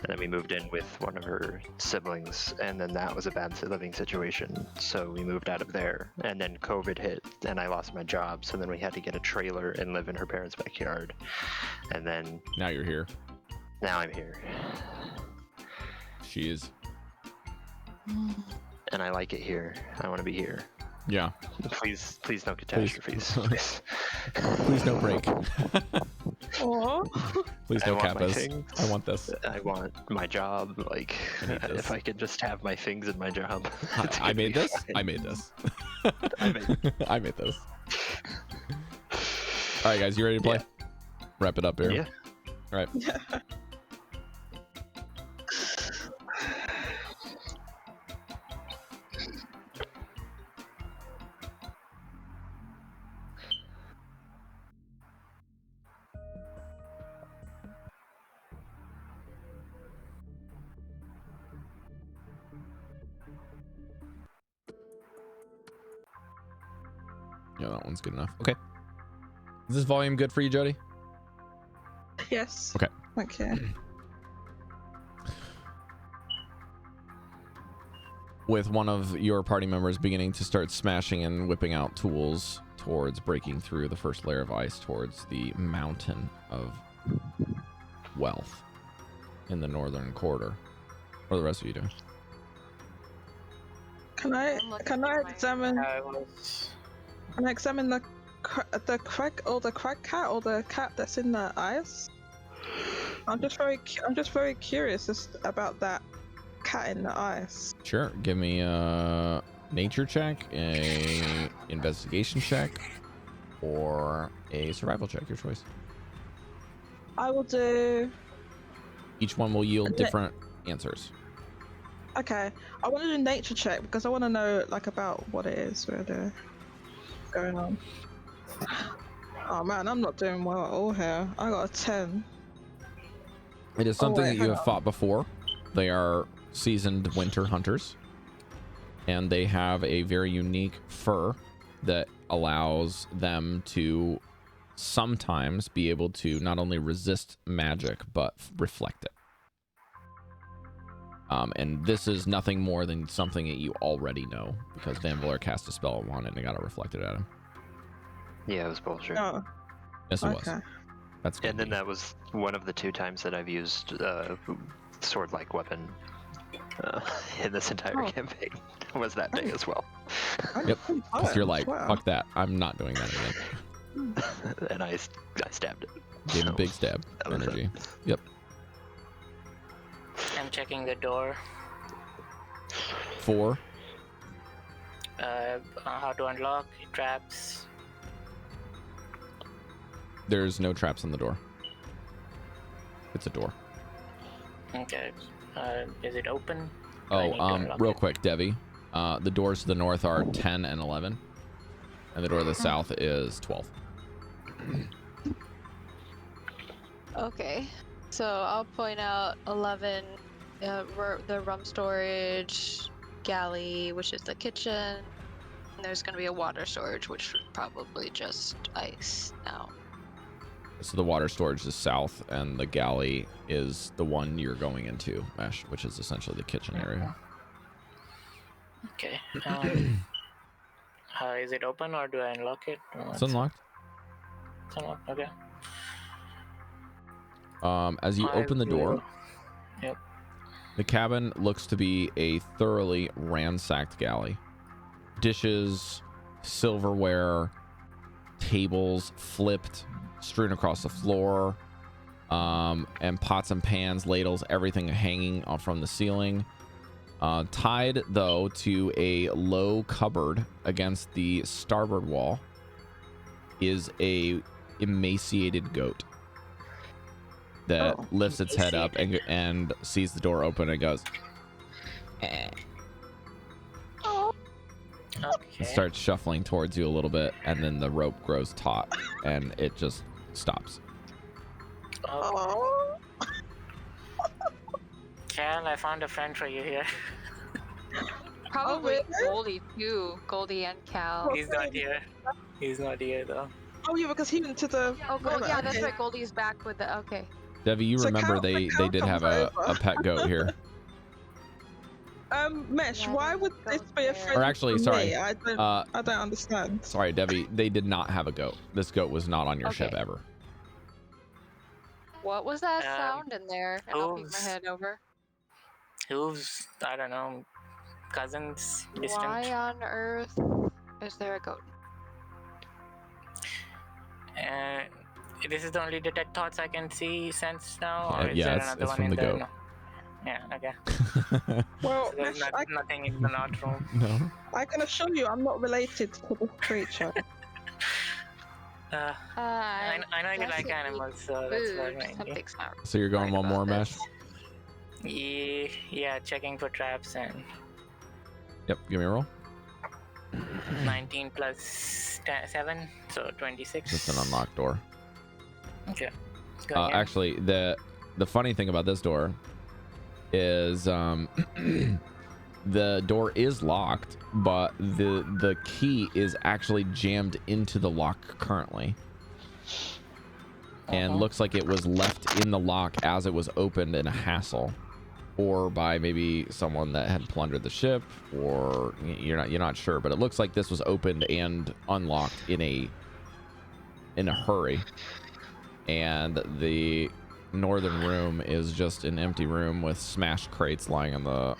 Speaker 7: And then we moved in with one of her siblings, and then that was a bad living situation. So we moved out of there. And then COVID hit, and I lost my job. So then we had to get a trailer and live in her parents' backyard. And then
Speaker 1: Now you're here.
Speaker 7: now I'm here.
Speaker 1: She is.
Speaker 7: And I like it here. I want to be here.
Speaker 1: Yeah.
Speaker 7: Please no catastrophes.
Speaker 1: Please no break.
Speaker 4: Aw.
Speaker 1: Please
Speaker 7: I
Speaker 1: no
Speaker 7: want my
Speaker 1: kappas.
Speaker 7: things.
Speaker 1: I want this.
Speaker 7: I want my job. Like,
Speaker 1: I need this.
Speaker 7: if I could just have my things in my job.
Speaker 1: I made this. I made this. I made this. All right, guys, you ready to play? Wrap it up here.
Speaker 7: Yeah.
Speaker 1: All right. Yeah, that one's good enough. Okay. Is this volume good for you, Jodie?
Speaker 4: Yes.
Speaker 1: Okay.
Speaker 4: Thank you.
Speaker 1: With one of your party members beginning to start smashing and whipping out tools towards breaking through the first layer of ice towards the mountain of wealth in the northern quarter. What are the rest of you doing?
Speaker 4: Can I examine?
Speaker 5: I was.
Speaker 4: Can I examine the crag or the crag cat or the cat that's in the ice? I'm just very curious about that cat in the ice.
Speaker 1: Sure. Give me a nature check, a investigation check, or a survival check. Your choice.
Speaker 4: I will do.
Speaker 1: Each one will yield different answers.
Speaker 4: Okay, I want to do nature check because I want to know like about what it is going on. Oh man, I'm not doing well at all here. I got a 10.
Speaker 1: It is something that you
Speaker 4: hang
Speaker 1: have
Speaker 4: on.
Speaker 1: fought before. They are seasoned winter hunters, and they have a very unique fur that allows them to sometimes be able to not only resist magic but reflect it. And this is nothing more than something that you already know, because Vanvalor cast a spell on it and it got it reflected at him.
Speaker 7: Yeah, it was bullshit.
Speaker 4: Oh,
Speaker 1: Yes, it
Speaker 4: okay.
Speaker 1: was. That's
Speaker 7: And then that was one of the 2 times that I've used sword-like weapon in this entire campaign. Was that day as well.
Speaker 1: Yep. Because you're like, fuck that. I'm not doing that again.
Speaker 7: And I stabbed it.
Speaker 1: Gave him a
Speaker 7: So,
Speaker 1: big stab
Speaker 7: that was
Speaker 1: energy.
Speaker 7: it.
Speaker 1: Yep.
Speaker 5: I'm checking the door.
Speaker 1: 4.
Speaker 5: How to unlock traps.
Speaker 1: There's no traps on the door. It's a door.
Speaker 5: Okay. Is it open? Do I need to
Speaker 1: Oh,
Speaker 5: unlock
Speaker 1: real
Speaker 5: it?
Speaker 1: quick, Devii. The doors to the north are 10 and 11. And the door to the south is 12.
Speaker 2: Okay, so I'll point out 11, the rum storage, galley, which is the kitchen. And there's gonna be a water storage, which is probably just ice now.
Speaker 1: So the water storage is south, and the galley is the one you're going into, Mesh, which is essentially the kitchen area.
Speaker 5: Okay. Is it open or do I unlock it?
Speaker 1: It's unlocked.
Speaker 5: It's unlocked. Okay.
Speaker 1: As you open the door,
Speaker 5: Yep.
Speaker 1: the cabin looks to be a thoroughly ransacked galley. Dishes, silverware, tables flipped, strewn across the floor, and pots and pans, ladles, everything hanging from the ceiling. Tied, though, to a low cupboard against the starboard wall is a emaciated goat that lifts its head up and sees the door open and goes,
Speaker 5: Okay.
Speaker 1: It starts shuffling towards you a little bit, and then the rope grows taut, and it just stops.
Speaker 4: Oh.
Speaker 5: Cal, I found a friend for you here.
Speaker 2: Probably
Speaker 4: really?
Speaker 2: Goldy too. Goldy and Cal.
Speaker 5: He's not here. He's not here though.
Speaker 4: Oh yeah, because he went to the.
Speaker 2: Oh, yeah, that's
Speaker 4: okay.
Speaker 2: right. Goldie's back with the. Okay.
Speaker 1: Devi, you
Speaker 4: So
Speaker 1: remember
Speaker 4: Cal-
Speaker 1: they
Speaker 4: Cal
Speaker 1: did
Speaker 4: comes
Speaker 1: have a
Speaker 4: over.
Speaker 1: pet goat here.
Speaker 4: Mesh,
Speaker 2: Yeah,
Speaker 4: why
Speaker 2: that
Speaker 4: would this
Speaker 2: goes
Speaker 4: be a
Speaker 2: there.
Speaker 4: friend?
Speaker 1: Or actually,
Speaker 4: for
Speaker 1: sorry,
Speaker 4: me? I don't
Speaker 1: uh,
Speaker 4: understand.
Speaker 1: sorry, Devi, they did not have a goat. This goat was not on your ship
Speaker 2: Okay.
Speaker 1: ever.
Speaker 2: What was that
Speaker 5: Um,
Speaker 2: sound in there? And I'll peek my
Speaker 5: hooves.
Speaker 2: head over.
Speaker 5: Who's, I don't know, cousins, distant?
Speaker 2: Why on earth is there a goat?
Speaker 5: This is the only detect thoughts I can see, sense now, or is
Speaker 1: Yeah,
Speaker 5: there
Speaker 1: it's
Speaker 5: another one
Speaker 1: from
Speaker 5: in
Speaker 1: the
Speaker 5: there?
Speaker 1: goat.
Speaker 5: No. Yeah, okay.
Speaker 4: Well,
Speaker 5: So there's
Speaker 4: Mesh,
Speaker 5: nothing in the not room.
Speaker 1: No.
Speaker 4: I can assure you, I'm not related to this creature.
Speaker 5: I know you like animals, so that's why
Speaker 2: Food.
Speaker 5: maybe.
Speaker 2: Something's not
Speaker 1: So you're going
Speaker 2: right
Speaker 1: one more,
Speaker 2: about
Speaker 1: Mesh?
Speaker 2: this.
Speaker 5: Yeah, checking for traps and
Speaker 1: Yep, give me a roll.
Speaker 5: 19 plus 7, so 26.
Speaker 1: Just an unlocked door.
Speaker 5: Okay. Go again.
Speaker 1: Actually, the funny thing about this door is the door is locked, but the key is actually jammed into the lock currently, and looks like it was left in the lock as it was opened in a hassle, or by maybe someone that had plundered the ship, or you're not sure, but it looks like this was opened and unlocked in a hurry, and the northern room is just an empty room with smashed crates lying on the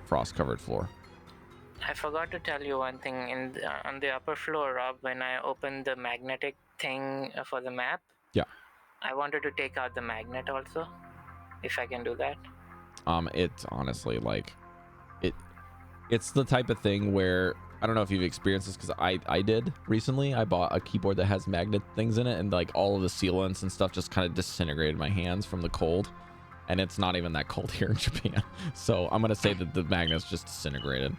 Speaker 1: frost-covered floor.
Speaker 5: I forgot to tell you one thing. On the upper floor, Rob, when I opened the magnetic thing for the map,
Speaker 1: Yeah.
Speaker 5: I wanted to take out the magnet also, if I can do that.
Speaker 1: It's honestly like it's the type of thing where I don't know if you've experienced this, because I did recently. I bought a keyboard that has magnet things in it, and like all of the sealants and stuff just kind of disintegrated my hands from the cold, and it's not even that cold here in Japan. So I'm gonna say that the magnet's just disintegrated.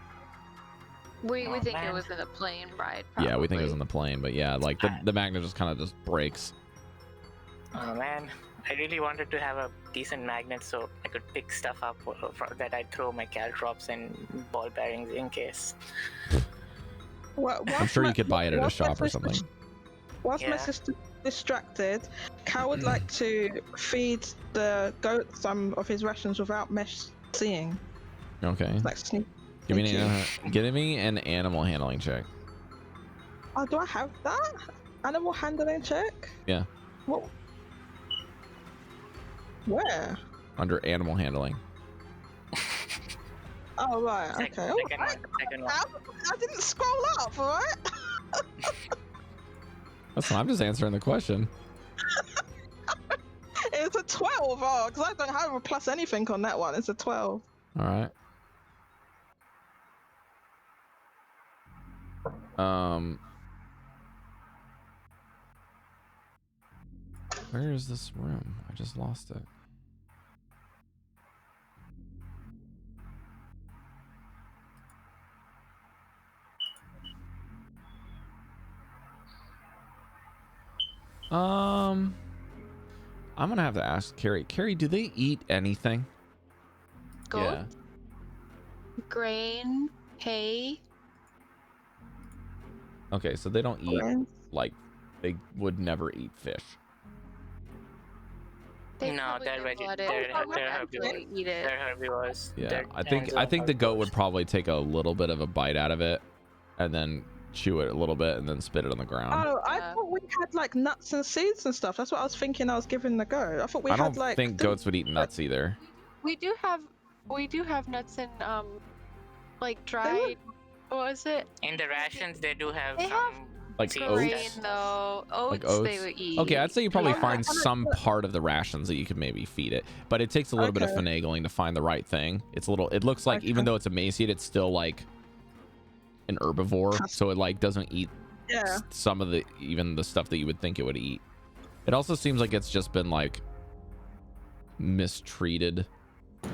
Speaker 2: We
Speaker 5: Oh,
Speaker 2: think
Speaker 5: man.
Speaker 2: it was in a plane ride.
Speaker 1: Yeah, we think it was
Speaker 2: probably.
Speaker 1: in the plane, but yeah, like the magnet just kind of just breaks.
Speaker 5: Oh man, I really wanted to have a decent magnet so I could pick stuff up that I'd throw my caltrops and ball bearings in case.
Speaker 1: I'm sure you could buy it at a shop or something.
Speaker 4: Whilst
Speaker 5: Yeah.
Speaker 4: my sister's distracted, Cal would like to feed the goat some of his rations without Mesh seeing.
Speaker 1: Okay,
Speaker 4: Like sneak.
Speaker 1: give me
Speaker 4: Thank
Speaker 1: give me an animal handling check.
Speaker 4: Oh, do I have that? Animal handling check?
Speaker 1: Yeah.
Speaker 4: What? Where?
Speaker 1: Under animal handling.
Speaker 4: Oh, right,
Speaker 5: Second
Speaker 4: okay.
Speaker 5: one.
Speaker 4: I didn't scroll up, alright?
Speaker 1: That's fine. I'm just answering the question.
Speaker 4: It's a 12, because I don't have a plus anything on that one. It's a 12.
Speaker 1: All right. Where is this room? I just lost it. I'm gonna have to ask Cari. Cari, do they eat anything?
Speaker 2: Goat,
Speaker 1: Yeah.
Speaker 2: grain, hay.
Speaker 1: Okay, so they don't eat,
Speaker 4: Grains.
Speaker 1: like, they would never eat fish.
Speaker 2: They
Speaker 5: No,
Speaker 2: probably
Speaker 5: they're
Speaker 2: would
Speaker 5: veggie-
Speaker 2: let
Speaker 5: they're-
Speaker 2: it
Speaker 5: they're
Speaker 2: actually
Speaker 5: herbivores.
Speaker 2: eat it.
Speaker 5: They're herbivores.
Speaker 1: Yeah,
Speaker 5: Their
Speaker 1: I think
Speaker 5: hands are
Speaker 1: the goat would
Speaker 5: herbivores.
Speaker 1: probably take a little bit of a bite out of it, and then chew it a little bit, and then spit it on the ground.
Speaker 4: Oh, I
Speaker 2: Yeah.
Speaker 4: thought we had like nuts and seeds and stuff. That's what I was thinking I was giving the goat. I thought we
Speaker 1: I
Speaker 4: had
Speaker 1: don't
Speaker 4: like.
Speaker 1: think goats would eat nuts either.
Speaker 2: We do have nuts and like dried. What was it?
Speaker 5: In the rations, they do have
Speaker 2: They
Speaker 5: some
Speaker 2: have
Speaker 1: Like
Speaker 5: seeds
Speaker 1: oats?
Speaker 2: Grain though. Oats,
Speaker 1: Like
Speaker 2: they
Speaker 1: oats?
Speaker 2: would eat.
Speaker 1: Okay, I'd say you probably
Speaker 4: Yeah,
Speaker 1: find
Speaker 4: I like
Speaker 1: some
Speaker 4: that.
Speaker 1: part of the rations that you could maybe feed it, but it takes a little bit of
Speaker 4: Okay.
Speaker 1: finagling to find the right thing. It's a little. It looks like even
Speaker 4: Okay.
Speaker 1: though it's emaciated, it's still like an herbivore, so it like doesn't eat
Speaker 4: Yeah.
Speaker 1: some of even the stuff that you would think it would eat. It also seems like it's just been like mistreated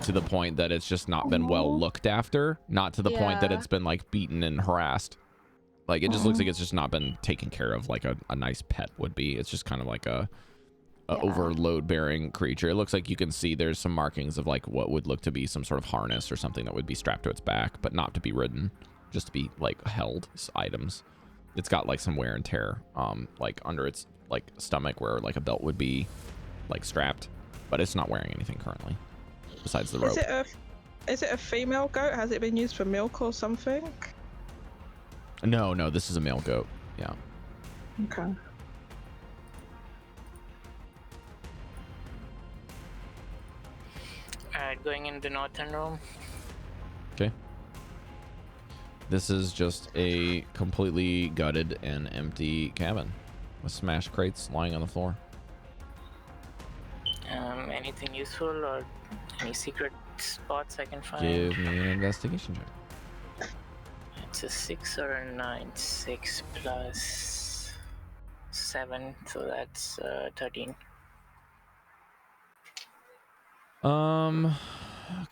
Speaker 1: to the point that it's just not been well looked after, not to the point that
Speaker 2: Yeah.
Speaker 1: it's been like beaten and harassed. Like it just looks like it's just not been taken care of like a nice pet would be. It's just kind of like a overload bearing creature. It looks like you can see there's some markings of like what would look to be some sort of harness or something that would be strapped to its back, but not to be ridden, just to be like held as items. It's got like some wear and tear like under its like stomach where like a belt would be like strapped, but it's not wearing anything currently besides the rope.
Speaker 4: Is it a female goat? Has it been used for milk or something?
Speaker 1: No, this is a male goat. Yeah.
Speaker 4: Okay.
Speaker 5: Alright, going in the northern room.
Speaker 1: Okay. This is just a completely gutted and empty cabin with smashed crates lying on the floor.
Speaker 5: Anything useful or any secret spots I can find?
Speaker 1: Give me an investigation check.
Speaker 5: It's a 6 or a 9. 6 plus 7, so that's 13.
Speaker 1: Kind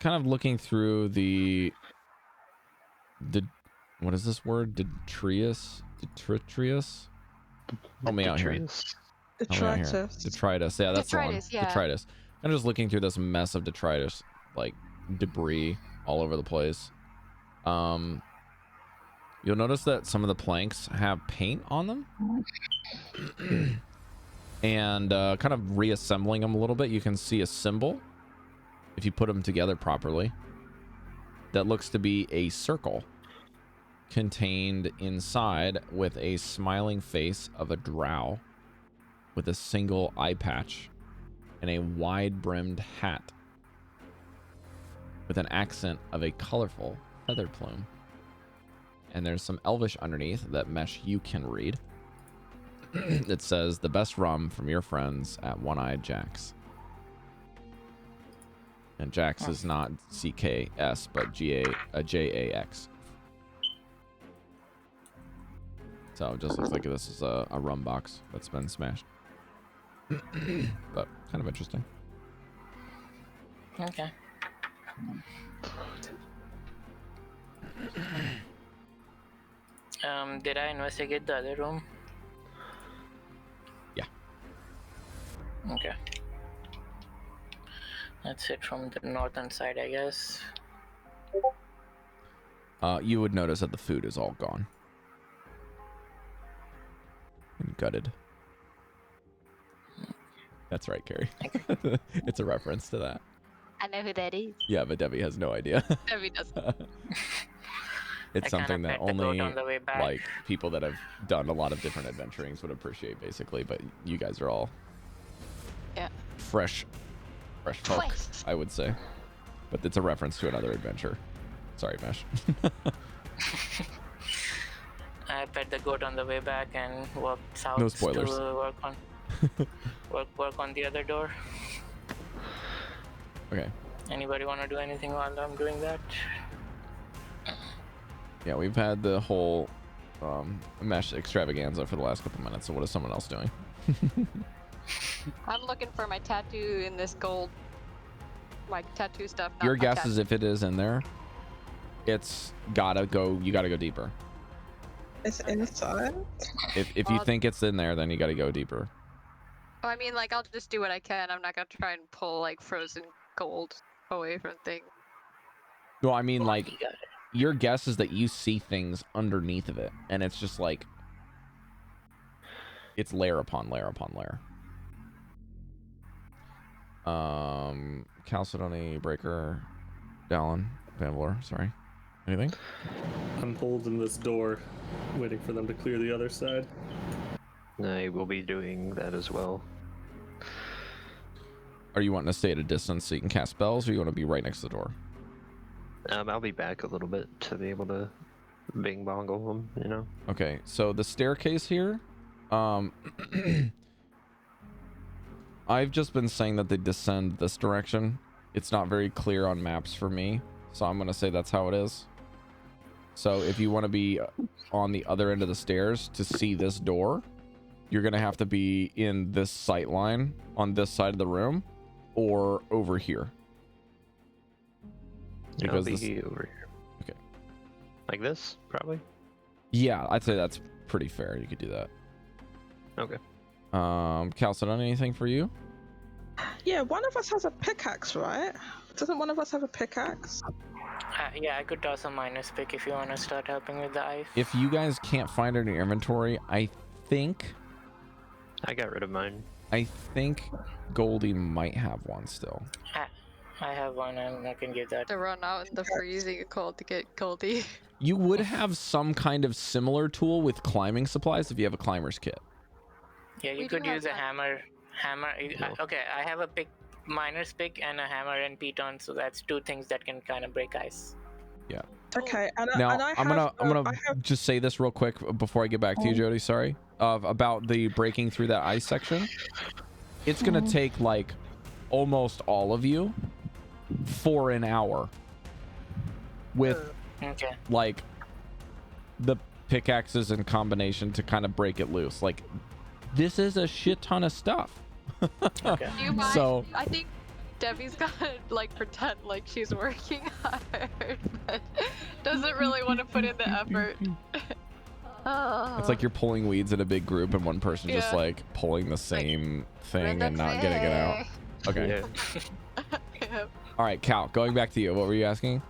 Speaker 1: of looking through the what is this word? Detritus? Help me out here.
Speaker 4: Detritus.
Speaker 1: Detritus. Yeah, that's
Speaker 2: Detritus,
Speaker 1: the one.
Speaker 2: yeah.
Speaker 1: Detritus. I'm just looking through this mess of detritus, like debris all over the place. You'll notice that some of the planks have paint on them. And kind of reassembling them a little bit, you can see a symbol, if you put them together properly, that looks to be a circle contained inside with a smiling face of a drow with a single eye patch and a wide-brimmed hat with an accent of a colorful feather plume. And there's some Elvish underneath that Mesh you can read. It says, "The best rum from your friends at One-Eyed Jack's." And Jax is not CKS, but JAX. So it just looks like this is a rum box that's been smashed. But kind of interesting.
Speaker 5: Okay. Did I investigate the other room?
Speaker 1: Yeah.
Speaker 5: Okay. That's it from the northern side, I guess.
Speaker 1: You would notice that the food is all gone. And gutted. That's right, Cari. It's a reference to that.
Speaker 2: I know who that is.
Speaker 1: Yeah, but Devii has no idea.
Speaker 2: Devii doesn't.
Speaker 1: It's
Speaker 5: I
Speaker 1: something
Speaker 5: kinda
Speaker 1: that
Speaker 5: pet the goat
Speaker 1: only
Speaker 5: on the way back.
Speaker 1: like people that have done a lot of different adventurings would appreciate, basically. But you guys are all fresh folk,
Speaker 2: Fresh.
Speaker 1: I would say. But it's a reference to another adventure. Sorry, Mesh.
Speaker 5: I pet the goat on the way back and walked south
Speaker 1: No spoilers.
Speaker 5: to work on the other door.
Speaker 1: Okay.
Speaker 5: Anybody want to do anything while I'm doing that?
Speaker 1: Yeah, we've had the whole Mesh extravaganza for the last couple minutes. So what is someone else doing?
Speaker 2: I'm looking for my tattoo in this gold, like tattoo stuff. not
Speaker 1: Your
Speaker 2: my
Speaker 1: guess
Speaker 2: tattoo.
Speaker 1: is if it is in there, it's gotta go. You gotta go deeper.
Speaker 4: It's inside.
Speaker 1: If you think it's in there, then you gotta go deeper.
Speaker 2: Oh, I mean, like, I'll just do what I can. I'm not gonna try and pull like frozen gold away from things.
Speaker 1: Well, I mean, like,
Speaker 5: You got it.
Speaker 1: your guess is that you see things underneath of it, and it's just like it's layer upon layer upon layer. Chalcedony, Breker, Dallan, Vanvalor. Sorry. Anything?
Speaker 6: I'm holding this door, waiting for them to clear the other side.
Speaker 7: I will be doing that as well.
Speaker 1: Are you wanting to stay at a distance so you can cast spells, or you want to be right next to the door?
Speaker 7: I'll be back a little bit to be able to bing bongle them, you know?
Speaker 1: Okay, so the staircase here, I've just been saying that they descend this direction. It's not very clear on maps for me, so I'm gonna say that's how it is. So if you want to be on the other end of the stairs to see this door, you're gonna have to be in this sight line on this side of the room, or over here.
Speaker 7: It'll
Speaker 1: Because
Speaker 7: be over here.
Speaker 1: Okay.
Speaker 7: Like this, probably.
Speaker 1: Yeah, I'd say that's pretty fair. You could do that.
Speaker 7: Okay.
Speaker 1: Chalcedony, anything for you?
Speaker 4: Yeah, one of us has a pickaxe, right? Doesn't one of us have a pickaxe?
Speaker 5: Yeah, I could toss a minus pick if you want to start helping with the ice.
Speaker 1: If you guys can't find it in your inventory, I think
Speaker 7: I got rid of mine.
Speaker 1: Goldy might have one still.
Speaker 5: I have one and I can give that.
Speaker 2: To run out in the freezing cold to get Goldy.
Speaker 1: You would have some kind of similar tool with climbing supplies if you have a climber's kit.
Speaker 5: Yeah, you
Speaker 2: We
Speaker 5: could
Speaker 2: do have
Speaker 5: use a
Speaker 2: that.
Speaker 5: hammer.
Speaker 1: No.
Speaker 5: Okay, I have a miner's pick and a hammer and piton, so that's two things that can kind of break ice.
Speaker 4: Okay, and
Speaker 1: Now
Speaker 4: I'm
Speaker 1: gonna just say this real quick before I get back to you, Jodie. Sorry, about the breaking through that ice section. It's gonna take like almost all of you for an hour with
Speaker 5: Okay.
Speaker 1: like the pickaxes in combination to kind of break it loose. Like this is a shit ton of stuff.
Speaker 5: Okay.
Speaker 2: Do you mind?
Speaker 1: So
Speaker 2: I think Debbie's gotta like pretend like she's working hard, but doesn't really want to put in the effort.
Speaker 1: it's like you're pulling weeds in a big group and one person just
Speaker 2: Yeah.
Speaker 1: like pulling the same thing and not getting it out. Okay.
Speaker 7: Yeah.
Speaker 2: Yeah.
Speaker 1: All right, Cal, going back to you. What were you asking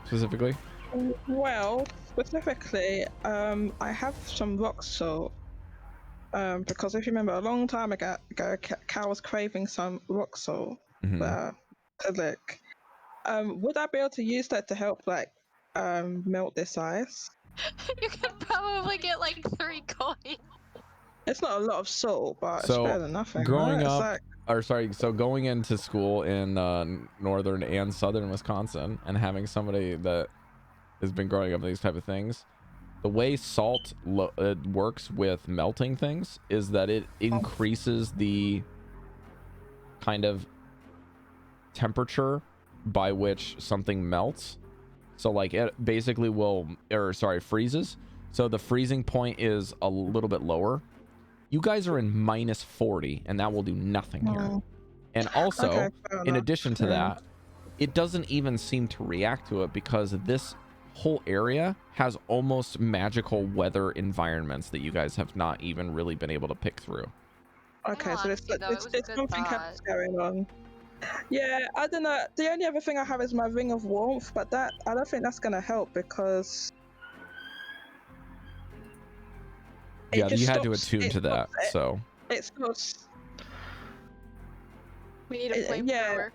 Speaker 1: specifically?
Speaker 4: Well, specifically, I have some rock salt. Because if you remember, a long time ago, Cal was craving some rock salt.
Speaker 1: Mhm.
Speaker 4: Cleric. Would I be able to use that to help, like, melt this ice?
Speaker 2: You could probably get like 3 coins.
Speaker 4: It's not a lot of salt, but
Speaker 1: So,
Speaker 4: it's better than nothing.
Speaker 1: growing
Speaker 4: right? It's
Speaker 1: up-
Speaker 4: like,
Speaker 1: So going into school in northern and southern Wisconsin and having somebody that has been growing up in these type of things, the way salt works with melting things is that it increases the kind of temperature by which something melts. So like it basically freezes. So the freezing point is a little bit lower. You guys are in -40 and that will do nothing here. And also,
Speaker 4: okay, fair
Speaker 1: in
Speaker 4: enough.
Speaker 1: addition to that, it doesn't even seem to react to it because this whole area has almost magical weather environments that you guys have not even really been able to pick through.
Speaker 4: Okay, so
Speaker 2: Honestly, though, it was a
Speaker 4: there's
Speaker 2: good
Speaker 4: something
Speaker 2: thought.
Speaker 4: else going on. Yeah, I don't know. The only other thing I have is my ring of warmth, but I don't think that's gonna help because it
Speaker 1: Yeah,
Speaker 4: just
Speaker 1: you had to
Speaker 4: stops-
Speaker 1: attune
Speaker 4: it
Speaker 1: to that,
Speaker 4: stops-
Speaker 1: so
Speaker 4: It stops.
Speaker 2: We need a
Speaker 4: Yeah.
Speaker 2: flamethrower.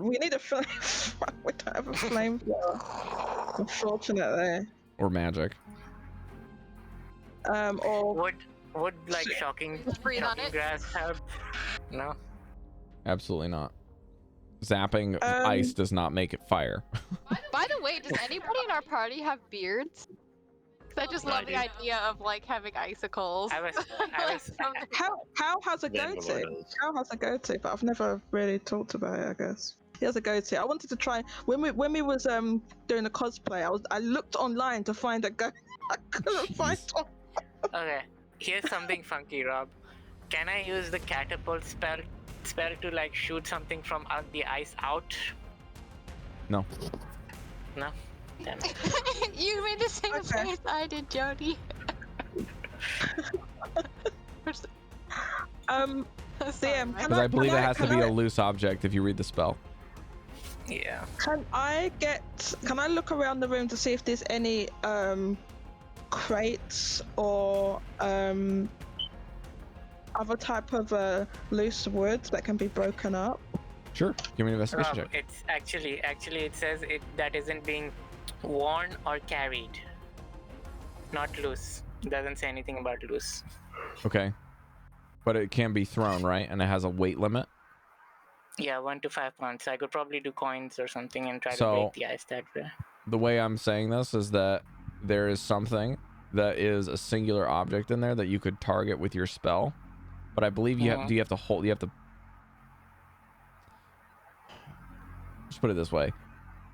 Speaker 4: We need a flame. We don't have a flamethrower, unfortunately.
Speaker 1: or magic.
Speaker 4: Or
Speaker 5: Would like shocking
Speaker 2: Breathe on it.
Speaker 5: grass help? No.
Speaker 1: Absolutely not. Zapping
Speaker 4: Um,
Speaker 1: ice does not make it fire.
Speaker 2: By the way, does anybody in our party have beards? 'Cause I just
Speaker 5: No,
Speaker 2: love
Speaker 5: I
Speaker 2: the
Speaker 5: do.
Speaker 2: idea of like having icicles.
Speaker 5: I was
Speaker 2: Something-
Speaker 4: How has a
Speaker 7: Vanvalor
Speaker 4: goatee?
Speaker 7: does.
Speaker 4: How has a goatee? But I've never really talked about it. I guess he has a goatee. I wanted to try when we was doing the cosplay. I looked online to find a goatee. I couldn't find one.
Speaker 5: Okay. Here's something funky, Rob. Can I use the catapult spell to like shoot something from the ice out?
Speaker 1: No.
Speaker 5: No. Damn it.
Speaker 2: You made the same
Speaker 4: Okay.
Speaker 2: face I did, Jodie.
Speaker 4: DM,
Speaker 1: Because I believe it has to be a loose object if you read the spell.
Speaker 5: Yeah.
Speaker 4: Can I look around the room to see if there's any crates or other type of loose wood that can be broken up?
Speaker 1: Sure. Give me an investigation
Speaker 5: Rob,
Speaker 1: check.
Speaker 5: it's actually it says that isn't being worn or carried. Not loose. It doesn't say anything about loose.
Speaker 1: Okay. But it can be thrown, right? And it has a weight limit.
Speaker 5: Yeah, 1 to 5 pounds. I could probably do coins or something and try to
Speaker 1: So-
Speaker 5: break the ice that way.
Speaker 1: The way I'm saying this is that there is something that is a singular object in there that you could target with your spell. But I believe you have to just put it this way.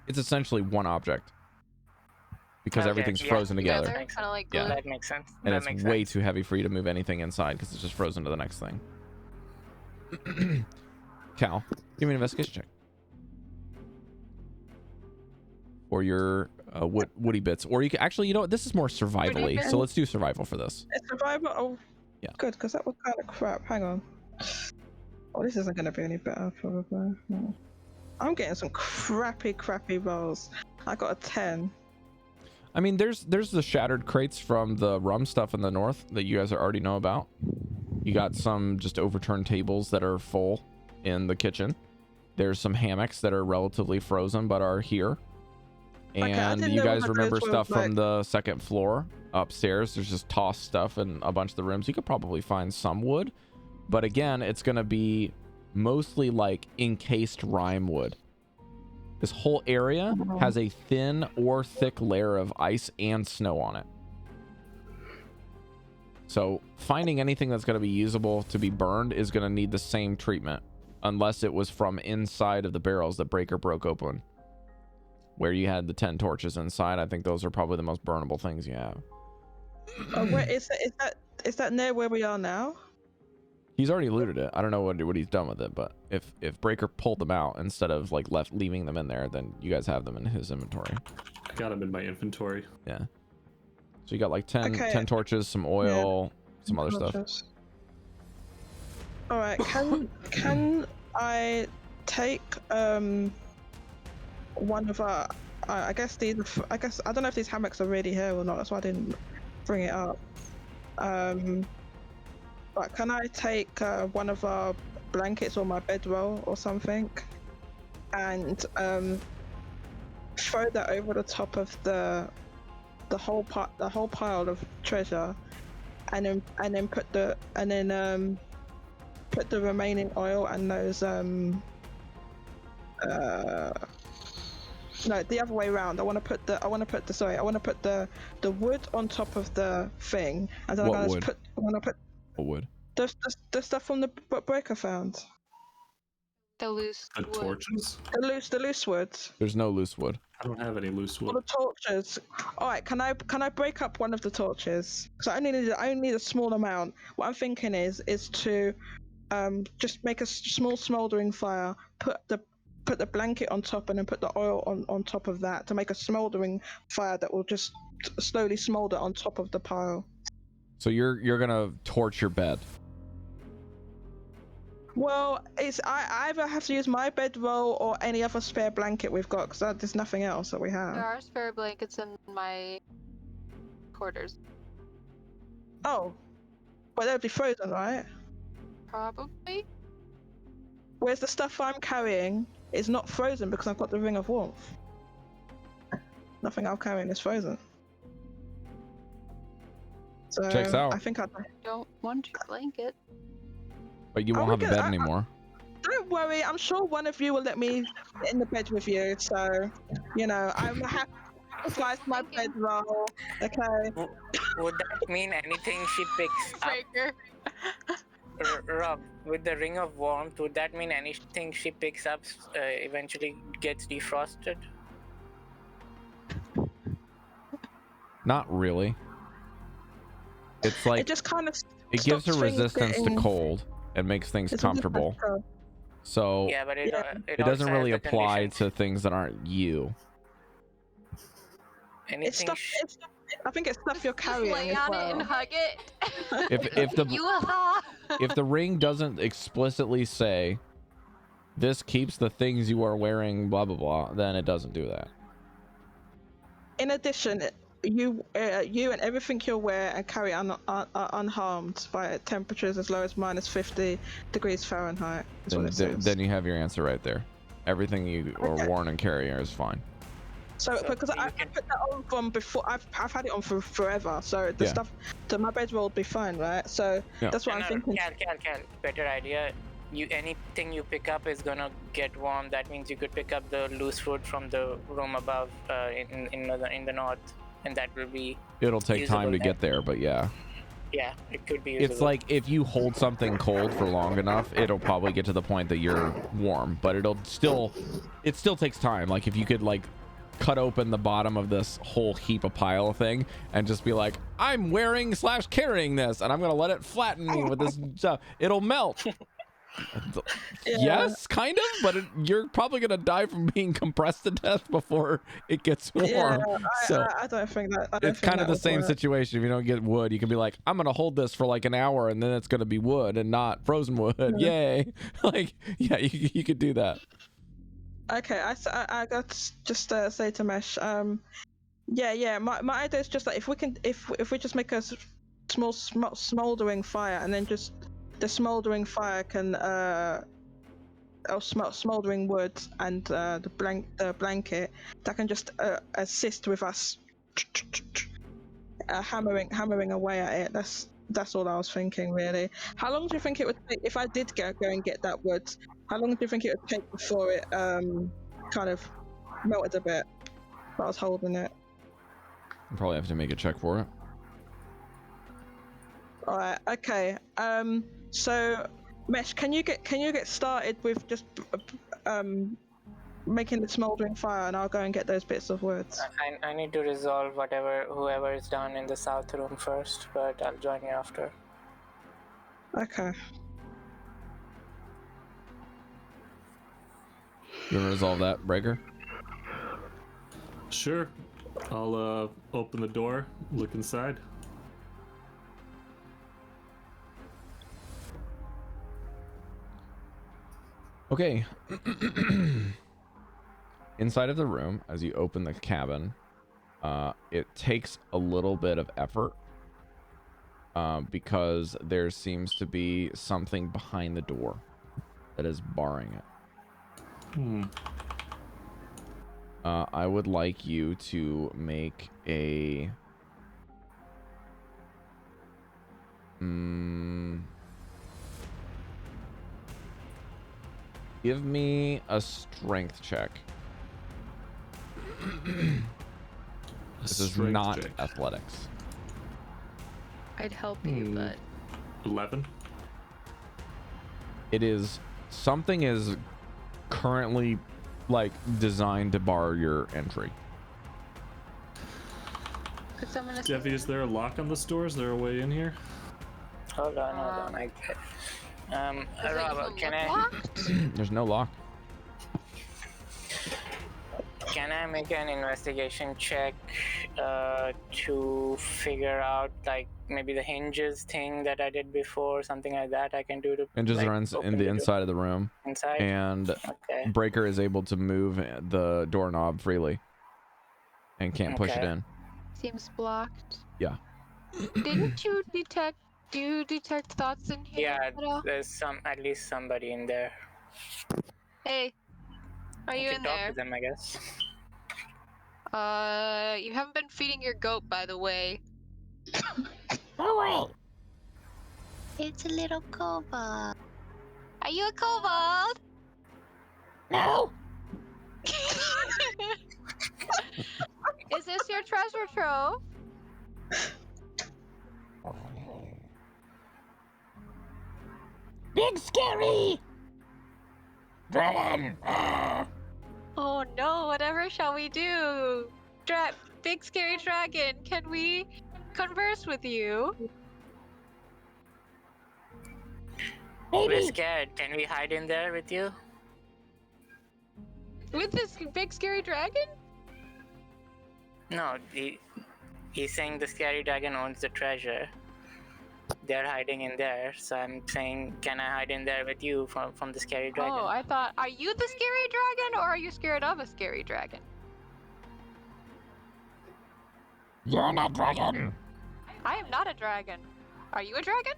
Speaker 1: It's essentially one object. Because
Speaker 5: Okay,
Speaker 1: everything's
Speaker 5: yeah.
Speaker 1: frozen together.
Speaker 2: Kind of like
Speaker 1: Yeah.
Speaker 2: glue.
Speaker 5: That makes sense.
Speaker 1: And
Speaker 5: that
Speaker 1: it's
Speaker 5: makes
Speaker 1: way
Speaker 5: sense.
Speaker 1: too heavy for you to move anything inside because it's just frozen to the next thing. Cal, give me an investigation check. or your woody bits, or you can actually, you know what, this is more survivally, so let's do survival for this.
Speaker 4: It's survival. Oh,
Speaker 1: yeah,
Speaker 4: good, because that was kind of crap. Hang on. Oh, this isn't going to be any better, probably. No. I'm getting some crappy rolls. I got a 10.
Speaker 1: I mean, there's the shattered crates from the rum stuff in the north that you guys already know about. You got some just overturned tables that are full in the kitchen. There's some hammocks that are relatively frozen but are here. And you guys remember stuff from the second floor upstairs. There's just tossed stuff in a bunch of the rooms. You could probably find some wood, but again, it's going to be mostly like encased rime wood. This whole area has a thin or thick layer of ice and snow on it. So finding anything that's going to be usable to be burned is going to need the same treatment, unless it was from inside of the barrels that Breker broke open, where you had the 10 torches inside. I think those are probably the most burnable things you have.
Speaker 4: Where is that near where we are now?
Speaker 1: He's already looted it. I don't know what he's done with it, but if Breker pulled them out instead of like leaving them in there, then you guys have them in his inventory.
Speaker 6: I got them in my inventory.
Speaker 1: Yeah. So you got like 10 torches, some oil, some other stuff.
Speaker 4: All right. Can I take one of our? I guess I don't know if these hammocks are really here or not. That's why I didn't bring it up. But can I take one of our blankets or my bedroll or something, and throw that over the top of the whole pile of treasure, and then put the remaining oil and those no, the other way around. I want to put the wood on top of the thing, and then
Speaker 1: What wood?
Speaker 4: What
Speaker 1: wood?
Speaker 4: The stuff from the Breker found.
Speaker 2: The loose
Speaker 6: The
Speaker 2: wood.
Speaker 6: torches?
Speaker 4: The loose wood.
Speaker 1: There's no loose wood.
Speaker 6: I don't have any loose
Speaker 4: Or
Speaker 6: wood.
Speaker 4: the torches. All right, can I break up one of the torches? Because I only need a small amount. What I'm thinking is to just make a small smoldering fire. Put the blanket on top, and then put the oil on top of that to make a smoldering fire that will just slowly smolder on top of the pile.
Speaker 1: So you're gonna torch your bed.
Speaker 4: Well, I either have to use my bedroll or any other spare blanket we've got, because there's nothing else that we have.
Speaker 2: There are spare blankets in my quarters.
Speaker 4: Oh, but they'll be frozen, right?
Speaker 2: Probably.
Speaker 4: Whereas the stuff I'm carrying is not frozen because I've got the ring of warmth. Nothing I'm carrying is frozen. So
Speaker 1: Checks out.
Speaker 4: I think I
Speaker 2: Don't want your blanket.
Speaker 1: But you won't have a bed anymore.
Speaker 4: Don't worry, I'm sure one of you will let me get in the bed with you. So, I'm happy to slice my bedroll. Okay.
Speaker 5: Would that mean anything she picks up?
Speaker 2: Breker.
Speaker 5: Rob, with the ring of warmth, would that mean anything she picks up eventually gets defrosted?
Speaker 1: Not really. It's like
Speaker 4: It just kind of
Speaker 1: it gives her
Speaker 4: stops things
Speaker 1: resistance to
Speaker 4: getting-
Speaker 1: cold and makes things
Speaker 4: It's
Speaker 1: comfortable. So
Speaker 5: Yeah, but it
Speaker 1: it doesn't
Speaker 5: also
Speaker 1: really
Speaker 5: has the
Speaker 1: apply
Speaker 5: condition-
Speaker 1: to things that aren't you.
Speaker 5: anything.
Speaker 4: It's stuff. I think it's stuff you're carrying.
Speaker 2: Lay
Speaker 4: as
Speaker 2: on
Speaker 4: well.
Speaker 2: it and hug it.
Speaker 1: If the ring doesn't explicitly say this keeps the things you are wearing blah blah blah, then it doesn't do that.
Speaker 4: In addition, you and everything you'll wear and carry are unharmed by temperatures as low as -50 degrees Fahrenheit. Is what it says.
Speaker 1: Then you have your answer right there. Everything you are worn and carry is fine.
Speaker 4: So because I put that on from before, I've had it on for forever. So the stuff, so my bedroll will be fine, right? So that's what I'm thinking.
Speaker 5: Cal, better idea. Anything you pick up is gonna get warm. That means you could pick up the loose wood from the room above in the north, and that will be.
Speaker 1: It'll take time to
Speaker 5: usable
Speaker 1: get there, but yeah.
Speaker 5: Yeah, it could be usable.
Speaker 1: It's like if you hold something cold for long enough, it'll probably get to the point that you're warm, but it still takes time. Like if you could cut open the bottom of this whole heap of pile thing and just be like, I'm wearing / carrying this, and I'm gonna let it flatten me with this stuff. It'll melt. Yes, kind of, but you're probably gonna die from being compressed to death before it gets warm.
Speaker 4: Yeah,
Speaker 1: So
Speaker 4: I don't think that.
Speaker 1: it's kind of the same situation. If you don't get wood, you can be like, I'm gonna hold this for like an hour, and then it's gonna be wood and not frozen wood. Yay! Like, yeah, you could do that.
Speaker 4: Okay, I got to just say to Mesh, yeah. My idea is just that if we just make a small smoldering fire, and then just the smoldering fire can smoldering wood and the blanket that can just assist with us hammering away at it. That's all I was thinking, really. How long do you think it would take if I did go and get that wood? How long do you think it would take before it kind of melted a bit? I was holding it.
Speaker 1: You probably have to make a check for it.
Speaker 4: All right. Okay. So, Mesh, can you get started with just making the smoldering fire, and I'll go and get those bits of wood.
Speaker 5: I need to resolve whoever is down in the south room first, but I'll join you after.
Speaker 4: Okay.
Speaker 1: You want to resolve that, Breker?
Speaker 6: Sure. I'll open the door, look inside.
Speaker 1: Okay. Inside of the room, as you open the cabin, it takes a little bit of effort because there seems to be something behind the door that is barring it. I would like you to make a give me a strength check. This is not athletics.
Speaker 2: I'd help you, but
Speaker 6: 11.
Speaker 1: It is something is currently like designed to bar your entry.
Speaker 2: could someone
Speaker 6: Devii, is there a lock on this door? Is there a way in here?
Speaker 5: Hold on. I get. Rob, can I?
Speaker 2: locked?
Speaker 1: There's no lock.
Speaker 5: Can I make an investigation check to figure out, like, maybe the hinges thing that I did before, something like that I can do to...
Speaker 1: Hinges
Speaker 5: like,
Speaker 1: are in the inside of the room.
Speaker 5: Inside?
Speaker 1: And
Speaker 5: Okay.
Speaker 1: Breker is able to move the doorknob freely and can't push it
Speaker 5: Okay.
Speaker 1: in.
Speaker 2: Seems blocked.
Speaker 1: Yeah.
Speaker 2: Didn't you detect? Do you detect thoughts in here?
Speaker 5: Yeah,
Speaker 2: at all?
Speaker 5: there's at least somebody in there.
Speaker 2: Hey, are you
Speaker 5: can
Speaker 2: in
Speaker 5: talk
Speaker 2: there?
Speaker 5: to them, I guess.
Speaker 2: You haven't been feeding your goat, by the way.
Speaker 8: Oh wait. It's a little kobold.
Speaker 2: Are you a kobold?
Speaker 8: No.
Speaker 2: Is this your treasure trove?
Speaker 8: Big scary. Dragon.
Speaker 2: Oh no, whatever shall we do? Big scary dragon, can we converse with you?
Speaker 5: We're scared. Can we hide in there with you?
Speaker 2: With this big scary dragon?
Speaker 5: No, he's saying the scary dragon owns the treasure. They're hiding in there, so I'm saying, can I hide in there with you from the scary dragon?
Speaker 2: Oh, I thought, are you the scary dragon or are you scared of a scary dragon?
Speaker 8: You're not dragon.
Speaker 2: I am not a dragon. Are you a dragon?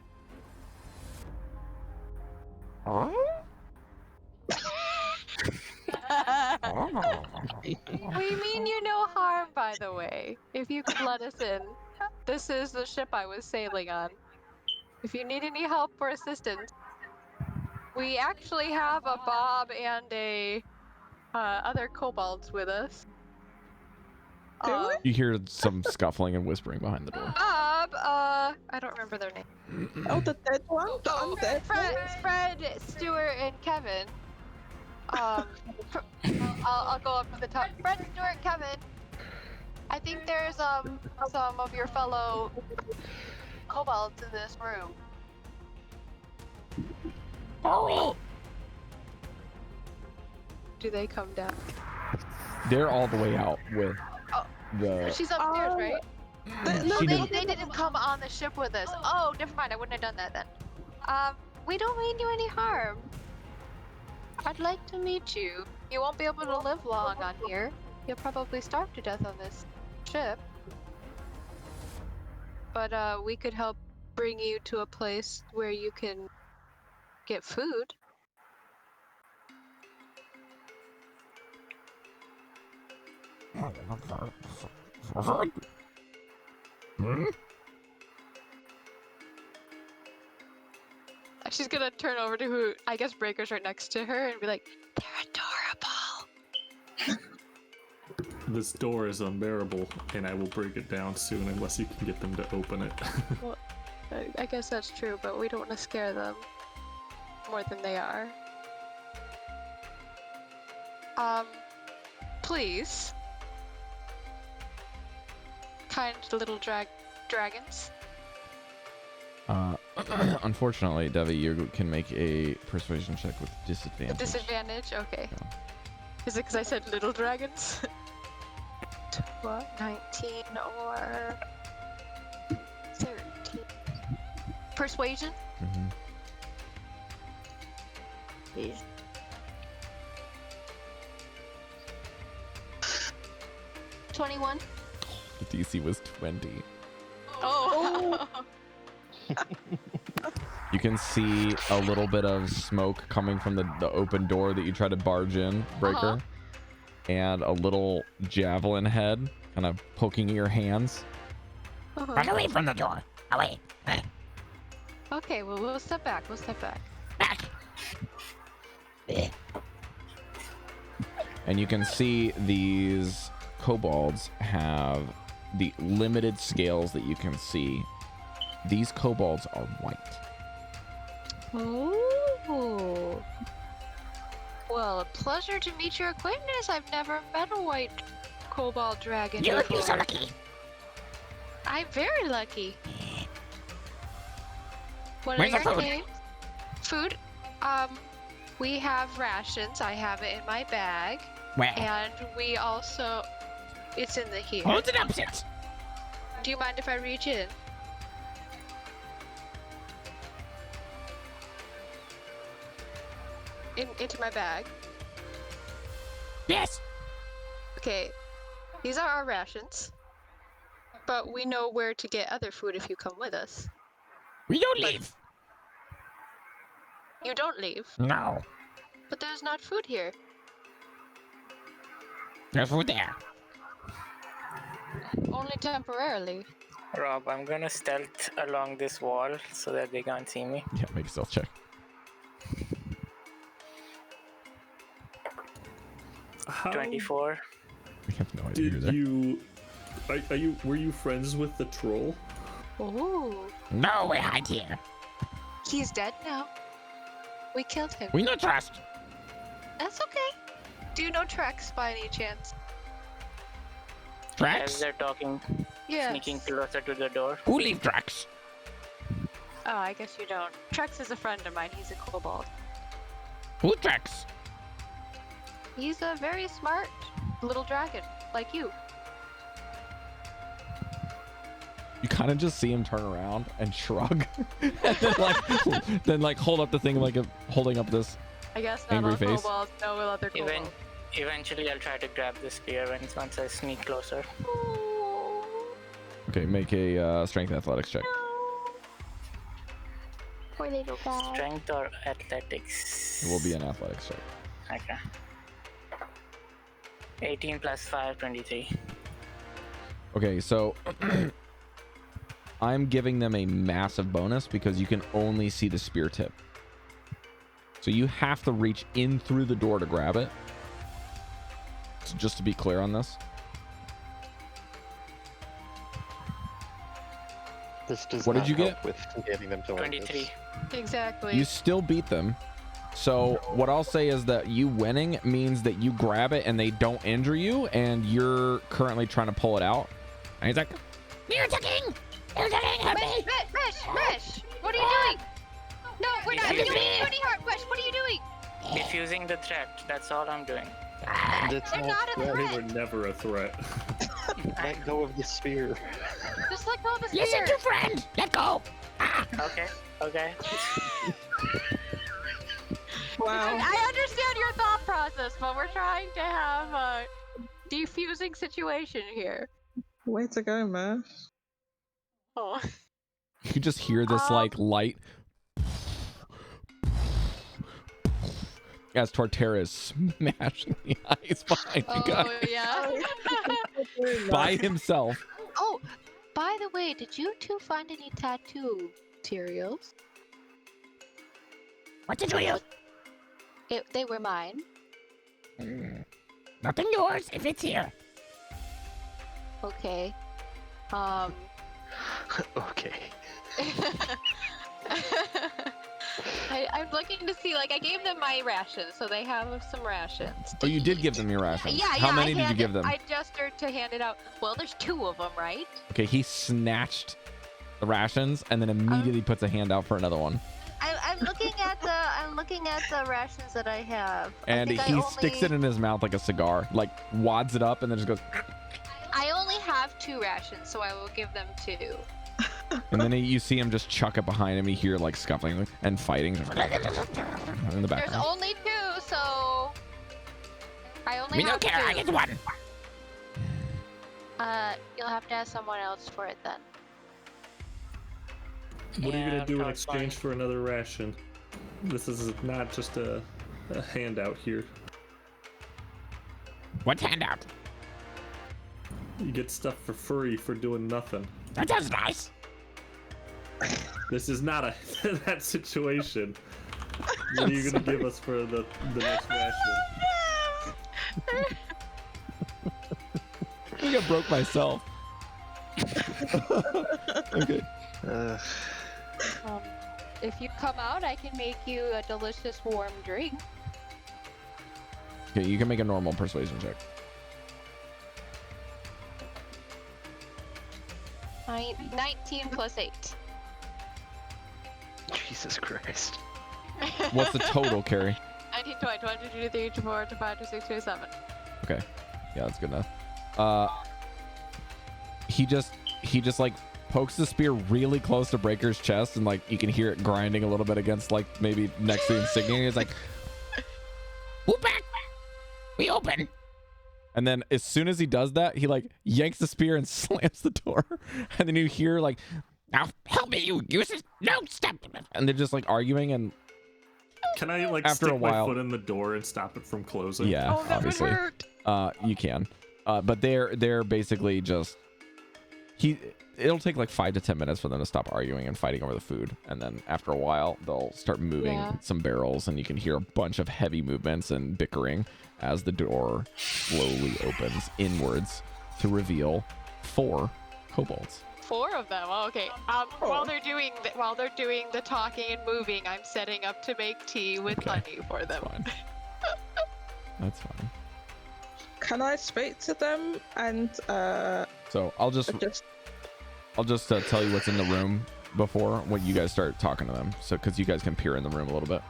Speaker 2: We mean you no harm, by the way. If you could let us in. This is the ship I was sailing on. If you need any help or assistance, we actually have a Bob and a other kobolds with us.
Speaker 1: You hear some scuffling and whispering behind the door.
Speaker 2: Bob, I don't remember their name.
Speaker 4: Oh, the dead one? The undead one?
Speaker 2: Fred, Stuart, and Kevin. I'll go up to the top. Fred, Stuart, Kevin. I think there's some of your fellow kobolds in this room. Do they come down?
Speaker 1: They're all the way out with the.
Speaker 2: She's upstairs, right?
Speaker 4: No,
Speaker 1: She
Speaker 2: They
Speaker 1: didn't-
Speaker 2: didn't come on the ship with us. Oh, never mind. I wouldn't have done that then. We don't mean you any harm. I'd like to meet you. You won't be able to live long on here. You'll probably starve to death on this ship. But we could help bring you to a place where you can get food. She's gonna turn over to who I guess Breker's right next to her and be like, "They're adorable."
Speaker 6: This door is unbearable, and I will break it down soon unless you can get them to open it.
Speaker 2: Well, I guess that's true, but we don't want to scare them more than they are. Please. Kind little dragons.
Speaker 1: Unfortunately, Devii, you can make a persuasion check with
Speaker 2: A
Speaker 1: disadvantage.
Speaker 2: disadvantage? Okay.
Speaker 1: Yeah.
Speaker 2: Is it because I said little dragons? 19 or 13. Persuasion?
Speaker 1: Mhm.
Speaker 2: Please. $21.
Speaker 1: The DC was 20.
Speaker 2: Oh!
Speaker 1: You can see a little bit of smoke coming from the open door that you try to barge in, Breker. And a little javelin head kind of poking your hands.
Speaker 8: Run away from the door. Away.
Speaker 2: Okay, well, we'll step back. We'll step back.
Speaker 8: Back.
Speaker 1: And you can see these kobolds have the limited scales that you can see. These kobolds are white.
Speaker 2: Oh. Well, a pleasure to meet your acquaintance. I've never met a white kobold dragon
Speaker 8: You would be so
Speaker 2: before.
Speaker 8: lucky.
Speaker 2: I'm very lucky. What
Speaker 8: Where's
Speaker 2: are
Speaker 8: the
Speaker 2: your
Speaker 8: food?
Speaker 2: names? Food? We have rations. I have it in my bag.
Speaker 8: Where?
Speaker 2: And we also... It's in the here.
Speaker 8: Hold it opposite.
Speaker 2: Do you mind if I reach in? Into my bag.
Speaker 8: Yes.
Speaker 2: Okay, these are our rations. But we know where to get other food if you come with us.
Speaker 8: We don't leave.
Speaker 2: You don't leave.
Speaker 8: No.
Speaker 2: But there's not food here.
Speaker 8: There's food there.
Speaker 2: Only temporarily.
Speaker 5: Rob, I'm gonna stealth along this wall so that they can't see me.
Speaker 1: Yeah, make a stealth check.
Speaker 6: How
Speaker 5: 24.
Speaker 1: We have no idea who
Speaker 6: did
Speaker 1: they're.
Speaker 6: you? Were you friends with the troll?
Speaker 2: Ooh.
Speaker 8: No, we hide here.
Speaker 2: He's dead now. We killed him.
Speaker 8: We no trust.
Speaker 2: That's okay. Do you know Trex by any chance?
Speaker 5: As
Speaker 8: Drax?
Speaker 5: they're talking,
Speaker 2: Yeah.
Speaker 5: sneaking closer to the door.
Speaker 8: Who leave Drax?
Speaker 2: Oh, I guess you don't. Trex is a friend of mine. He's a kobold.
Speaker 8: Who Drax?
Speaker 2: He's a very smart little dragon, like you.
Speaker 1: You kind of just see him turn around and shrug, and then like hold up the thing like holding up this.
Speaker 2: I guess not
Speaker 1: Angry
Speaker 2: all
Speaker 1: face.
Speaker 2: kobolds know other kobolds.
Speaker 5: Eventually, I'll try to grab the spear once I sneak closer.
Speaker 1: Okay, make a strength athletics check.
Speaker 8: Poor little guy.
Speaker 5: Strength or athletics?
Speaker 1: It will be an athletics check.
Speaker 5: Okay. 18 plus 5, 23.
Speaker 1: Okay, so I'm giving them a massive bonus because you can only see the spear tip. So you have to reach in through the door to grab it. So just to be clear on this.
Speaker 7: This does
Speaker 1: What did
Speaker 7: not
Speaker 1: you
Speaker 7: help
Speaker 1: get?
Speaker 7: with getting them to like
Speaker 5: 23.
Speaker 7: this.
Speaker 2: Exactly.
Speaker 1: You still beat them. So what I'll say is that you winning means that you grab it and they don't injure you, and you're currently trying to pull it out. And he's like,
Speaker 8: You're attacking! You're attacking! Help me!
Speaker 2: Mesh! What are you doing? No, we're not.
Speaker 5: Defusing-
Speaker 2: You're doing pretty hard, Wesh. What are you doing?
Speaker 5: Diffusing the threat. That's all I'm doing.
Speaker 7: That's
Speaker 2: They're not a
Speaker 6: They
Speaker 2: threat.
Speaker 6: were never a threat.
Speaker 7: Let go of the spear.
Speaker 2: Just let go of the spear.
Speaker 8: Listen to friend. Let go.
Speaker 5: Okay. Okay.
Speaker 4: Wow.
Speaker 2: I understand your thought process, but we're trying to have a defusing situation here.
Speaker 4: Way to go, man.
Speaker 2: Oh.
Speaker 1: You just hear this like light as Torterra is smashing the ice behind you guys
Speaker 2: yeah.
Speaker 1: by himself.
Speaker 8: Oh, by the way, did you two find any tattoo materials?
Speaker 9: What did you use?
Speaker 8: They were mine.
Speaker 9: Nothing yours if it's here.
Speaker 8: Okay.
Speaker 7: Okay.
Speaker 8: I'm looking to see, like, I gave them my rations, so they have some rations.
Speaker 1: Oh, you did give them your rations.
Speaker 8: Yeah,
Speaker 1: How many did you give them?
Speaker 8: I gestured to hand it out. Well, there's 2 of them, right?
Speaker 1: Okay, he snatched the rations and then immediately puts a hand out for another one.
Speaker 8: I'm looking at the rations that I have.
Speaker 1: And he sticks it in his mouth like a cigar, like wads it up and then just goes.
Speaker 8: I only have 2 rations, so I will give them 2.
Speaker 1: And then you see him just chuck it behind him. You hear like scuffling and fighting in the
Speaker 8: There's
Speaker 1: background.
Speaker 8: only 2, so I only
Speaker 9: We
Speaker 8: have
Speaker 9: don't care.
Speaker 8: 2.
Speaker 9: I get one.
Speaker 8: You'll have to ask someone else for it then.
Speaker 6: What are you
Speaker 5: Yeah,
Speaker 6: gonna do in
Speaker 5: that's fine.
Speaker 6: exchange for another ration? This is not just a handout here.
Speaker 9: What's handout?
Speaker 6: You get stuff for free for doing nothing.
Speaker 9: That sounds nice.
Speaker 6: This is not a that situation. What are you gonna give us for the next ration?
Speaker 1: I think I broke myself. Okay.
Speaker 2: If you come out, I can make you a delicious warm drink.
Speaker 1: Okay, you can make a normal persuasion check.
Speaker 2: 19 plus 8.
Speaker 7: Jesus Christ.
Speaker 1: What's the total, Cari?
Speaker 2: 19, 20, 22, 23, 24, 25, 26, 27.
Speaker 1: Okay, yeah, that's good enough. He just like pokes the spear really close to Breker's chest, and like you can hear it grinding a little bit against like maybe next to him singing. It's like,
Speaker 9: Move back. We open.
Speaker 1: and then as soon as he does that, he like yanks the spear and slams the door, and then you hear like,
Speaker 9: Now help me. You use it. No, stop.
Speaker 1: and they're just like arguing, and
Speaker 6: Can I like
Speaker 1: After
Speaker 6: stick
Speaker 1: a while-
Speaker 6: my foot in the door and stop it from closing?
Speaker 1: yeah,
Speaker 2: Oh, that
Speaker 1: obviously,
Speaker 2: would hurt.
Speaker 1: you can, but they're basically just it'll take like 5 to 10 minutes for them to stop arguing and fighting over the food, and then after a while they'll start moving some barrels, and you can hear a bunch of heavy movements and bickering as the door slowly opens inwards to reveal 4 kobolds.
Speaker 2: 4 of them. Oh, okay. While they're doing the talking and moving, I'm setting up to make tea with
Speaker 1: Okay.
Speaker 2: honey for them.
Speaker 1: Fine. That's fine.
Speaker 4: Can I speak to them and
Speaker 1: So I'll just tell you what's in the room before when you guys start talking to them, so because you guys can peer in the room a little bit.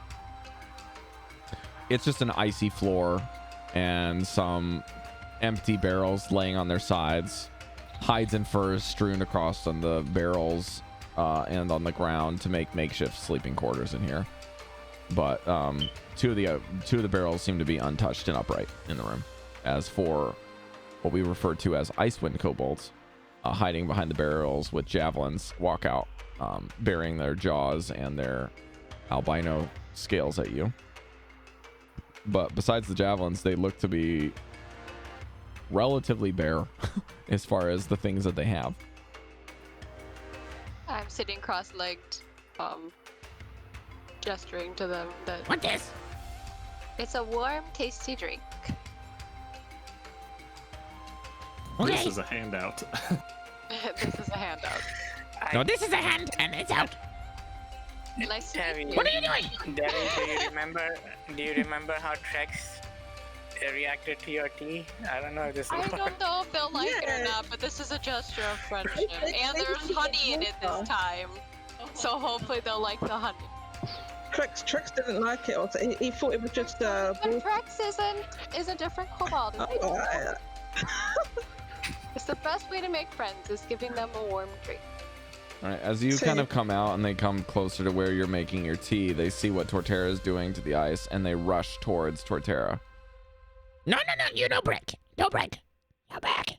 Speaker 1: It's just an icy floor and some empty barrels laying on their sides, hides and furs strewn across on the barrels and on the ground to make makeshift sleeping quarters in here. But two of the barrels seem to be untouched and upright in the room. As for what we refer to as Icewind kobolds, hiding behind the barrels with javelins, walk out, burying their jaws and their albino scales at you. But besides the javelins, they look to be relatively bare as far as the things that they have.
Speaker 2: I'm sitting cross-legged, gesturing to them that
Speaker 9: What this?
Speaker 2: it's a warm, tasty drink.
Speaker 6: This
Speaker 9: Okay.
Speaker 6: is a handout.
Speaker 2: This is a handout.
Speaker 9: No, this is a hand, and it's out.
Speaker 2: Nice to meet
Speaker 5: Devii,
Speaker 2: you.
Speaker 9: What are you doing?
Speaker 5: Devii, do you remember how Trex reacted to your tea? I don't know if this
Speaker 2: I
Speaker 5: will
Speaker 2: don't know if they'll like it or not, but this is a gesture of friendship. And there's honey in it this time. So hopefully they'll like the honey.
Speaker 4: Trex didn't like it, or he thought it was just
Speaker 8: But Trex is a different kobold. And they don't know it. It's the best way to make friends is giving them a warm drink.
Speaker 1: All right, as you kind of come out and they come closer to where you're making your tea, they see what Torterra is doing to the ice and they rush towards Torterra.
Speaker 9: No, you don't break. Don't break. Go back.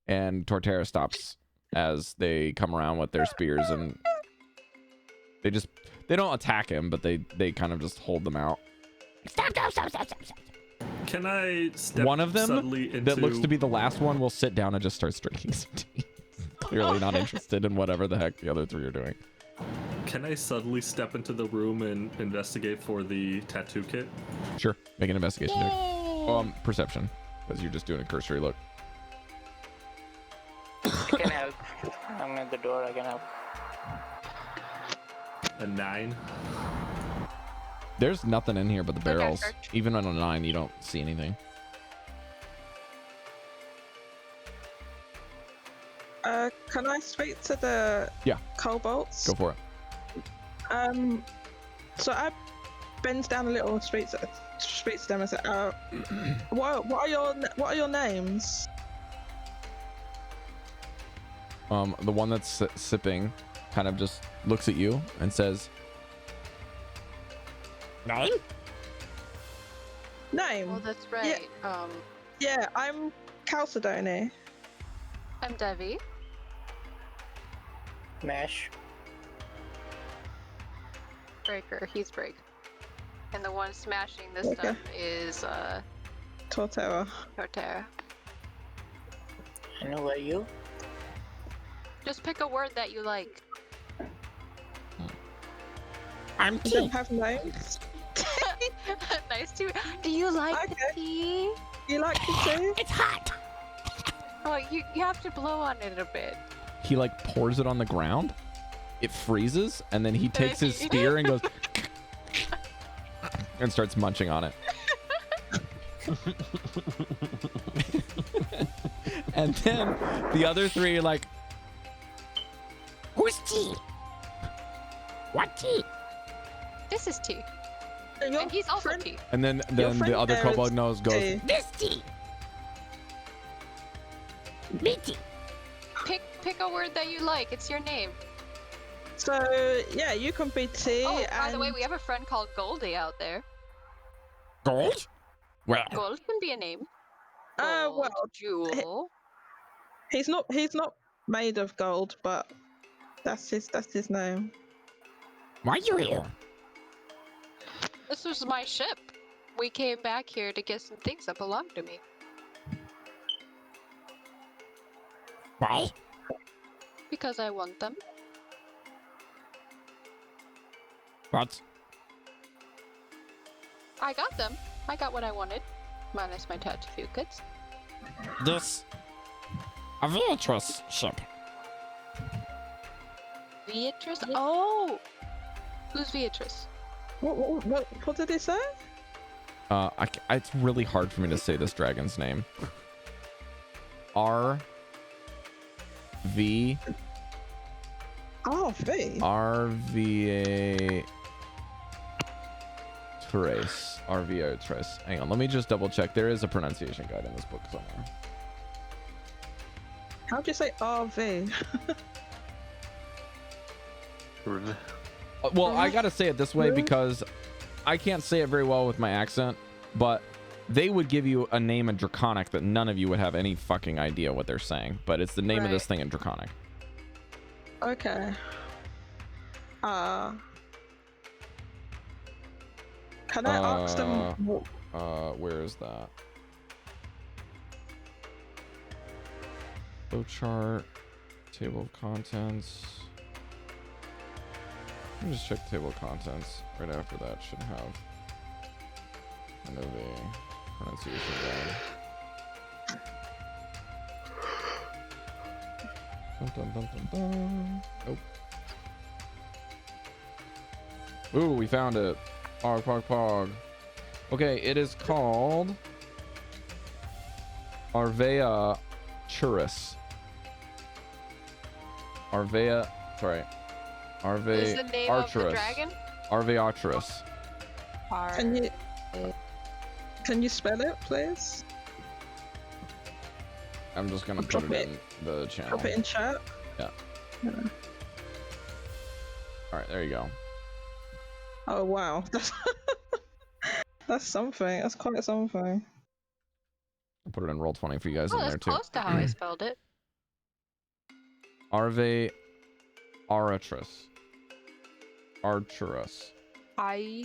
Speaker 1: And Torterra stops as they come around with their spears and they don't attack him, but they kind of just hold them out.
Speaker 9: Stop.
Speaker 6: Can I step
Speaker 1: One of them
Speaker 6: subtly into...
Speaker 1: that looks to be the last one will sit down and just starts drinking some tea. Clearly not interested in whatever the heck the other three are doing.
Speaker 6: Can I subtly step into the room and investigate for the tattoo kit?
Speaker 1: Sure, make an investigation check. Perception, because you're just doing a cursory look.
Speaker 5: I can help. I'm at the door. I can help.
Speaker 6: A 9.
Speaker 1: There's nothing in here but the barrels.
Speaker 2: search.
Speaker 1: Even on a 9, you don't see anything.
Speaker 4: Can I speak to the kobolds?
Speaker 1: Go for it.
Speaker 4: So I bends down a little, speaks to them and says, what are your names?
Speaker 1: The one that's sipping kind of just looks at you and says,
Speaker 9: Name?
Speaker 4: Name?
Speaker 8: Oh, that's right.
Speaker 4: Yeah, I'm Chalcedony.
Speaker 8: I'm Devii.
Speaker 5: Mesh.
Speaker 8: Breker. He's Break. And the one smashing this stuff is
Speaker 4: Torterra.
Speaker 8: Torterra.
Speaker 5: I know where you.
Speaker 8: Just pick a word that you like.
Speaker 9: I'm
Speaker 4: You
Speaker 9: tea.
Speaker 4: don't have names?
Speaker 8: Nice to. Do you like the tea?
Speaker 4: You like the tea?
Speaker 9: It's hot.
Speaker 8: Oh, you have to blow on it a bit.
Speaker 1: he like pours it on the ground. It freezes, and then he takes his spear and goes and starts munching on it. And then the other three are like,
Speaker 9: Who's tea? What tea?
Speaker 8: This is tea.
Speaker 4: Your
Speaker 8: And he's also
Speaker 4: friend-
Speaker 8: tea.
Speaker 1: and then
Speaker 4: Your friend
Speaker 1: the other
Speaker 4: there
Speaker 1: kobold
Speaker 4: is
Speaker 1: nose goes,
Speaker 4: tea.
Speaker 9: This tea. Me tea.
Speaker 8: Pick a word that you like. It's your name.
Speaker 4: So yeah, you can be tea.
Speaker 8: Oh, by
Speaker 4: and
Speaker 8: the way, we have a friend called Goldy out there.
Speaker 9: Gold? Well,
Speaker 8: Gold can be a name.
Speaker 4: well,
Speaker 8: Gold, Jewel.
Speaker 4: he's not made of gold, but that's his name.
Speaker 9: why are you here?
Speaker 8: This was my ship. We came back here to get some things that belong to me.
Speaker 9: Why?
Speaker 8: Because I want them.
Speaker 9: What?
Speaker 8: I got them. I got what I wanted. Minus my tattoo kits.
Speaker 9: This... a Beatrice ship.
Speaker 8: Beatrice? Oh! Who's Beatrice?
Speaker 4: What did he say?
Speaker 1: it's really hard for me to say this dragon's name. RV
Speaker 4: Oh, V.
Speaker 1: RVA Trace. RVA Trace. Hang on, let me just double check. There is a pronunciation guide in this book somewhere.
Speaker 4: How'd you say RV?
Speaker 1: Well, I gotta say it this way because I can't say it very well with my accent, but they would give you a name in Draconic that none of you would have any fucking idea what they're saying, but it's the name of this thing in Draconic.
Speaker 4: Okay. Can I ask them?
Speaker 1: Where is that? Flowchart, table of contents. Let me just check table of contents. Right after that should have kind of a pronunciation guide. Dun, dun, dun, dun, dun. Nope. Ooh, we found it. Pog, pog, pog. Okay, it is called Arvea Churus. Arvea, sorry. Arve
Speaker 8: Is the name of the
Speaker 1: Archurus.
Speaker 8: dragon?
Speaker 1: Arveatris.
Speaker 4: Can you spell it, please?
Speaker 1: I'm just gonna put
Speaker 4: Drop
Speaker 1: it
Speaker 4: it.
Speaker 1: in the channel.
Speaker 4: Drop it in chat.
Speaker 1: Yeah. All right, there you go.
Speaker 4: Oh wow, that's something. That's quite something.
Speaker 1: I'll put it in Roll20 for you guys
Speaker 8: Oh,
Speaker 1: in
Speaker 8: that's
Speaker 1: there too.
Speaker 8: close to how I spelled it.
Speaker 1: Arveatris. Archerus.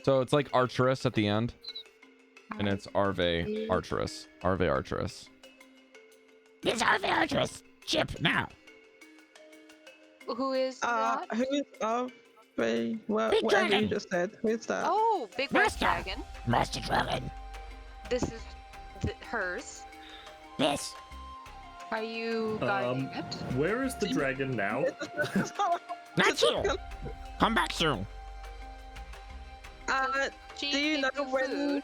Speaker 1: So it's like Archerus at the end, and it's Arveatris. Arveatris.
Speaker 9: It's Arveatris. Chip now.
Speaker 8: Who is that?
Speaker 4: Who is
Speaker 9: Big
Speaker 4: whatever
Speaker 9: dragon.
Speaker 4: you just said? Who's that?
Speaker 8: Oh, Big Red
Speaker 9: Master.
Speaker 8: Dragon.
Speaker 9: Master Dragon.
Speaker 8: This is hers.
Speaker 9: Yes.
Speaker 8: Are you guarding it?
Speaker 6: Where is the dragon now?
Speaker 9: Not you. Come back soon.
Speaker 8: She
Speaker 4: do you
Speaker 8: give
Speaker 4: know when?
Speaker 8: food?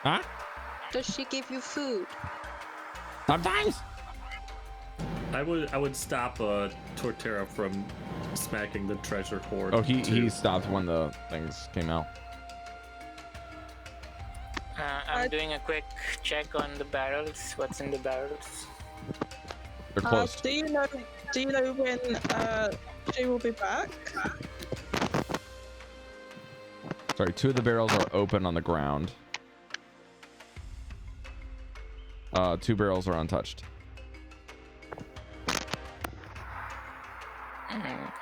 Speaker 9: Huh?
Speaker 8: Does she give you food?
Speaker 9: Sometimes.
Speaker 6: I would stop Torterra from smacking the treasure hoard.
Speaker 1: Oh, he
Speaker 6: too.
Speaker 1: stopped when the things came out.
Speaker 5: I'm doing a quick check on the barrels. What's in the barrels?
Speaker 1: They're closed.
Speaker 4: Do you know when she will be back?
Speaker 1: Sorry, 2 of the barrels are open on the ground. 2 barrels are untouched.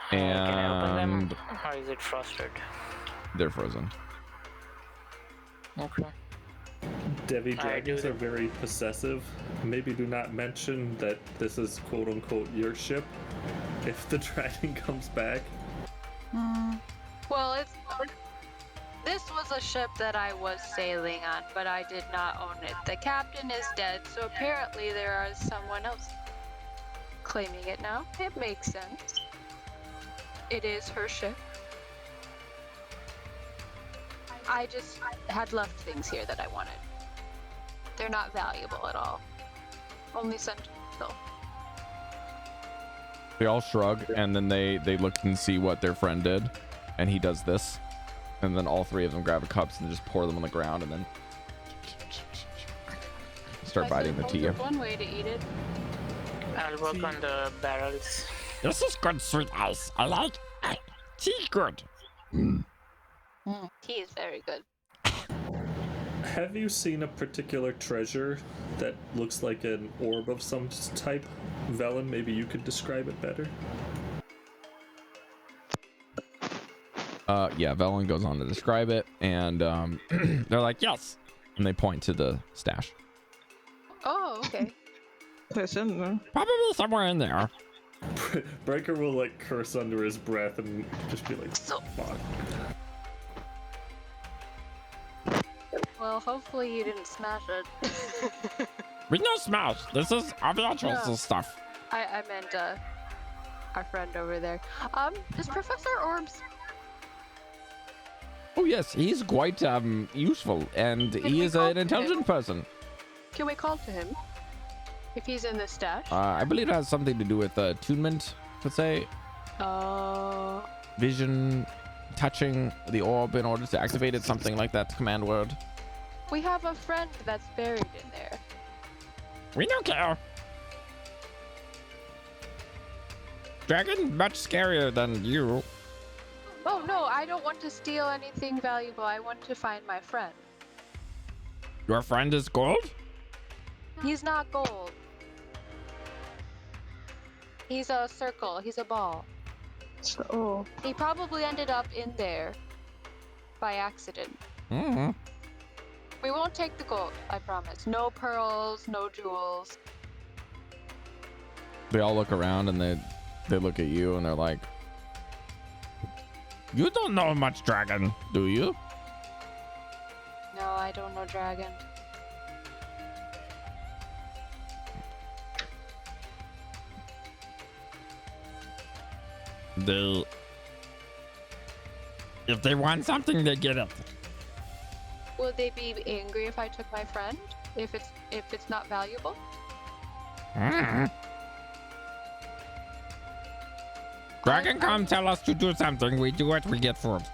Speaker 5: Can I open
Speaker 1: And
Speaker 5: them, or is it frosted?
Speaker 1: they're frozen.
Speaker 5: Okay.
Speaker 6: Devii
Speaker 5: I do
Speaker 6: dragons are very possessive. Maybe do not mention that this is quote unquote your ship if the dragon comes back.
Speaker 8: Well, this was a ship that I was sailing on, but I did not own it. The captain is dead, so apparently there is someone else claiming it now. It makes sense. It is her ship. I just had left things here that I wanted. They're not valuable at all. Only sentimental.
Speaker 1: They all shrug, and then they look and see what their friend did, and he does this, and then all 3 of them grab cups and just pour them on the ground, and then start biting the tea.
Speaker 8: There's one way to eat it.
Speaker 5: I'll work on the barrels.
Speaker 9: This is good sweet ice. I like tea. Good.
Speaker 8: Tea is very good.
Speaker 6: Have you seen a particular treasure that looks like an orb of some type? Velen, maybe you could describe it better.
Speaker 1: Yeah, Velen goes on to describe it, and they're like, yes, and they point to the stash.
Speaker 8: Oh, okay.
Speaker 4: It's in there.
Speaker 9: Probably somewhere in there.
Speaker 6: Breker will like curse under his breath and just be like, fuck.
Speaker 8: Well, hopefully you didn't smash it.
Speaker 9: We no smash. This is Arveatris
Speaker 8: No.
Speaker 9: stuff.
Speaker 8: I meant our friend over there. Is Professor Orbs?
Speaker 1: Oh yes, he's quite useful, and
Speaker 8: Can
Speaker 1: he
Speaker 8: we
Speaker 1: is
Speaker 8: call
Speaker 1: an
Speaker 8: to
Speaker 1: intelligent
Speaker 8: him?
Speaker 1: person.
Speaker 8: Can we call to him? If he's in the stash?
Speaker 1: I believe it has something to do with attunement, let's say, vision, touching the orb in order to activate it, something like that command word.
Speaker 8: We have a friend that's buried in there.
Speaker 9: We don't care. Dragon, much scarier than you.
Speaker 8: Oh no, I don't want to steal anything valuable. I want to find my friend.
Speaker 9: Your friend is gold?
Speaker 8: He's not gold. He's a circle. He's a ball.
Speaker 4: Oh,
Speaker 8: He probably ended up in there by accident.
Speaker 9: Mm-hmm.
Speaker 8: We won't take the gold, I promise. No pearls, no jewels.
Speaker 1: They all look around and they look at you and they're like,
Speaker 9: You don't know much, dragon, do you?
Speaker 8: No, I don't know dragon.
Speaker 9: If they want something, they get it.
Speaker 8: Will they be angry if I took my friend? If it's not valuable?
Speaker 9: Mm-hmm. Dragon come tell us to do something. We do it. We get formed.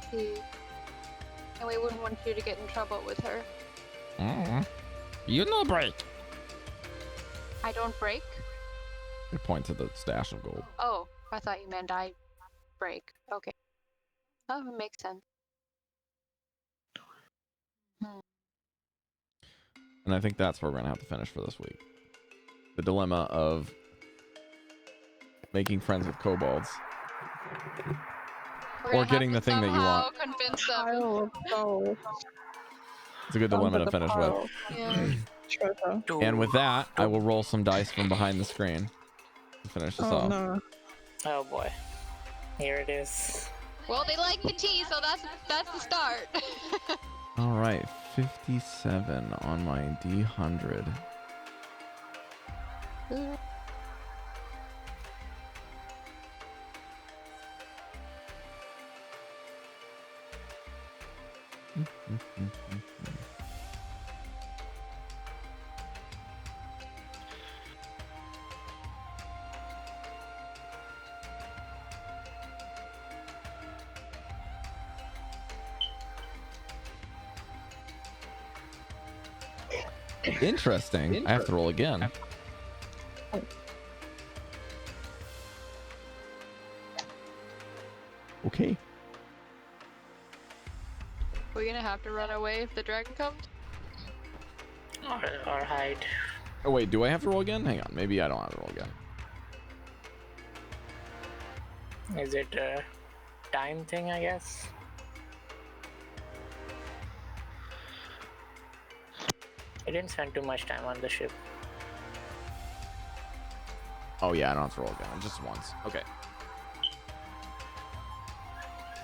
Speaker 8: See. And we wouldn't want you to get in trouble with her.
Speaker 9: You no break.
Speaker 8: I don't break?
Speaker 1: You point to the stash of gold.
Speaker 8: Oh, I thought you meant I break. Okay. Oh, it makes sense.
Speaker 1: And I think that's where we're gonna have to finish for this week. The dilemma of making friends with kobolds. Or getting the thing that you want.
Speaker 8: Convince them.
Speaker 4: Pile of gold.
Speaker 1: It's a good dilemma
Speaker 4: Under
Speaker 1: to
Speaker 4: the
Speaker 1: finish
Speaker 4: pile.
Speaker 1: with.
Speaker 8: Yeah.
Speaker 4: Treasure.
Speaker 1: And with that, I will roll some dice from behind the screen to finish this
Speaker 4: Oh
Speaker 1: off.
Speaker 4: no.
Speaker 5: Oh boy. Here it is.
Speaker 8: Well, they like the tea, so that's the start.
Speaker 1: All right, 57 on my D100. Interesting. I have to roll again. Okay.
Speaker 8: We're gonna have to run away if the dragon comes.
Speaker 5: Or hide.
Speaker 1: Oh wait, do I have to roll again? Hang on, maybe I don't have to roll again.
Speaker 5: Is it a time thing, I guess? I didn't spend too much time on the ship.
Speaker 1: Oh yeah, I don't have to roll again. Just once. Okay.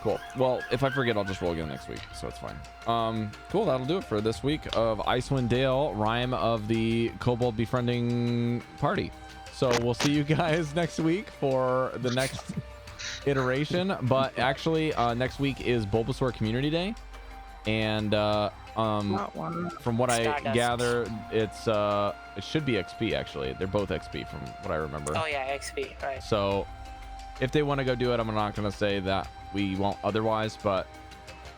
Speaker 1: Cool. Well, if I forget, I'll just roll again next week, so it's fine. Cool. That'll do it for this week of Icewind Dale, Rhyme of the Kobold Befriending Party. So we'll see you guys next week for the next iteration. But actually, next week is Bulbasaur Community Day, and from what I
Speaker 5: Stardust.
Speaker 1: gather, it's it should be XP actually. They're both XP from what I remember.
Speaker 5: Oh yeah, XP, right.
Speaker 1: So if they want to go do it, I'm not going to say that we won't otherwise, but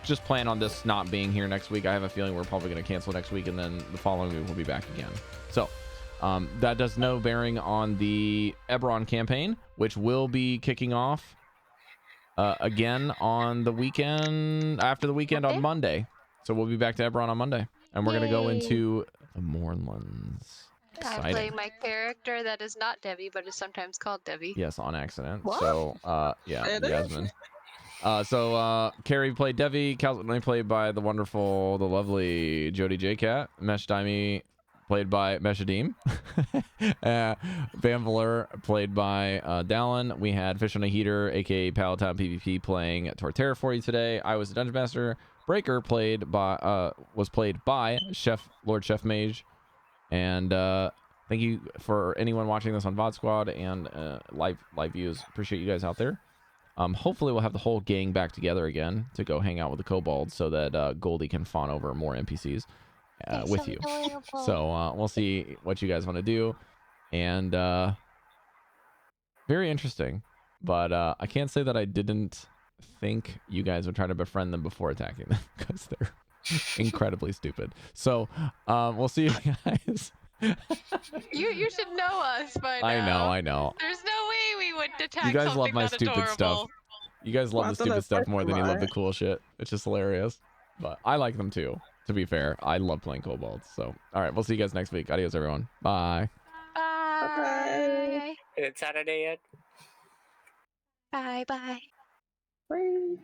Speaker 1: just plan on this not being here next week. I have a feeling we're probably going to cancel next week, and then the following week we'll be back again. So that does no bearing on the Eberron campaign, which will be kicking off again on the weekend, after the weekend on Monday. So we'll be back to Eberron on Monday, and we're going to go into the Mournlands.
Speaker 8: I play my character that is not Devii, but is sometimes called Devii.
Speaker 1: Yes, on accident.
Speaker 4: What?
Speaker 1: So, yeah,
Speaker 4: It is?
Speaker 1: Yasmin. Cari played Devii, Chalcedony played by the wonderful, the lovely Jodie J-Cat, Meshadieme played by Meshadieme, Vanvalor played by Dallan. We had Fish on a Heater, aka Paladin PvP, playing Torterra for you today. I was the Dungeon Master. Breker was played by lordchefmage. And thank you for anyone watching this on VOD Squad and live views. Appreciate you guys out there. Hopefully we'll have the whole gang back together again to go hang out with the kobolds so that Goldy can fawn over more NPCs with you. So we'll see what you guys want to do. And very interesting. But I can't say that I didn't think you guys would try to befriend them before attacking them, because they're incredibly stupid. So we'll see you guys.
Speaker 8: You should know us by now.
Speaker 1: I know.
Speaker 8: There's no way we would attack
Speaker 1: You guys
Speaker 8: something
Speaker 1: love my
Speaker 8: that
Speaker 1: stupid
Speaker 8: adorable.
Speaker 1: stuff. You guys love
Speaker 4: Well,
Speaker 1: the
Speaker 4: I thought
Speaker 1: stupid
Speaker 4: that's
Speaker 1: stuff more than you love the
Speaker 4: right.
Speaker 1: cool shit. It's just hilarious. But I like them too, to be fair. I love playing kobolds. So all right, we'll see you guys next week. Adios, everyone. Bye.
Speaker 8: Bye.
Speaker 5: Is it Saturday yet?
Speaker 8: Bye. Bye.
Speaker 4: Bye.